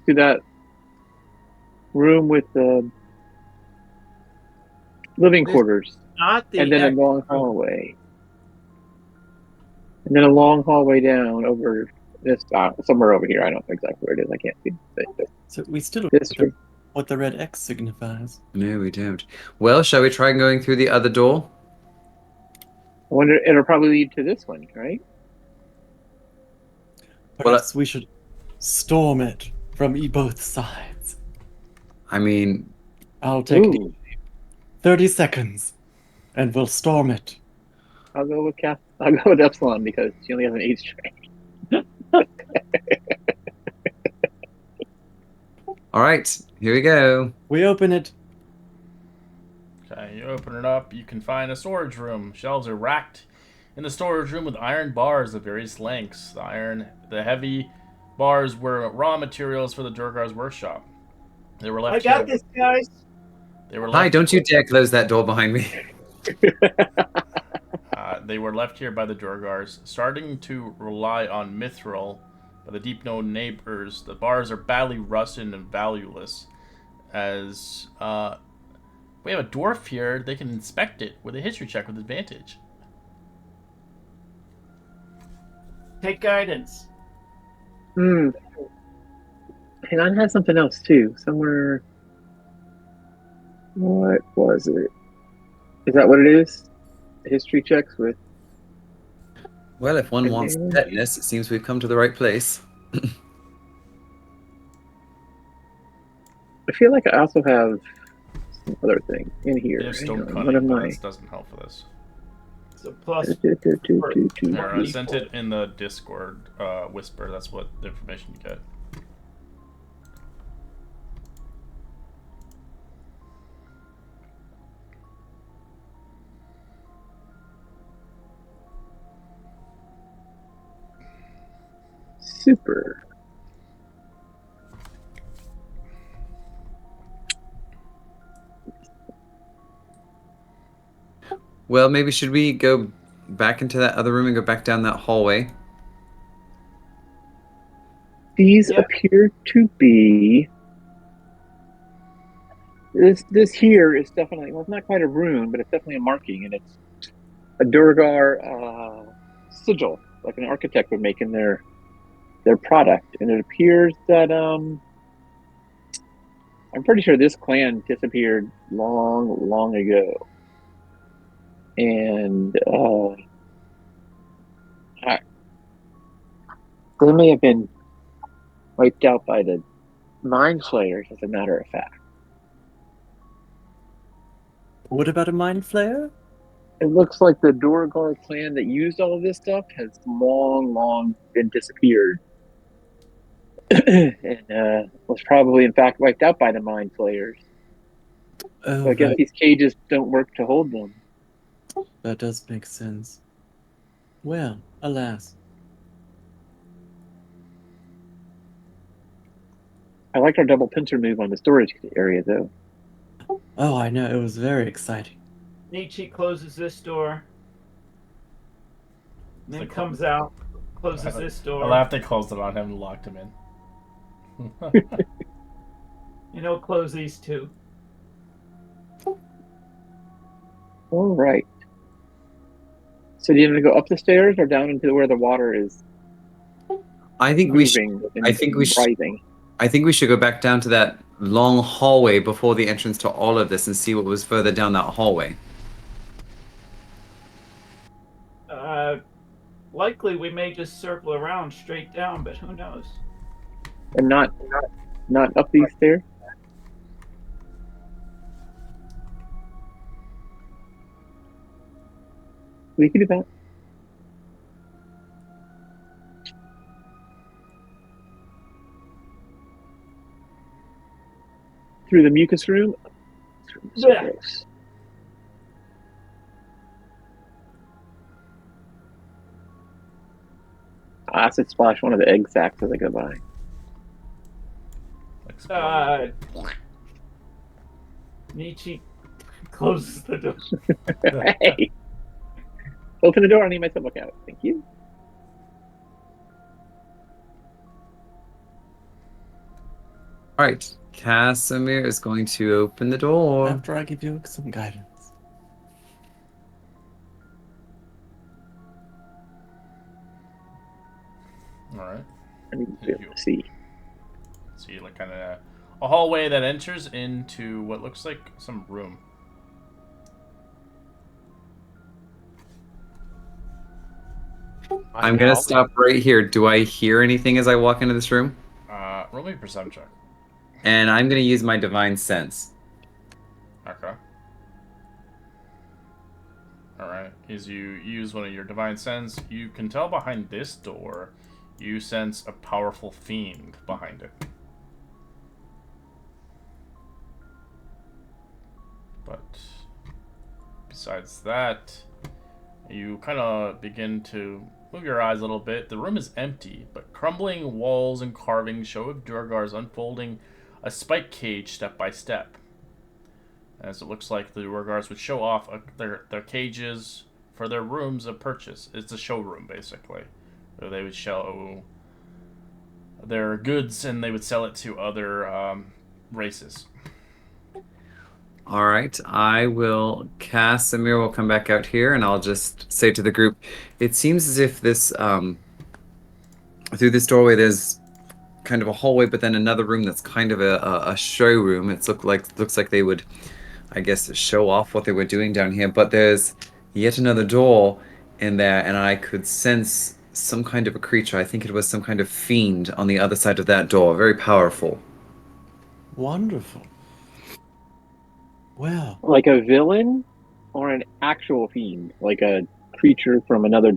Speaker 5: to that room with the living quarters,
Speaker 4: Not the
Speaker 5: and then a long hallway, and then a long hallway down over this somewhere over here. I don't know exactly where it is. I can't see. But
Speaker 1: So we still don't
Speaker 5: this
Speaker 1: know what the red X signifies.
Speaker 6: No, we don't. Well, shall we try going through the other door?
Speaker 5: I wonder. It'll probably lead to this one, right?
Speaker 1: Perhaps we should storm it from both sides.
Speaker 6: I mean,
Speaker 1: I'll take
Speaker 5: Ooh,
Speaker 1: 30 seconds, and we'll storm it.
Speaker 5: I'll go with Kath. I'll go with Epsilon because she only has an 8 strength.
Speaker 6: All right, here we go.
Speaker 1: We open it.
Speaker 3: Okay, you open it up. You can find a storage room. Shelves are racked in the storage room with iron bars of various lengths. The heavy bars were raw materials for the Durgar's workshop. They were
Speaker 4: I
Speaker 3: left
Speaker 4: got
Speaker 3: here.
Speaker 4: this, guys.
Speaker 3: They were
Speaker 6: Hi,
Speaker 3: left.
Speaker 6: don't you dare close that door behind me.
Speaker 3: They were left here by the Durgars, starting to rely on mithril by the deep-known neighbors. The bars are badly rusted and valueless. As we have a dwarf here, they can inspect it with a history check with advantage.
Speaker 4: Take guidance.
Speaker 5: Hmm. And I had something else too. Somewhere. What was it? Is that what it is? History checks with.
Speaker 6: Well, if one wants
Speaker 5: Advantage.
Speaker 6: tetanus, it seems we've come to the right place.
Speaker 5: I feel like I also have some other thing in here.
Speaker 3: They have
Speaker 5: Hang
Speaker 3: stone
Speaker 5: on,
Speaker 3: cunning,
Speaker 5: one of
Speaker 3: but
Speaker 5: my.
Speaker 3: that doesn't help for this.
Speaker 4: So plus.
Speaker 3: There, I sent it in the Discord whisper. That's what the information you get.
Speaker 5: Super.
Speaker 6: Well, maybe should we go back into that other room and go back down that hallway?
Speaker 5: These
Speaker 4: Yep.
Speaker 5: appear to be. This here is definitely, well, it's not quite a rune, but it's definitely a marking, and it's a Durgar sigil, like an architect would make in their product. And it appears that I'm pretty sure this clan disappeared long ago, and they may have been wiped out by the mind flayers, as a matter of fact.
Speaker 1: What about a mind flayer?
Speaker 5: It looks like the Durgar clan that used all of this stuff has long been disappeared. And was probably, in fact, wiped out by the mind flayers.
Speaker 1: Oh,
Speaker 5: So I guess
Speaker 1: right.
Speaker 5: these cages don't work to hold them.
Speaker 1: That does make sense. Well, alas.
Speaker 5: I liked our double pincer move on the storage area, though.
Speaker 1: Oh, I know. It was very exciting.
Speaker 4: Nietzsche closes this door. Then
Speaker 3: Like-
Speaker 4: comes out, closes this
Speaker 3: I
Speaker 4: door.
Speaker 3: laughed. They closed it on him and locked him in.
Speaker 4: And he'll close these two.
Speaker 5: All right. So do you want to go up the stairs or down into where the water is
Speaker 6: I think we should.
Speaker 5: moving and
Speaker 6: I think we should.
Speaker 5: rising?
Speaker 6: I think we should go back down to that long hallway before the entrance to all of this and see what was further down that hallway.
Speaker 4: Likely we may just circle around straight down, but who knows?
Speaker 5: And not up these stairs? We can do that. Through the mucus room? So
Speaker 4: Yeah.
Speaker 5: gross. Acid splash one of the egg sacs as I go by.
Speaker 3: Explode.
Speaker 4: Nietzsche closes the door.
Speaker 5: Hey! Open the door, I need my book out. Thank you.
Speaker 6: All right, Casimir is going to open the door.
Speaker 1: After I give you some guidance.
Speaker 3: All right.
Speaker 5: I need to be able to see.
Speaker 3: See, like kind of a hallway that enters into what looks like some room.
Speaker 6: I'm gonna stop right here. Do I hear anything as I walk into this room?
Speaker 3: Roll me a perception check.
Speaker 6: And I'm gonna use my divine sense.
Speaker 3: Okay. All right. as you use one of your divine sense, you can tell behind this door, you sense a powerful fiend behind it. But besides that, you kind of begin to move your eyes a little bit. The room is empty, but crumbling walls and carvings show of Durgars unfolding a spike cage step by step. As it looks like the Durgars would show off their cages for their rooms of purchase. It's a showroom, basically, where they would show their goods and they would sell it to other races.
Speaker 6: All right, I will cast. Samir will come back out here, and I'll just say to the group, it seems as if this, through this doorway, there's kind of a hallway, but then another room that's kind of a showroom. It looks like they would, I guess, show off what they were doing down here. But there's yet another door in there, and I could sense some kind of a creature. I think it was some kind of fiend on the other side of that door. Very powerful.
Speaker 1: Wonderful. Well,
Speaker 5: Like a villain or an actual fiend, like a creature from another.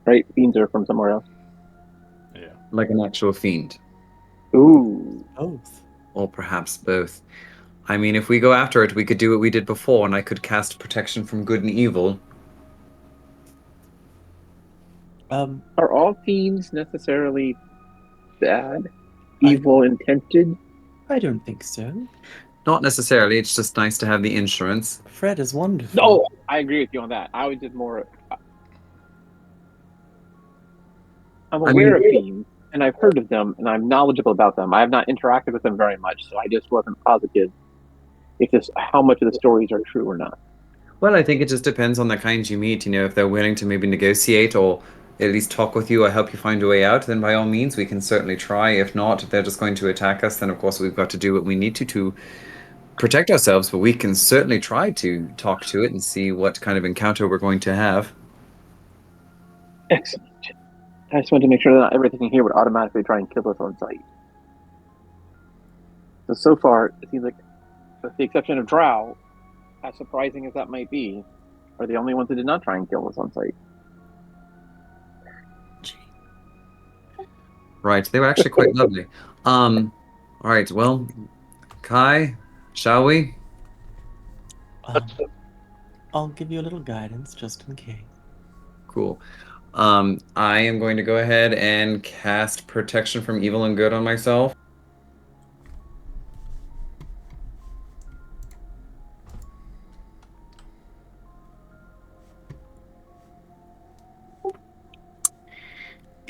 Speaker 5: Right, fiends are from somewhere else.
Speaker 3: Yeah.
Speaker 6: Like an actual fiend.
Speaker 5: Ooh,
Speaker 1: both.
Speaker 6: Or perhaps both. I mean, if we go after it, we could do what we did before, and I could cast protection from good and evil.
Speaker 5: are all fiends necessarily bad, evil intended?
Speaker 1: I don't think so.
Speaker 6: Not necessarily, it's just nice to have the insurance.
Speaker 1: Fred is wonderful.
Speaker 5: No, I agree with you on that. I was just more. I'm aware of fiends, and I've heard of them, and I'm knowledgeable about them. I have not interacted with them very much, so I just wasn't positive if how much of the stories are true or not.
Speaker 6: Well, I think it just depends on the kind you meet. You know, if they're willing to maybe negotiate or at least talk with you or help you find a way out, then by all means, we can certainly try. If not, if they're just going to attack us, then of course we've got to do what we need to protect ourselves, but we can certainly try to talk to it and see what kind of encounter we're going to have.
Speaker 5: Excellent. I just wanted to make sure that not everything here would automatically try and kill us on sight. So far, it seems like, with the exception of Drow, as surprising as that might be, are the only ones that did not try and kill us on sight.
Speaker 6: Right, they were actually quite lovely. All right, well, Kai, shall we?
Speaker 1: I'll give you a little guidance just in case.
Speaker 6: Cool. I am going to go ahead and cast protection from evil and good on myself.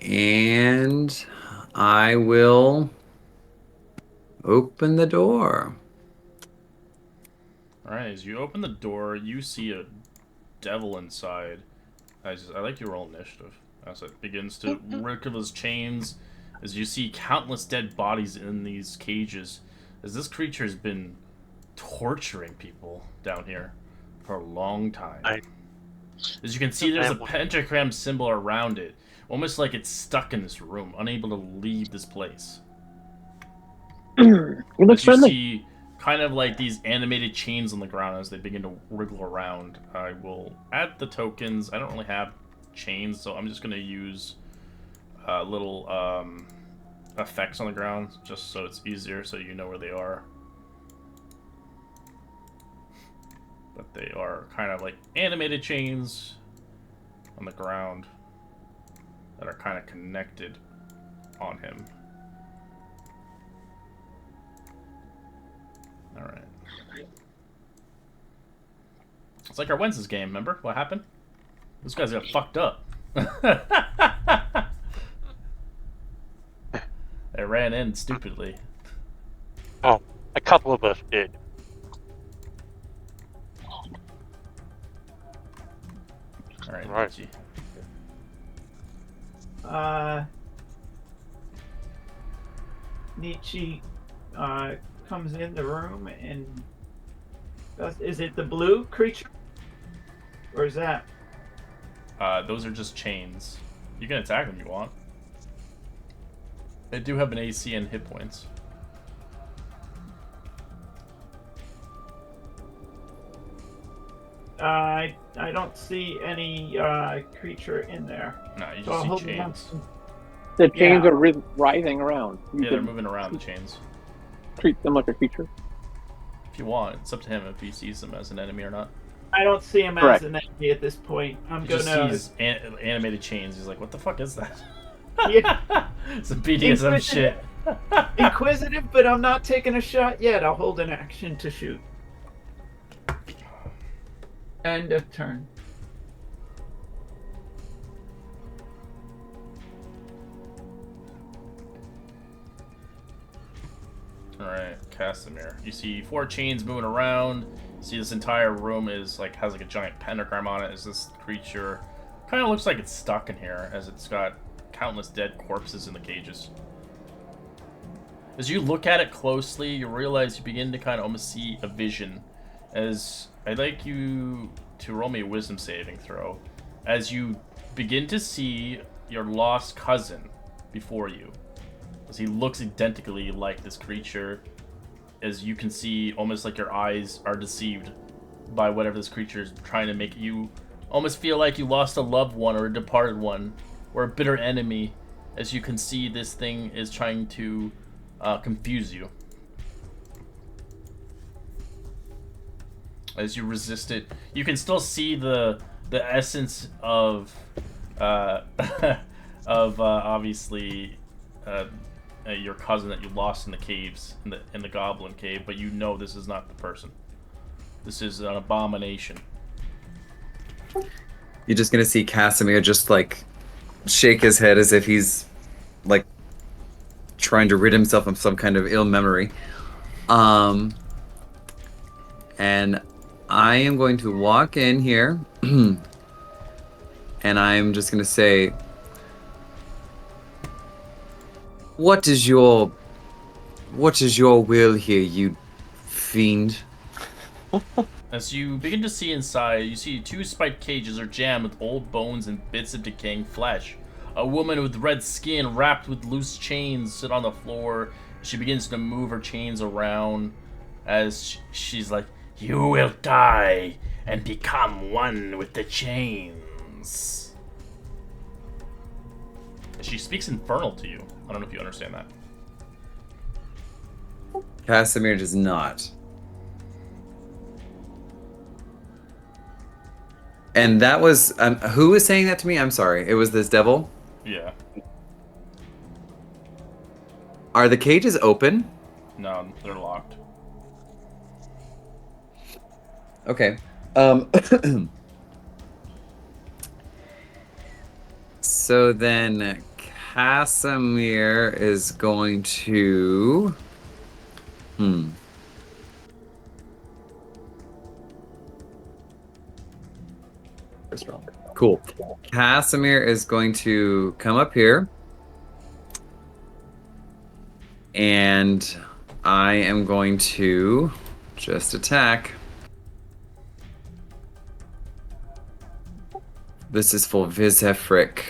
Speaker 6: And I will open the door.
Speaker 3: Alright, as you open the door, you see a devil inside. I like your roll initiative. As it begins to wrinkle his chains, as you see countless dead bodies in these cages, as this creature has been torturing people down here for a long time. As you can see, there's a pentagram symbol around it, almost like it's stuck in this room, unable to leave this place.
Speaker 5: It looks friendly.
Speaker 3: See kind of like these animated chains on the ground as they begin to wriggle around. I will add the tokens. I don't really have chains, so I'm just going to use little effects on the ground just so it's easier so you know where they are. But they are kind of like animated chains on the ground that are kind of connected on him. Alright. It's like our Wednesday's game, remember? What happened? Those guys got fucked up. They ran in stupidly.
Speaker 2: Oh, a couple of us did.
Speaker 3: Alright,
Speaker 2: Right.
Speaker 3: Nietzsche.
Speaker 4: Nietzsche comes in the room and is it the blue creature? Or is that?
Speaker 3: Those are just chains. You can attack them if you want. They do have an AC and hit points.
Speaker 4: I don't see any creature in there.
Speaker 3: No, you
Speaker 4: So
Speaker 3: just
Speaker 4: I'll
Speaker 3: see
Speaker 4: hold an
Speaker 3: chains.
Speaker 4: action.
Speaker 5: The chains
Speaker 4: Yeah.
Speaker 5: are writhing around. You
Speaker 3: Yeah, they're
Speaker 5: could
Speaker 3: moving around the chains.
Speaker 5: treat them like a creature.
Speaker 3: If you want, it's up to him if he sees them as an enemy or not.
Speaker 4: I don't see him
Speaker 5: Correct.
Speaker 4: as an enemy at this point. I'm
Speaker 3: He just
Speaker 4: gonna.
Speaker 3: sees animated chains. He's like, what the fuck is that?
Speaker 4: Yeah.
Speaker 3: Some BDSM shit.
Speaker 4: Inquisitive, but I'm not taking a shot yet. I'll hold an action to shoot. End of turn.
Speaker 3: Alright, Casimir. You see 4 chains moving around. You see this entire room is like has like a giant pentagram on it. Is this creature kind of looks like it's stuck in here as it's got countless dead corpses in the cages. As you look at it closely, you realize you begin to kind of almost see a vision. As I'd like you to roll me a wisdom saving throw, as you begin to see your lost cousin before you. As he looks identically like this creature, as you can see almost like your eyes are deceived by whatever this creature is trying to make you almost feel like you lost a loved one or a departed one or a bitter enemy, as you can see this thing is trying to confuse you. As you resist it, you can still see the essence of obviously your cousin that you lost in the caves, in the goblin cave, but you know this is not the person. This is an abomination.
Speaker 6: You're just gonna see Casimir just like shake his head as if he's like trying to rid himself of some kind of ill memory. And I am going to walk in here and I'm just gonna say, What is your will here, you fiend?
Speaker 3: As you begin to see inside, you see 2 spiked cages are jammed with old bones and bits of decaying flesh. A woman with red skin wrapped with loose chains sit on the floor. She begins to move her chains around as she's like, "You will die and become one with the chains." She speaks Infernal to you. I don't know if you understand that.
Speaker 6: Casimir does not. And that was who was saying that to me? I'm sorry. It was this devil.
Speaker 3: Yeah.
Speaker 6: Are the cages open?
Speaker 3: No, they're locked.
Speaker 6: Okay. So then Casimir is going to Cool. Casimir is going to come up here. And I am going to just attack. This is for Vizefric.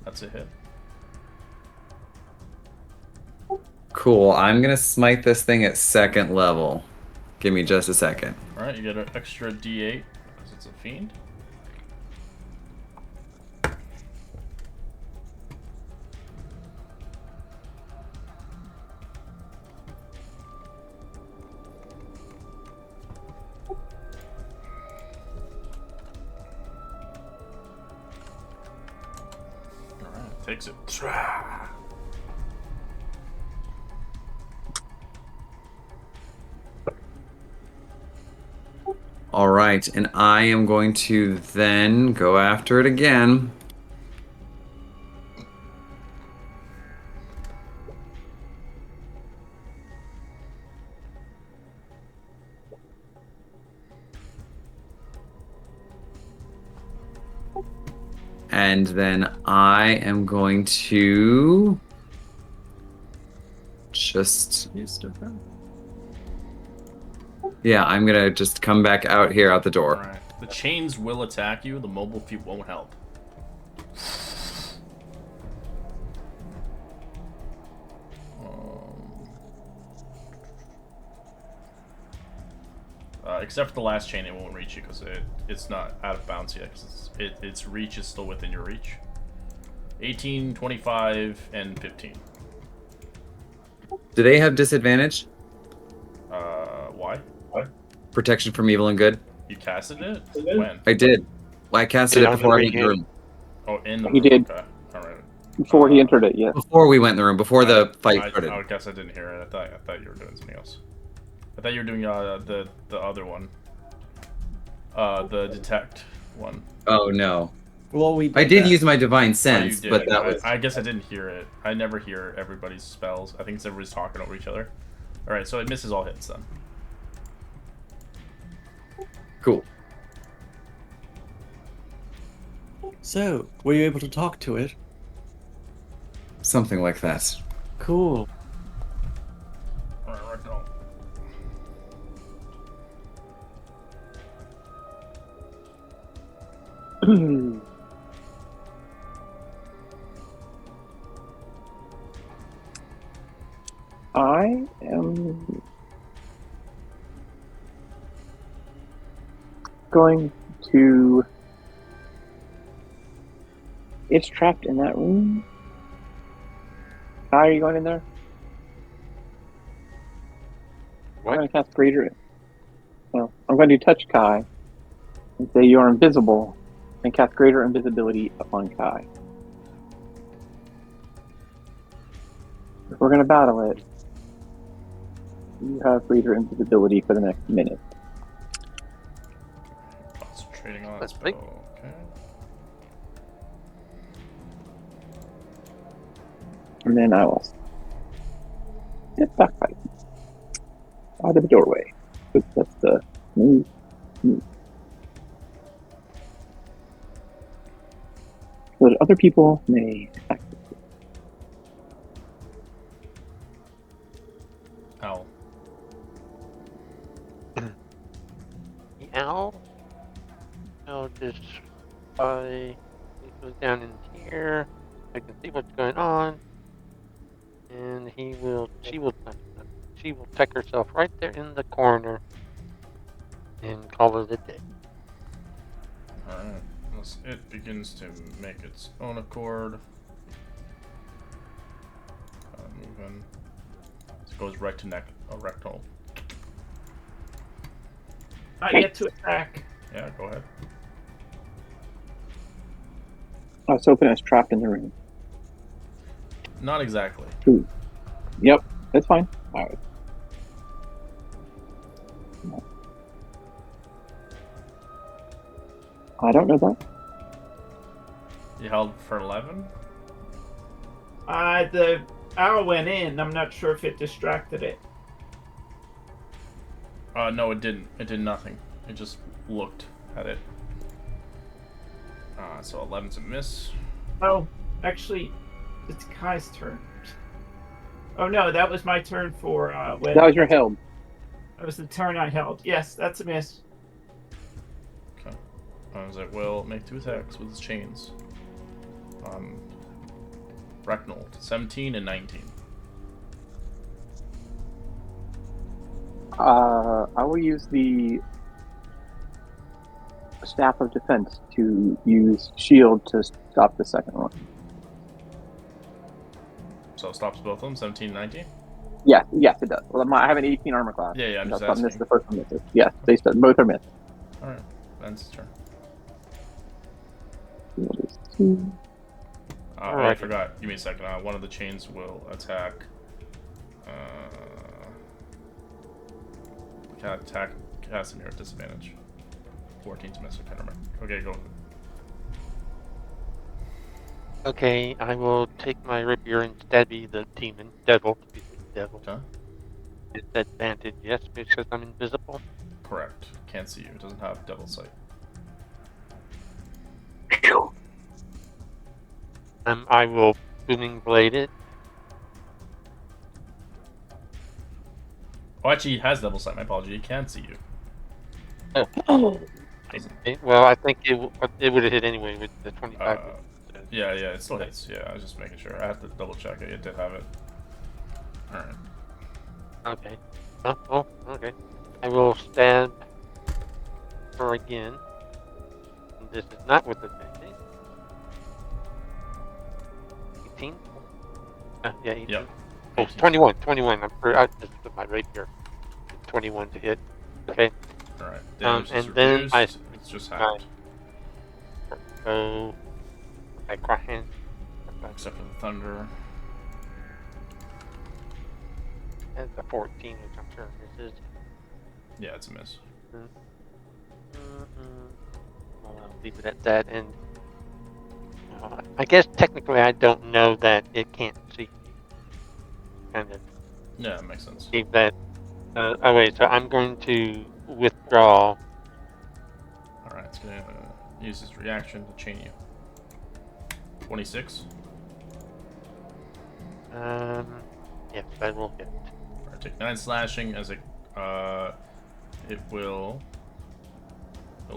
Speaker 3: That's a hit.
Speaker 6: Cool. I'm going to smite this thing at 2nd level. Give me just a second.
Speaker 3: Alright, you get an extra d8 because it's a fiend. Alright, takes it.
Speaker 6: All right, and I am going to then go after it again. And then I am going to just... Yeah, I'm gonna just come back out here out the door.
Speaker 3: Alright. The chains will attack you, the mobile feet won't help. Except for the last chain, it won't reach you because it's not out of bounds yet. Cause its reach is still within your reach. 18, 25, and 15.
Speaker 6: Do they have disadvantage?
Speaker 3: Why?
Speaker 6: Protection from evil and good?
Speaker 3: You casted it? When?
Speaker 6: I did. I casted it before I went in the room.
Speaker 3: Oh, in the
Speaker 5: He
Speaker 3: room.
Speaker 5: did.
Speaker 3: Okay. Alright.
Speaker 5: Before he entered it, yeah.
Speaker 6: Before we went in the room, before the fight started.
Speaker 3: I guess I didn't hear it. I thought you were doing something else. I thought you were doing the other one. The detect one.
Speaker 6: Oh no.
Speaker 1: Well, we
Speaker 6: I did
Speaker 1: that.
Speaker 6: use my divine
Speaker 3: Oh, you
Speaker 6: sense,
Speaker 3: did.
Speaker 6: but that was
Speaker 3: I guess I didn't hear it. I never hear everybody's spells. I think it's everybody's talking over each other. Alright, so it misses all hits then.
Speaker 6: cool.
Speaker 1: So, were you able to talk to it?
Speaker 6: Something like that.
Speaker 1: Cool.
Speaker 3: Alright, go.
Speaker 5: I am going to. It's trapped in that room. How are you going in there?
Speaker 2: What?
Speaker 5: I'm going to cast Greater. Well, I'm going to touch Kai and say you are invisible, and cast Greater Invisibility upon Kai. If we're going to battle it, you have Greater Invisibility for the next minute.
Speaker 3: Concentrating on
Speaker 2: That's
Speaker 3: spell.
Speaker 2: big.
Speaker 3: Okay.
Speaker 5: And then I will step back out of the doorway. That's the move. So that other people may access it.
Speaker 3: Ow.
Speaker 2: The owl. I'll just he goes down in here. I can see what's going on, and she will tuck herself right there in the corner and call it a day.
Speaker 3: Alright. As it begins to make its own accord. Moving. It goes right to rectal.
Speaker 4: I get to attack.
Speaker 3: Yeah, go ahead.
Speaker 5: Oh, so open as trapped in the room.
Speaker 3: Not exactly.
Speaker 5: Ooh. Yep, that's fine. All right. I don't know that.
Speaker 3: You held for 11?
Speaker 4: The arrow went in. I'm not sure if it distracted it.
Speaker 3: No, it didn't. It did nothing. It just looked at it. So 11's a miss.
Speaker 4: Oh, actually, it's Kai's turn. Oh no, that was my turn for when.
Speaker 5: That was your held.
Speaker 4: That was the turn I held. Yes, that's a miss.
Speaker 3: Okay. As it will make 2 attacks with its chains. Recknold, 17 and 19.
Speaker 5: I will use the staff of defense to use shield to stop the second one.
Speaker 3: So it stops both of them, 17 and 19?
Speaker 5: Yes, it does. Well, I have an 18 armor class.
Speaker 3: Yeah, I'm just
Speaker 5: That's
Speaker 3: asking.
Speaker 5: the first one misses. Yes, both are missed.
Speaker 3: Alright, Ben's turn. Oh, I
Speaker 2: Alright.
Speaker 3: forgot. Give me a second. One of the chains will attack. Can't attack Casimir at disadvantage. 14 to miss. I can't remember. Okay, go.
Speaker 2: Okay, I will take my rapier and stabby the devil.
Speaker 3: Huh?
Speaker 2: Disadvantage, yes, because I'm invisible.
Speaker 3: Correct. Can't see you. It doesn't have devil sight.
Speaker 2: I will booming blade it.
Speaker 3: Oh, actually, he has devil sight. My apology. He can see you.
Speaker 5: Oh,
Speaker 2: Well, I think it would have hit anyway with the 25.
Speaker 3: Yeah, it still hits. Yeah, I was just making sure. I have to double check it. It did have it. Alright.
Speaker 2: Okay. Oh, okay. I will stab her again. And this is not with advantage. 18? Yeah, 18.
Speaker 3: Yep.
Speaker 2: Oh,
Speaker 3: 18.
Speaker 2: 21. 21. I just put my rapier. 21 to hit. Okay.
Speaker 3: Alright, damage is
Speaker 2: and then
Speaker 3: reduced. It's just halved.
Speaker 2: So I cry hand.
Speaker 3: Except for the thunder.
Speaker 2: That's a 14, which I'm sure misses.
Speaker 3: Yeah, it's a miss.
Speaker 2: Well, I'll leave it at that. And I guess technically I don't know that it can't see. Kind of
Speaker 3: Yeah, that makes sense.
Speaker 2: leave that. Oh wait, so I'm going to withdraw.
Speaker 3: Alright, it's gonna use his reaction to chain you. 26.
Speaker 2: Yes, I will hit.
Speaker 3: Alright, take 9 slashing as it'll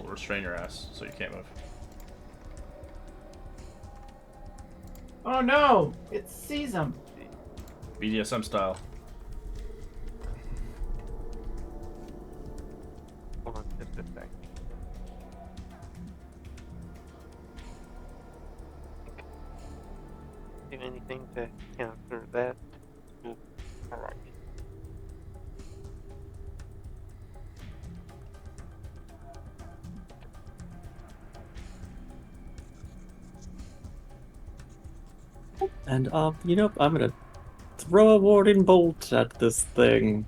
Speaker 3: restrain your ass, so you can't move.
Speaker 4: Oh no! It sees him.
Speaker 3: BDSM style.
Speaker 2: Hold on just a sec. Do anything to counter that? Alright.
Speaker 1: And you know, I'm gonna throw a warding bolt at this thing.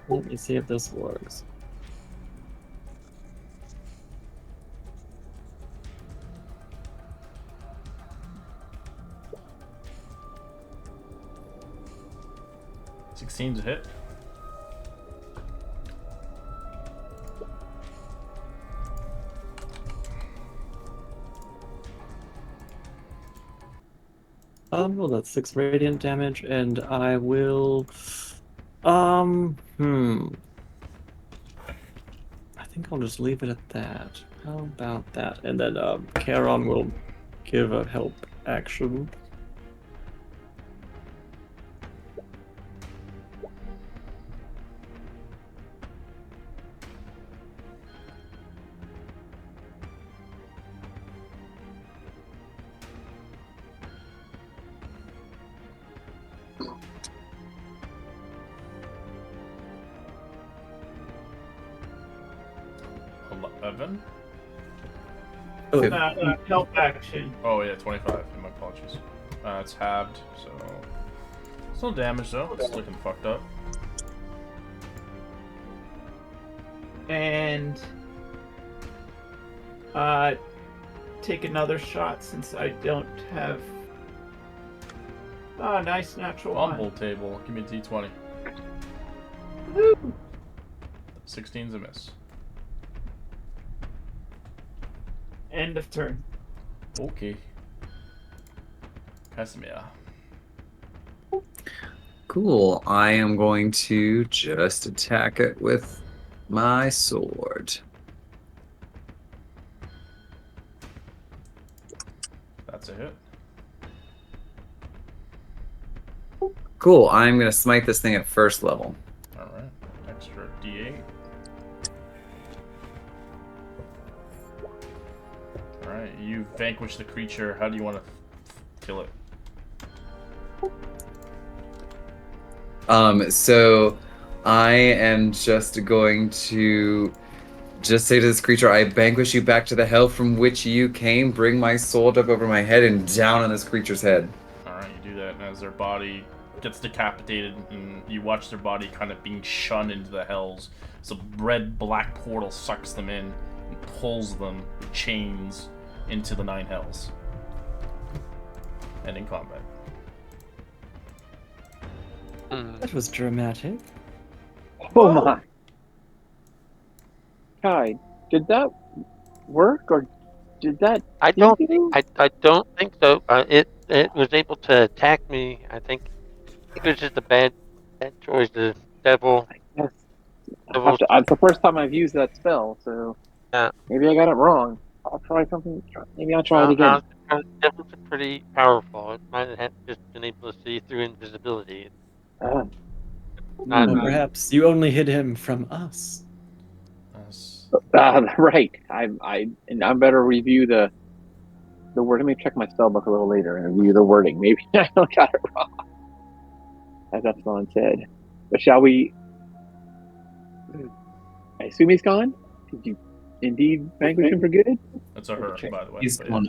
Speaker 1: Let me see if this works.
Speaker 3: Sixteen's a hit.
Speaker 1: Well, that's 6 radiant damage, and I will. I think I'll just leave it at that. How about that? And then, Charon will give a help action.
Speaker 3: Evan?
Speaker 1: Oh,
Speaker 4: Help action.
Speaker 3: Oh yeah, 25. My apologies. It's halved, so still damage though. It's looking fucked up.
Speaker 4: And take another shot since I don't have. Oh, nice natural
Speaker 3: Fumble
Speaker 4: one.
Speaker 3: table. Give me a d20.
Speaker 4: Woo!
Speaker 3: 16's a miss.
Speaker 4: End of turn.
Speaker 3: Okay. Casimir.
Speaker 6: Cool. I am going to just attack it with my sword.
Speaker 3: That's a hit.
Speaker 6: Cool. I'm going to smite this thing at first level.
Speaker 3: Alright. Extra d8. Alright, you vanquish the creature. How do you want to kill it?
Speaker 6: So I am just going to just say to this creature, I vanquish you back to the hell from which you came, bring my sword up over my head and down on this creature's head.
Speaker 3: Alright, you do that, and as their body gets decapitated, and you watch their body kind of being shunned into the hells. So red-black portal sucks them in and pulls them with chains into the 9 hells. And in combat.
Speaker 1: that was dramatic.
Speaker 5: Oh my. Kai, did that work or did that
Speaker 2: I
Speaker 5: kill
Speaker 2: don't.
Speaker 5: you?
Speaker 2: I don't think so. It was able to attack me. I think it was just a bad choice. The devil.
Speaker 5: Yes.
Speaker 2: Devil.
Speaker 5: It's the first time I've used that spell, so
Speaker 2: Yeah.
Speaker 5: maybe I got it wrong. I'll try something. Maybe I'll try it again.
Speaker 2: Devils are pretty powerful. It might have just been able to see through invisibility.
Speaker 5: Uh,
Speaker 2: Not
Speaker 1: Or perhaps you only hid him from us.
Speaker 3: That's-
Speaker 5: Right. And I better review the word. Let me check my spellbook a little later and review the wording. Maybe I got it wrong, as Epsilon said. But shall we? I assume he's gone. Did you indeed vanquish him for good?
Speaker 3: That's a her, by the way.
Speaker 6: He's
Speaker 3: but
Speaker 6: gone.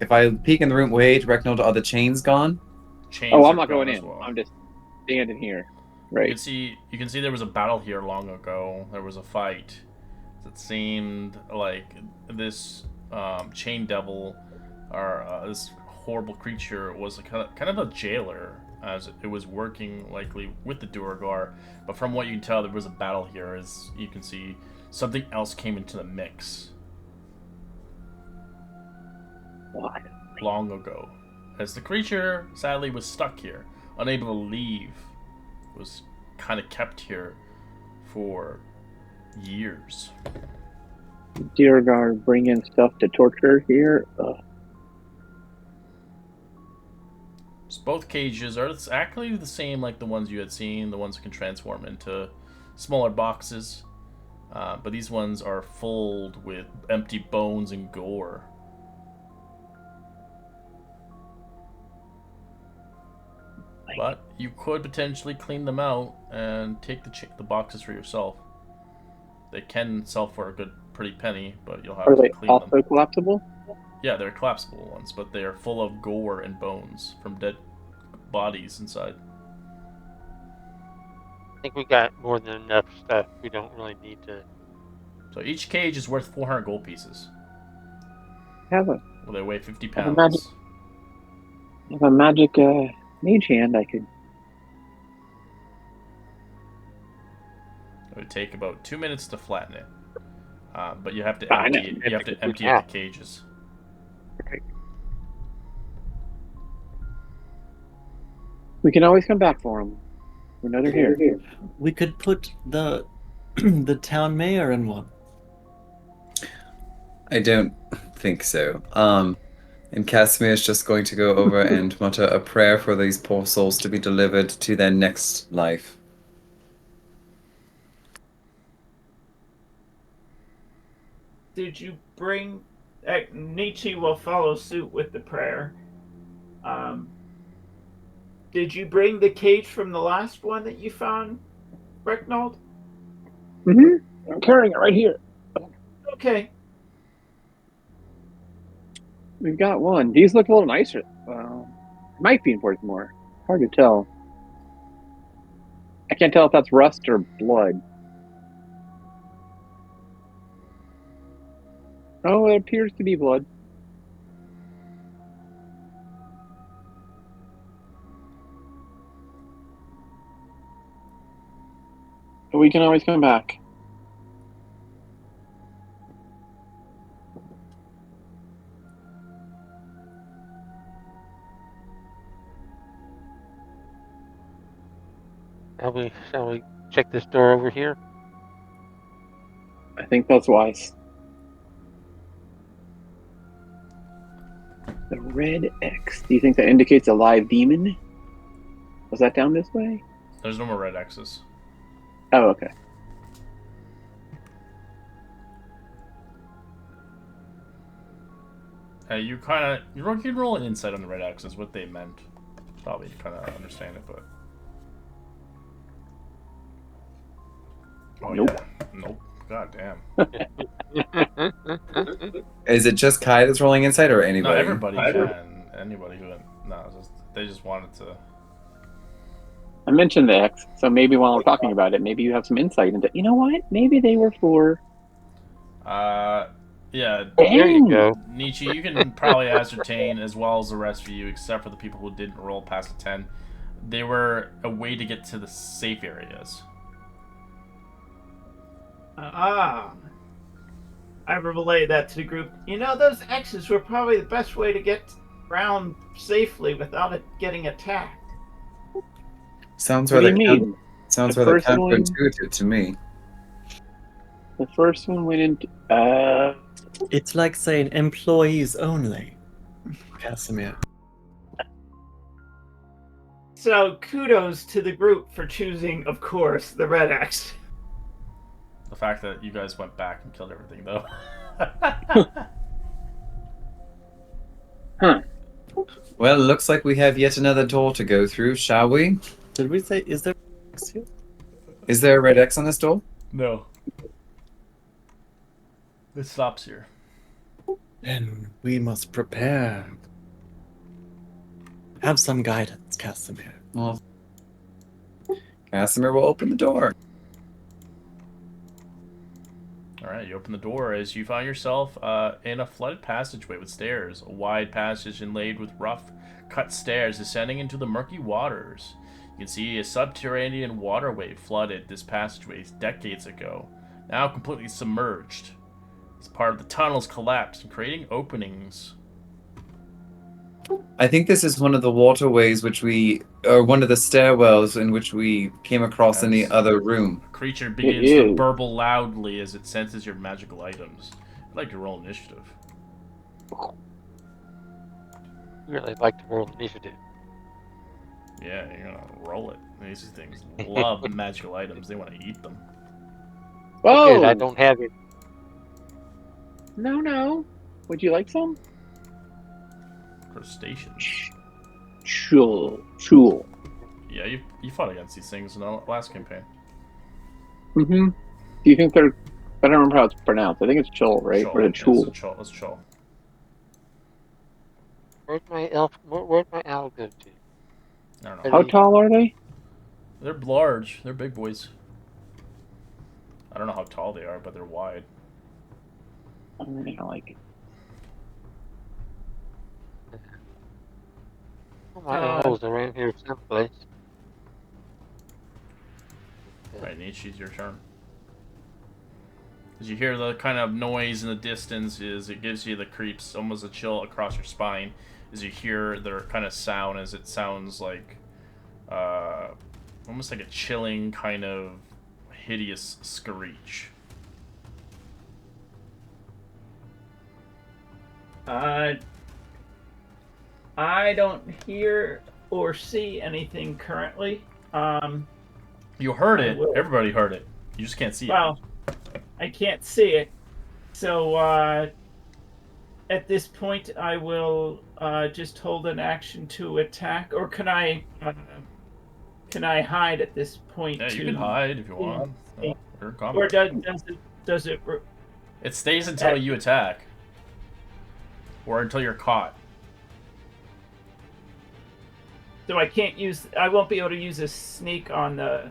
Speaker 6: If I peek in the room, wait, Recknell, are the chains gone?
Speaker 3: Chains
Speaker 5: Oh,
Speaker 3: are
Speaker 5: I'm not
Speaker 3: gone
Speaker 5: going
Speaker 3: as
Speaker 5: in.
Speaker 3: well.
Speaker 5: I'm just standing here.
Speaker 3: You
Speaker 5: Right.
Speaker 3: can see there was a battle here long ago. There was a fight. It seemed like this chain devil, or this horrible creature, was kind of a jailer, as it was working likely with the Duergar. But from what you can tell, there was a battle here. As you can see, something else came into the mix
Speaker 5: What?
Speaker 3: long ago, as the creature sadly was stuck here, unable to leave, was kind of kept here for years.
Speaker 5: Duergar bringing stuff to torture here.
Speaker 3: So both cages are actually the same like the ones you had seen, the ones that can transform into smaller boxes. But these ones are filled with empty bones and gore. But you could potentially clean them out and take the boxes for yourself. They can sell for a pretty penny, but you'll have
Speaker 5: Are
Speaker 3: to
Speaker 5: they
Speaker 3: clean
Speaker 5: also
Speaker 3: them.
Speaker 5: collapsible?
Speaker 3: Yeah, they're collapsible ones, but they are full of gore and bones from dead bodies inside.
Speaker 2: I think we got more than enough stuff. We don't really need to.
Speaker 3: So each cage is worth 400 gold pieces.
Speaker 5: Have a
Speaker 3: Well, they weigh 50
Speaker 5: Have a magic-
Speaker 3: pounds.
Speaker 5: have a magic mage hand. I could.
Speaker 3: It would take about 2 minutes to flatten it, but you have to
Speaker 5: I know.
Speaker 3: empty it. You have to empty
Speaker 2: Yeah.
Speaker 3: out the cages.
Speaker 5: We can always come back for them. We know they're here.
Speaker 1: We could put the the town mayor in one.
Speaker 6: I don't think so. And Casimir is just going to go over and mutter a prayer for these poor souls to be delivered to their next life.
Speaker 4: Did you bring? Nietzsche will follow suit with the prayer. Did you bring the cage from the last one that you found, Recknold?
Speaker 5: Mm-hmm. I'm carrying it right here.
Speaker 4: Okay.
Speaker 5: We've got one. These look a little nicer. Might be worth more. Hard to tell. I can't tell if that's rust or blood. Oh, it appears to be blood. But we can always come back.
Speaker 2: Shall we check this door over here?
Speaker 5: I think that's wise. The red X. Do you think that indicates a live demon? Was that down this way?
Speaker 3: There's no more red X's.
Speaker 5: Oh, okay.
Speaker 3: You can roll an insight on the red X's, what they meant. Probably kind of understand it, but. Oh
Speaker 5: Nope.
Speaker 3: yeah. Nope. God damn.
Speaker 6: Is it just Kai that's rolling inside, or anybody?
Speaker 3: No, everybody can. Anybody who they just wanted to.
Speaker 5: I mentioned the X, so maybe while we're talking about it, maybe you have some insight into. You know what? Maybe they were for.
Speaker 3: Yeah.
Speaker 2: There you go.
Speaker 3: Nietzsche, you can probably ascertain, as well as the rest of you, except for the people who didn't roll past a 10, they were a way to get to the safe areas.
Speaker 4: I relay that to the group. You know, those X's were probably the best way to get around safely without it getting attacked.
Speaker 6: Sounds
Speaker 5: What do
Speaker 6: rather
Speaker 5: you mean?
Speaker 6: sounds
Speaker 5: The
Speaker 6: rather
Speaker 5: first one-
Speaker 6: counterintuitive to me.
Speaker 5: The first one went into.
Speaker 1: It's like saying employees only. Casimir.
Speaker 4: So kudos to the group for choosing, of course, the red X.
Speaker 3: The fact that you guys went back and killed everything, though.
Speaker 5: Huh.
Speaker 6: Well, looks like we have yet another door to go through, shall we?
Speaker 1: Did we say, is there X here?
Speaker 6: Is there a red X on this door?
Speaker 3: No. It stops here.
Speaker 1: Then we must prepare. Have some guidance, Casimir.
Speaker 6: Well, Casimir will open the door.
Speaker 3: Alright, you open the door as you find yourself in a flooded passageway with stairs. A wide passage inlaid with rough cut stairs descending into the murky waters. You can see a subterranean waterway flooded this passageway decades ago, now completely submerged. As part of the tunnels collapsed and creating openings.
Speaker 6: I think this is one of the waterways or one of the stairwells in which we came across in the
Speaker 3: Yes.
Speaker 6: other room.
Speaker 3: A creature begins to burble loudly as it senses your magical items. I'd like to roll initiative.
Speaker 2: Really like to roll initiative.
Speaker 3: Yeah, you're gonna roll it. These things love magical items. They want to eat them.
Speaker 5: Whoa!
Speaker 2: Good, I don't have it.
Speaker 5: No. Would you like some?
Speaker 3: Crustaceans.
Speaker 5: Chul.
Speaker 3: Yeah, you fought against these things in the last campaign.
Speaker 5: Mm-hmm. Do you think they're... I don't remember how it's pronounced. I think it's chul, right? Or the chul.
Speaker 3: It's chul.
Speaker 2: Where'd my elf? Where'd my owl go to?
Speaker 3: I don't know.
Speaker 5: How tall are they?
Speaker 3: They're large. They're big boys. I don't know how tall they are, but they're wide.
Speaker 5: I'm really gonna like it.
Speaker 2: Oh, my owl's around here someplace.
Speaker 3: Alright, Nietzsche, it's your turn. As you hear the kind of noise in the distance, it gives you the creeps, almost a chill across your spine. As you hear their kind of sound, as it sounds like, almost like a chilling kind of hideous screech.
Speaker 4: I don't hear or see anything currently.
Speaker 3: You heard it.
Speaker 4: will.
Speaker 3: Everybody heard it. You just can't see
Speaker 4: Well, I can't see it. So at this point, I will just hold an action to attack, or can I hide at this point?
Speaker 3: it. Yeah, you can hide if you want.
Speaker 4: Yeah.
Speaker 3: You're in combat.
Speaker 4: Or does it?
Speaker 3: It stays until you attack. Or until you're caught.
Speaker 4: So I can't use. I won't be able to use a sneak on the.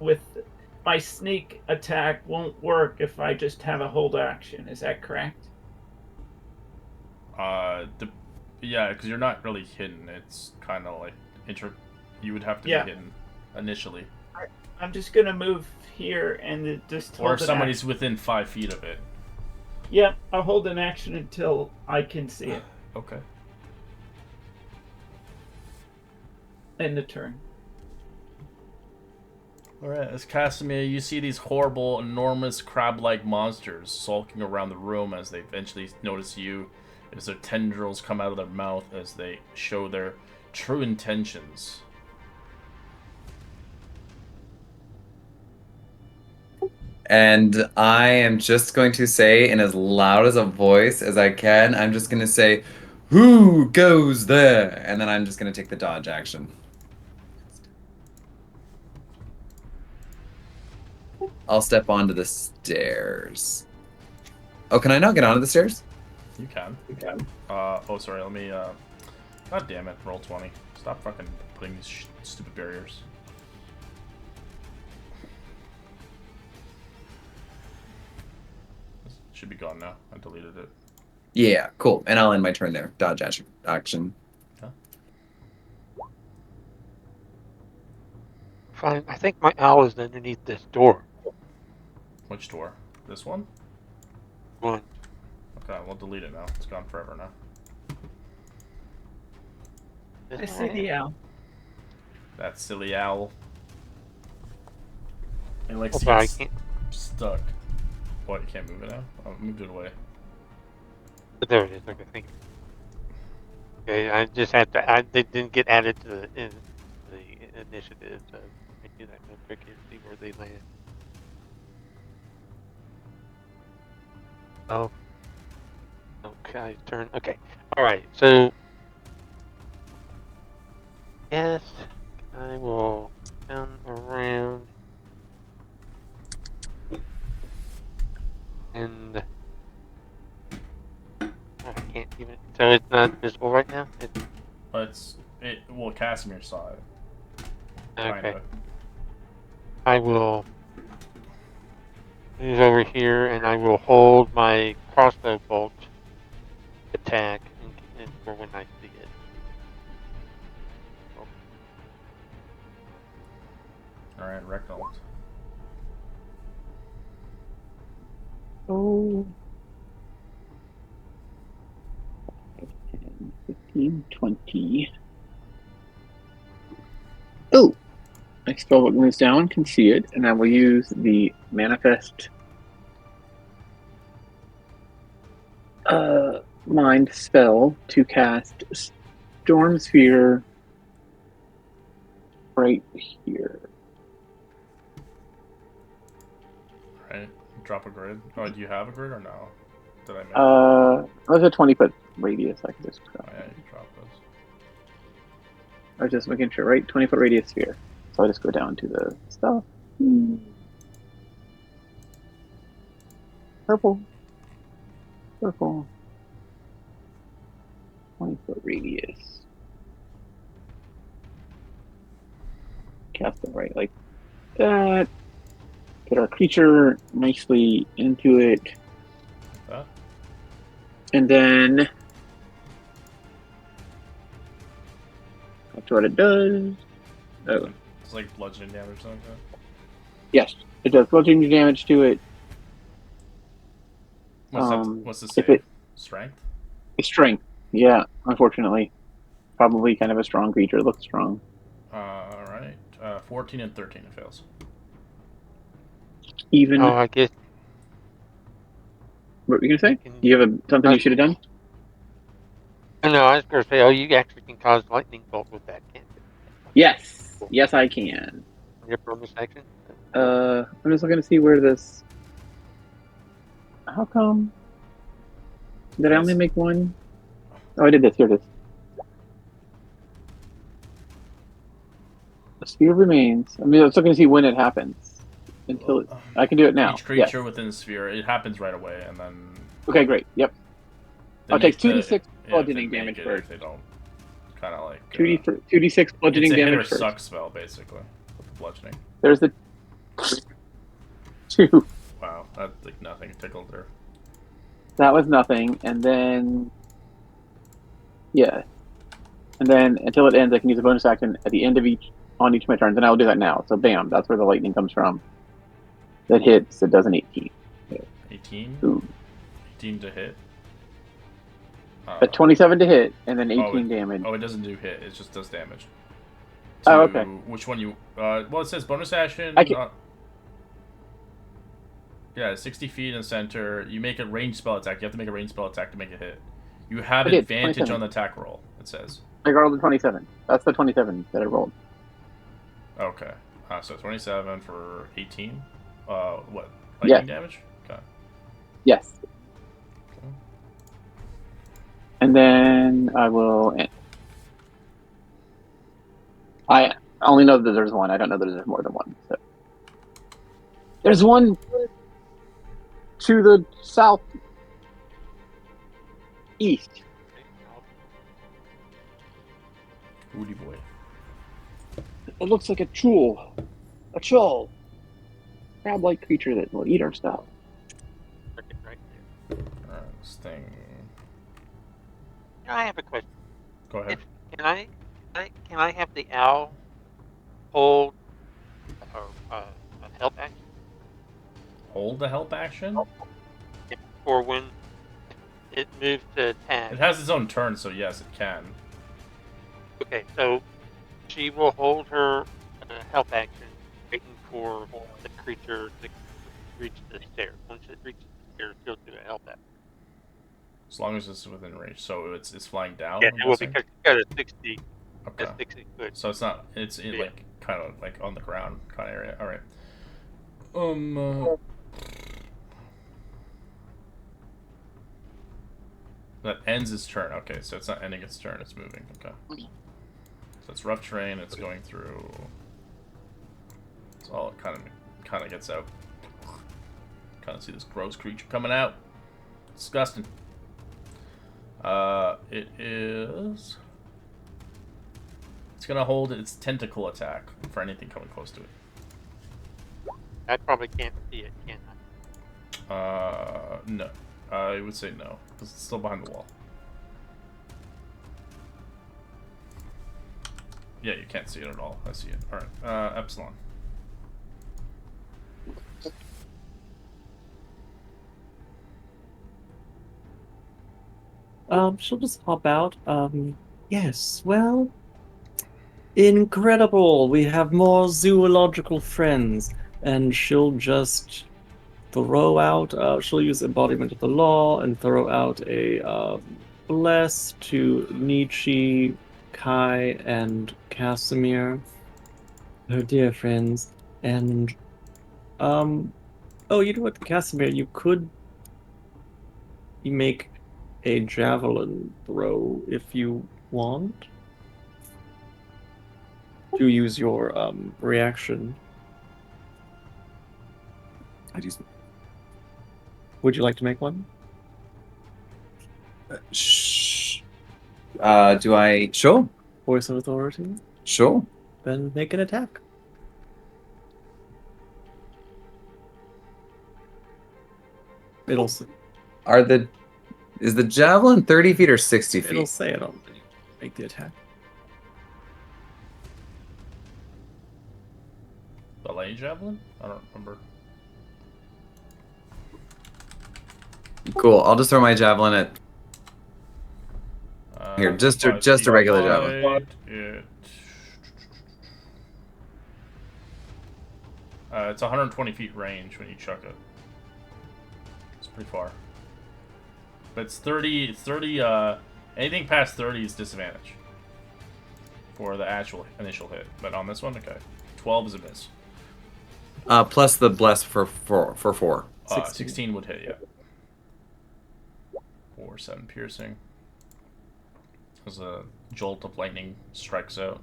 Speaker 4: With my sneak attack won't work if I just have a hold action. Is that correct?
Speaker 3: Yeah, because you're not really hidden. It's kind of like you would have to be hidden initially.
Speaker 4: I'm just gonna move here and just hold
Speaker 3: Or if
Speaker 4: an
Speaker 3: somebody's
Speaker 4: action.
Speaker 3: within 5 feet of it.
Speaker 4: Yep, I'll hold an action until I can see it.
Speaker 3: Okay.
Speaker 4: End the turn.
Speaker 3: Alright, as Casimir, you see these horrible, enormous crab-like monsters sulking around the room as they eventually notice you, as their tendrils come out of their mouth as they show their true intentions.
Speaker 6: And I am just going to say, in as loud as a voice as I can, I'm just going to say, "Who goes there?" And then I'm just going to take the dodge action. I'll step onto the stairs. Oh, can I not get onto the stairs?
Speaker 3: You can.
Speaker 5: You can.
Speaker 3: Oh, sorry, let me, God damn it, roll 20. Stop fucking putting these stupid barriers. This should be gone now. I deleted it.
Speaker 6: Yeah, cool. And I'll end my turn there. Dodge action.
Speaker 3: Huh?
Speaker 2: Fine. I think my owl is underneath this door.
Speaker 3: Which door? This one?
Speaker 2: One.
Speaker 3: Okay, we'll delete it now. It's gone forever now.
Speaker 4: I see the owl.
Speaker 3: That silly owl. It likes
Speaker 2: Oh,
Speaker 3: to
Speaker 2: sorry, I
Speaker 3: get
Speaker 2: can't.
Speaker 3: stuck. What, you can't move it now? Oh, moved it away.
Speaker 2: But there it is. Okay, thank you. Okay, I just have to. They didn't get added to the initiative, so let me do that real quick here. See where they land. Oh, okay, turn. Okay, all right. So yes, I will turn around and I can't even. So it's not visible right now.
Speaker 3: But well, Casimir saw it.
Speaker 2: Okay.
Speaker 3: Kinda.
Speaker 2: I will move over here and I will hold my crossbow bolt attack and for when I see it.
Speaker 3: All right, Recknold.
Speaker 5: Oh. 10, 15, 20. Oh! My spellbook moves down, can see it, and I will use the manifest mind spell to cast Storm Sphere right here.
Speaker 3: Right, drop a grid. Oh, do you have a grid or no? Did I make
Speaker 5: There's a 20-foot radius I can just
Speaker 3: Oh yeah, you drop those.
Speaker 5: I was just making sure, right? 20-foot radius sphere. So I just go down to the stuff. Purple. Purple. 20-foot radius. Cast it right like that. Put our creature nicely into it.
Speaker 3: That?
Speaker 5: And then that's what it does. Oh,
Speaker 3: It's like bludgeoning damage or something like that.
Speaker 5: yes. It does bludgeoning damage to it.
Speaker 3: What's the
Speaker 5: If
Speaker 3: save? Strength?
Speaker 5: it's strength. Yeah, unfortunately. Probably kind of a strong creature. It looks strong.
Speaker 3: Alright. 14 and 13 it fails.
Speaker 5: Even
Speaker 2: Oh, I guess.
Speaker 5: what were you gonna say?
Speaker 2: Can,
Speaker 5: Do you have something you should have done?
Speaker 2: no, I was going to say, oh, you actually can cause lightning bolt with that, can't you?
Speaker 5: Yes. Yes, I can.
Speaker 2: Your bonus action.
Speaker 5: I'm just looking to see where this. How come? Did I only make one? Oh, I did this. Here it is. The sphere remains. I mean, I was looking to see when it happens. Until I can do it now.
Speaker 3: Each creature
Speaker 5: Yes.
Speaker 3: within the sphere, it happens right away, and then
Speaker 5: Okay, great. Yep.
Speaker 3: they
Speaker 5: I'll take
Speaker 3: make
Speaker 5: 2d6
Speaker 3: if
Speaker 5: bludgeoning
Speaker 3: they
Speaker 5: damage
Speaker 3: make it,
Speaker 5: first.
Speaker 3: If they don't, kind of like
Speaker 5: 2d6 bludgeoning
Speaker 3: it's a hit or
Speaker 5: damage first.
Speaker 3: suck spell basically with the bludgeoning.
Speaker 5: There's the 2.
Speaker 3: Wow, that's like nothing. It tickled her.
Speaker 5: That was nothing, and then yeah, and then until it ends, I can use a bonus action at the end of each of my turns, and I will do that now. So bam, that's where the lightning comes from. That hits. It does an 18.
Speaker 3: 18.
Speaker 5: Ooh.
Speaker 3: 18 to hit.
Speaker 5: A 27 to hit, and then 18 damage.
Speaker 3: Oh, it doesn't do hit. It just does damage.
Speaker 5: Oh, okay.
Speaker 3: Which one you? Well, it says bonus action. Yeah, 60 feet in the center. You make a ranged spell attack. You have to make a ranged spell attack to make a hit. You have advantage
Speaker 5: 27.
Speaker 3: on the attack roll. It says.
Speaker 5: I rolled a 27. That's the 27 that I rolled.
Speaker 3: Okay. So 27 for 18. What? Lightning damage? Okay.
Speaker 5: Yes. Okay. And then I will. I only know that there's one. I don't know that there's more than one. So. There's one to the south east.
Speaker 3: Woody boy.
Speaker 5: It looks like a chul. A chul. Crab-like creature that will eat our stuff.
Speaker 2: Right
Speaker 3: there. This thing.
Speaker 2: I have a question.
Speaker 3: Go ahead.
Speaker 2: Can I have the owl hold a help action?
Speaker 3: Hold the help action?
Speaker 2: Or when it moves to attack.
Speaker 3: It has its own turn, so yes, it can.
Speaker 2: Okay, so she will hold her help action, waiting for the creature to reach the stairs. Once it reaches the stairs, she'll do a help action.
Speaker 3: As long as it's within range. So it's flying down.
Speaker 2: Yeah,
Speaker 3: I'm
Speaker 2: well,
Speaker 3: guessing?
Speaker 2: because you got a 60,
Speaker 3: Okay.
Speaker 2: a 60-foot.
Speaker 3: So it's not. It's
Speaker 2: Yeah.
Speaker 3: like kind of like on the ground kind of area. All right. That ends its turn. Okay, so it's not ending its turn. It's moving. Okay. So it's rough terrain. It's going through. It's all kind of gets out. Kind of see this gross creature coming out. Disgusting. It is. It's gonna hold its tentacle attack for anything coming close to it.
Speaker 2: I probably can't see it, can I?
Speaker 3: No. I would say no, because it's still behind the wall. Yeah, you can't see it at all. I see it. Alright, Epsilon.
Speaker 1: She'll just hop out. Yes, well, incredible. We have more zoological friends, and she'll just throw out. She'll use embodiment of the law and throw out a bless to Nietzsche, Kai, and Casimir, her dear friends, and oh, you know what, Casimir, you could make a javelin throw if you want to use your reaction. Would you like to make one?
Speaker 6: Shh. Do I? Sure.
Speaker 1: Voice of authority?
Speaker 6: Sure.
Speaker 1: Then make an attack. It'll
Speaker 6: Is the javelin 30 feet or 60 feet?
Speaker 1: it'll say it on when you make the attack.
Speaker 3: The lightning javelin? I don't remember.
Speaker 6: Cool. I'll just throw my javelin at. Here, just a regular javelin.
Speaker 3: It's 120 feet range when you chuck it. It's pretty far. But it's 30. It's 30. Anything past 30 is disadvantage for the actual initial hit. But on this one, okay, 12 is a miss.
Speaker 6: Plus the bless for 4.
Speaker 3: 16 would hit, yeah. 4, 7 piercing. As a jolt of lightning strikes out.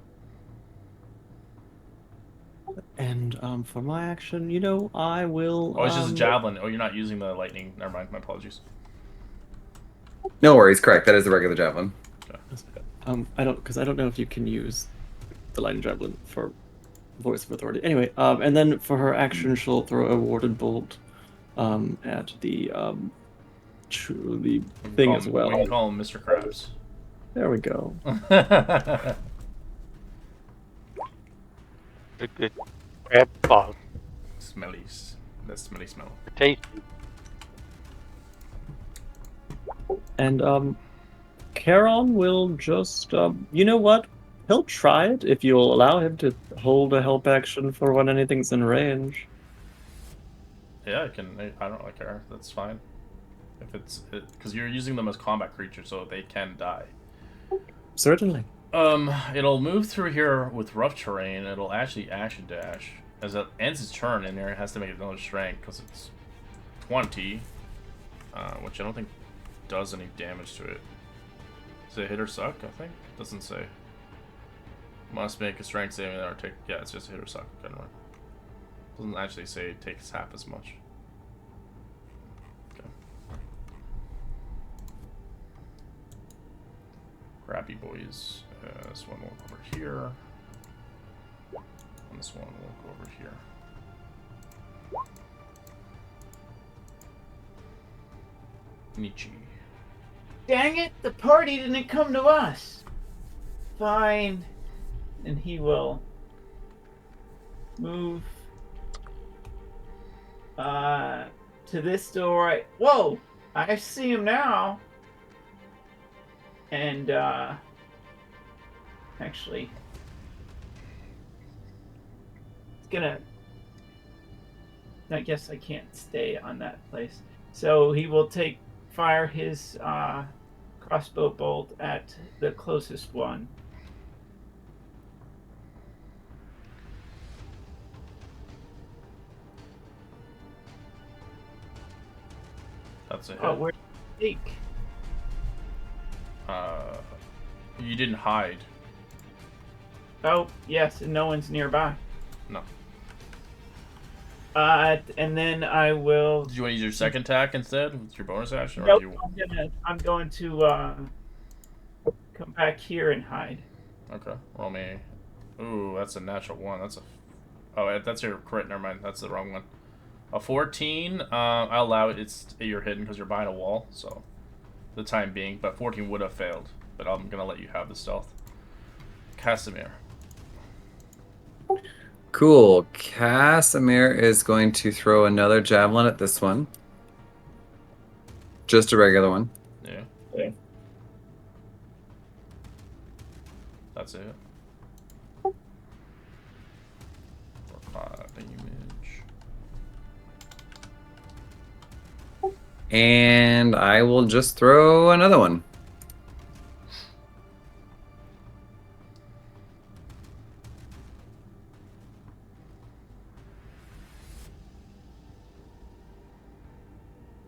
Speaker 1: And for my action, I will.
Speaker 3: Oh, it's just a javelin. Oh, you're not using the lightning. Never mind. My apologies.
Speaker 6: No worries. Correct. That is the regular javelin.
Speaker 3: Okay.
Speaker 1: I don't know if you can use the lightning javelin for voice of authority. Anyway, and then for her action, she'll throw a warded bolt, at the thing as well.
Speaker 3: We can call him Mr. Krabs.
Speaker 1: There we go.
Speaker 2: Good crab claws.
Speaker 3: Smellies. That smelly smell.
Speaker 2: Tasty.
Speaker 1: And Charon will just, you know what? He'll try it if you'll allow him to hold a help action for when anything's in range.
Speaker 3: Yeah, I can. I don't really care. That's fine. If it's because you're using them as combat creatures, so they can die.
Speaker 1: Certainly.
Speaker 3: It'll move through here with rough terrain. It'll actually action dash as it ends its turn in there. It has to make another strength because it's 20, which I don't think does any damage to it. Does it hit or suck? I think it doesn't say. Must make a strength saving or take. Yeah, it's just a hit or suck. Kind of. Doesn't actually say it takes half as much. Okay. Crappy boys. This one will go over here. And this one will go over here. Nietzsche.
Speaker 4: Dang it, the party didn't come to us. Fine. And he will move to this door. Whoa! I see him now. And actually, it's gonna. I guess I can't stay on that place. So he will take fire his crossbow bolt at the closest one.
Speaker 3: That's a hit.
Speaker 4: Oh, where's the snake?
Speaker 3: You didn't hide.
Speaker 4: Oh, yes, and no one's nearby.
Speaker 3: No.
Speaker 4: And then I will.
Speaker 3: Did you want to use your second attack instead with your bonus action, or
Speaker 4: Nope,
Speaker 3: do you?
Speaker 4: I'm going to come back here and hide.
Speaker 3: Okay, roll me. Ooh, that's a natural one. That's a. Oh, that's your crit. Never mind. That's the wrong one. A 14. I'll allow it. You're hidden because you're behind a wall. So, for the time being, but 14 would have failed. But I'm gonna let you have the stealth. Casimir.
Speaker 6: Cool. Casimir is going to throw another javelin at this one. Just a regular one.
Speaker 3: Yeah.
Speaker 4: Okay.
Speaker 3: That's it. For 5 damage.
Speaker 6: And I will just throw another one.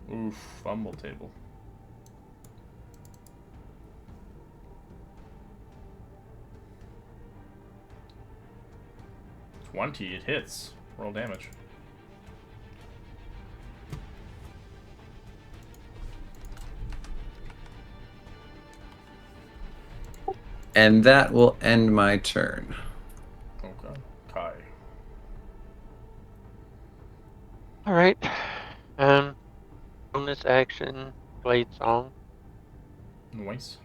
Speaker 3: Oof, fumble table. It hits. Roll damage.
Speaker 6: And that will end my turn.
Speaker 3: Okay. Kai.
Speaker 2: All right. Bonus action, Blade Song,
Speaker 3: Nice.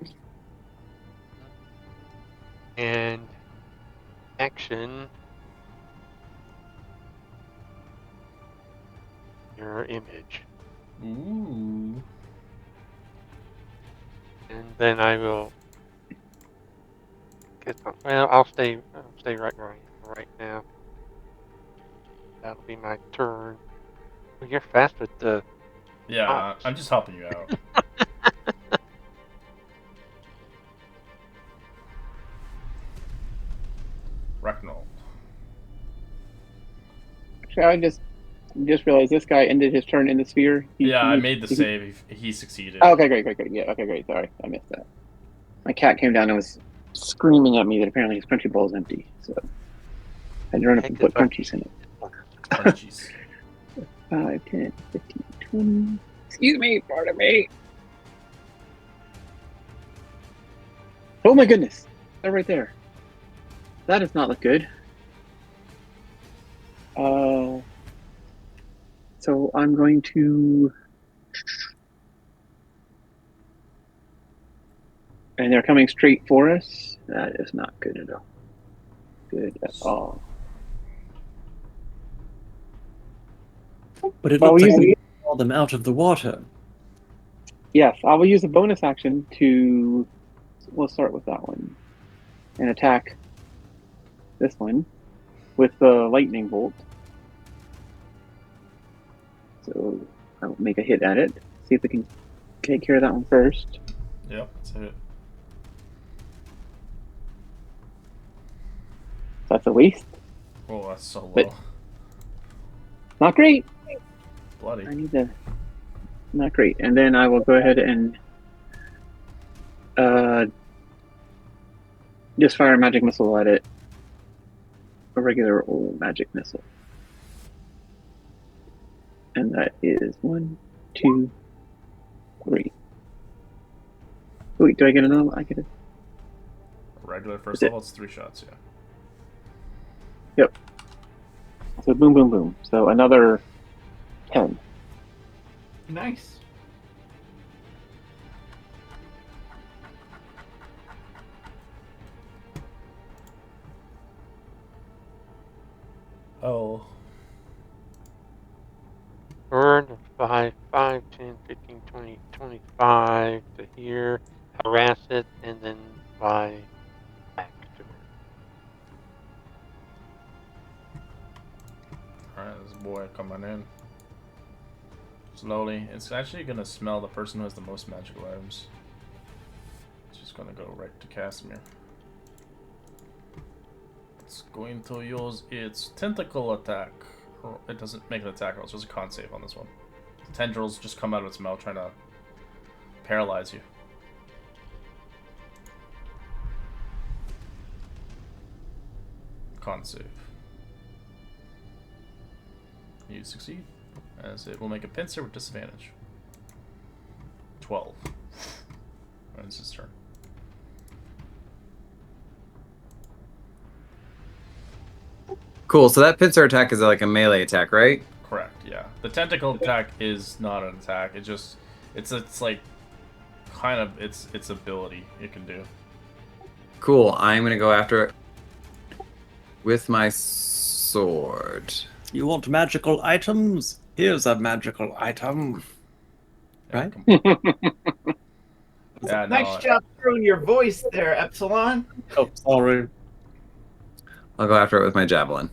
Speaker 2: and action, Mirror Image.
Speaker 3: Ooh.
Speaker 2: And then I will well, I'll stay right where I am right now. That'll be my turn. Well, you're fast with the
Speaker 3: Yeah, I'm just helping you out. Recknell.
Speaker 5: Actually, I just realized this guy ended his turn in the sphere.
Speaker 3: Yeah, I made the save. He succeeded.
Speaker 5: Oh, okay, great. Yeah, okay, great. Sorry, I missed that. My cat came down and was screaming at me that apparently his crunchy bowl is empty. So I had to run up and put crunchies in it.
Speaker 3: Crunchies.
Speaker 5: 5, 10, 15, 20. Excuse me, pardon me. Oh my goodness. They're right there. That does not look good. So I'm going to... And they're coming straight for us. That is not good at all. Good at all.
Speaker 1: But it
Speaker 5: Well,
Speaker 1: looks
Speaker 5: we
Speaker 1: like
Speaker 5: use
Speaker 1: we call them out of the water.
Speaker 5: Yes, I will use a bonus action to... We'll start with that one. And attack this one with the lightning bolt. So I'll make a hit at it. See if we can take care of that one first.
Speaker 3: Yep, that's it.
Speaker 5: That's a waste.
Speaker 3: Oh, that's so low.
Speaker 5: But- Not great.
Speaker 3: Bloody.
Speaker 5: I need to... Not great. And then I will go ahead and just fire a magic missile at it. A regular old magic missile. And that is 1, 2, 3. Wait, do I get another one? I get it.
Speaker 3: Regular first
Speaker 5: That's it.
Speaker 3: level, it's 3 shots, yeah.
Speaker 5: Yep. So boom, boom, boom. So another 10.
Speaker 4: Nice.
Speaker 3: Oh.
Speaker 2: burn 5, 10, 15, 20, 25 to here, harass it, and then fly back to her.
Speaker 3: Alright, this boy coming in. Slowly. It's actually gonna smell the person who has the most magical items. It's just gonna go right to Casimir. It's going to use its tentacle attack. It doesn't make an attack roll, it's just a con save on this one. The tendrils just come out of its mouth trying to paralyze you. Con save. You succeed, as it will make a pincer with disadvantage. 12. Ends his turn.
Speaker 6: Cool. So that pincer attack is like a melee attack, right?
Speaker 3: Correct, yeah. The tentacle attack is not an attack. It just it's like kind of its ability it can do.
Speaker 6: Cool. I'm gonna go after it with my sword.
Speaker 1: You want magical items? Here's a magical item.
Speaker 3: Yeah,
Speaker 1: Right?
Speaker 3: Yeah, no,
Speaker 4: Nice job throwing your voice there, Epsilon.
Speaker 1: Oh, sorry.
Speaker 6: I'll go after it with my javelin.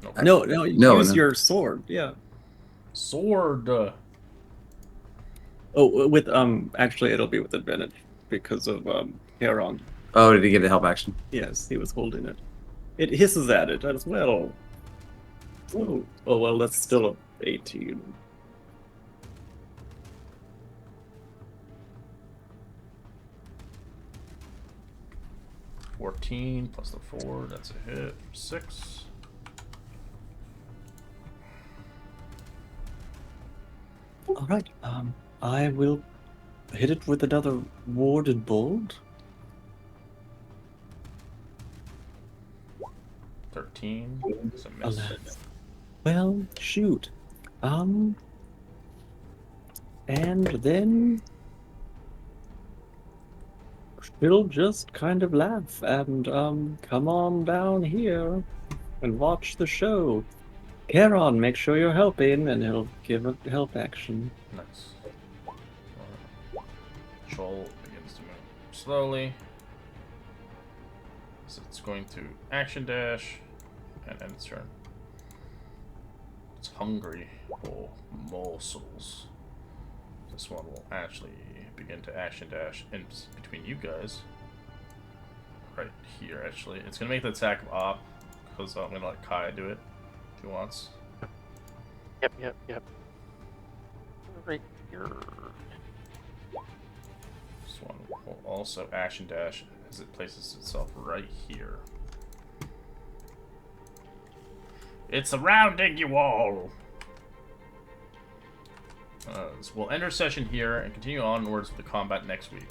Speaker 3: okay.
Speaker 1: No, you use
Speaker 6: no.
Speaker 1: your sword. Yeah.
Speaker 3: Sword.
Speaker 1: Oh, with actually, it'll be with advantage because of Heron.
Speaker 6: Oh, did he get a help action?
Speaker 1: Yes, he was holding it. It hisses at it as well. Oh well, that's still a 18.
Speaker 3: $14 plus the 4, that's a hit. 6.
Speaker 1: All right. I will hit it with another warded bolt.
Speaker 3: 13. It's a miss.
Speaker 1: Alas. Well, shoot. And then she'll just kind of laugh and come on down here and watch the show. Charon, make sure you're helping, and he'll give a help action.
Speaker 3: Nice. Troll begins to move slowly. So it's going to action dash and end its turn. It's hungry for morsels. This one will actually begin to action dash in between you guys. Right here, actually. It's going to make the attack of op, because I'm going to let Kai do it if he wants.
Speaker 2: Yep. Right here.
Speaker 3: This one will also action dash as it places itself right here. It's surrounding you all! So we'll end our session here and continue onwards with the combat next week.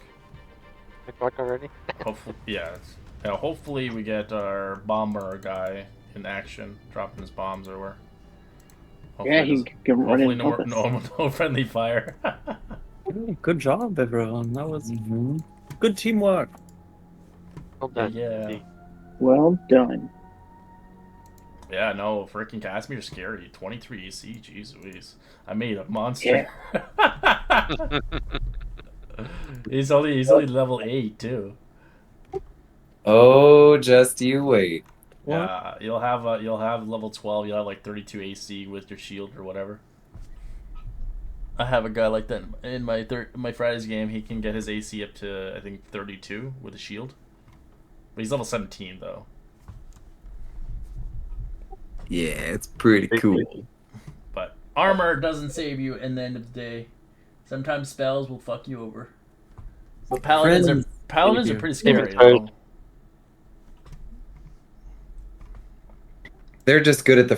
Speaker 2: Like already?
Speaker 3: Hopefully, yeah. Hopefully we get our bomber guy in action, dropping his bombs everywhere.
Speaker 5: Yeah, he can run
Speaker 3: Hopefully
Speaker 5: in and help us.
Speaker 3: no friendly fire.
Speaker 1: Good job, everyone. That was good teamwork.
Speaker 2: Well done.
Speaker 3: Yeah.
Speaker 2: Indeed.
Speaker 5: Well done.
Speaker 3: Yeah, no, freaking Casimir's scary. 23 AC, jeez Louise. I made a monster. he's only level 8 too.
Speaker 6: Oh, just you wait.
Speaker 3: Yeah, you'll have level 12. You'll have like 32 AC with your shield or whatever. I have a guy like that in my Friday's game. He can get his AC up to I think 32 with a shield, but he's level 17 though.
Speaker 6: Yeah, it's pretty cool.
Speaker 3: But armor doesn't save you in the end of the day. Sometimes spells will fuck you over. But paladins are pretty scary though.
Speaker 6: They're just good at the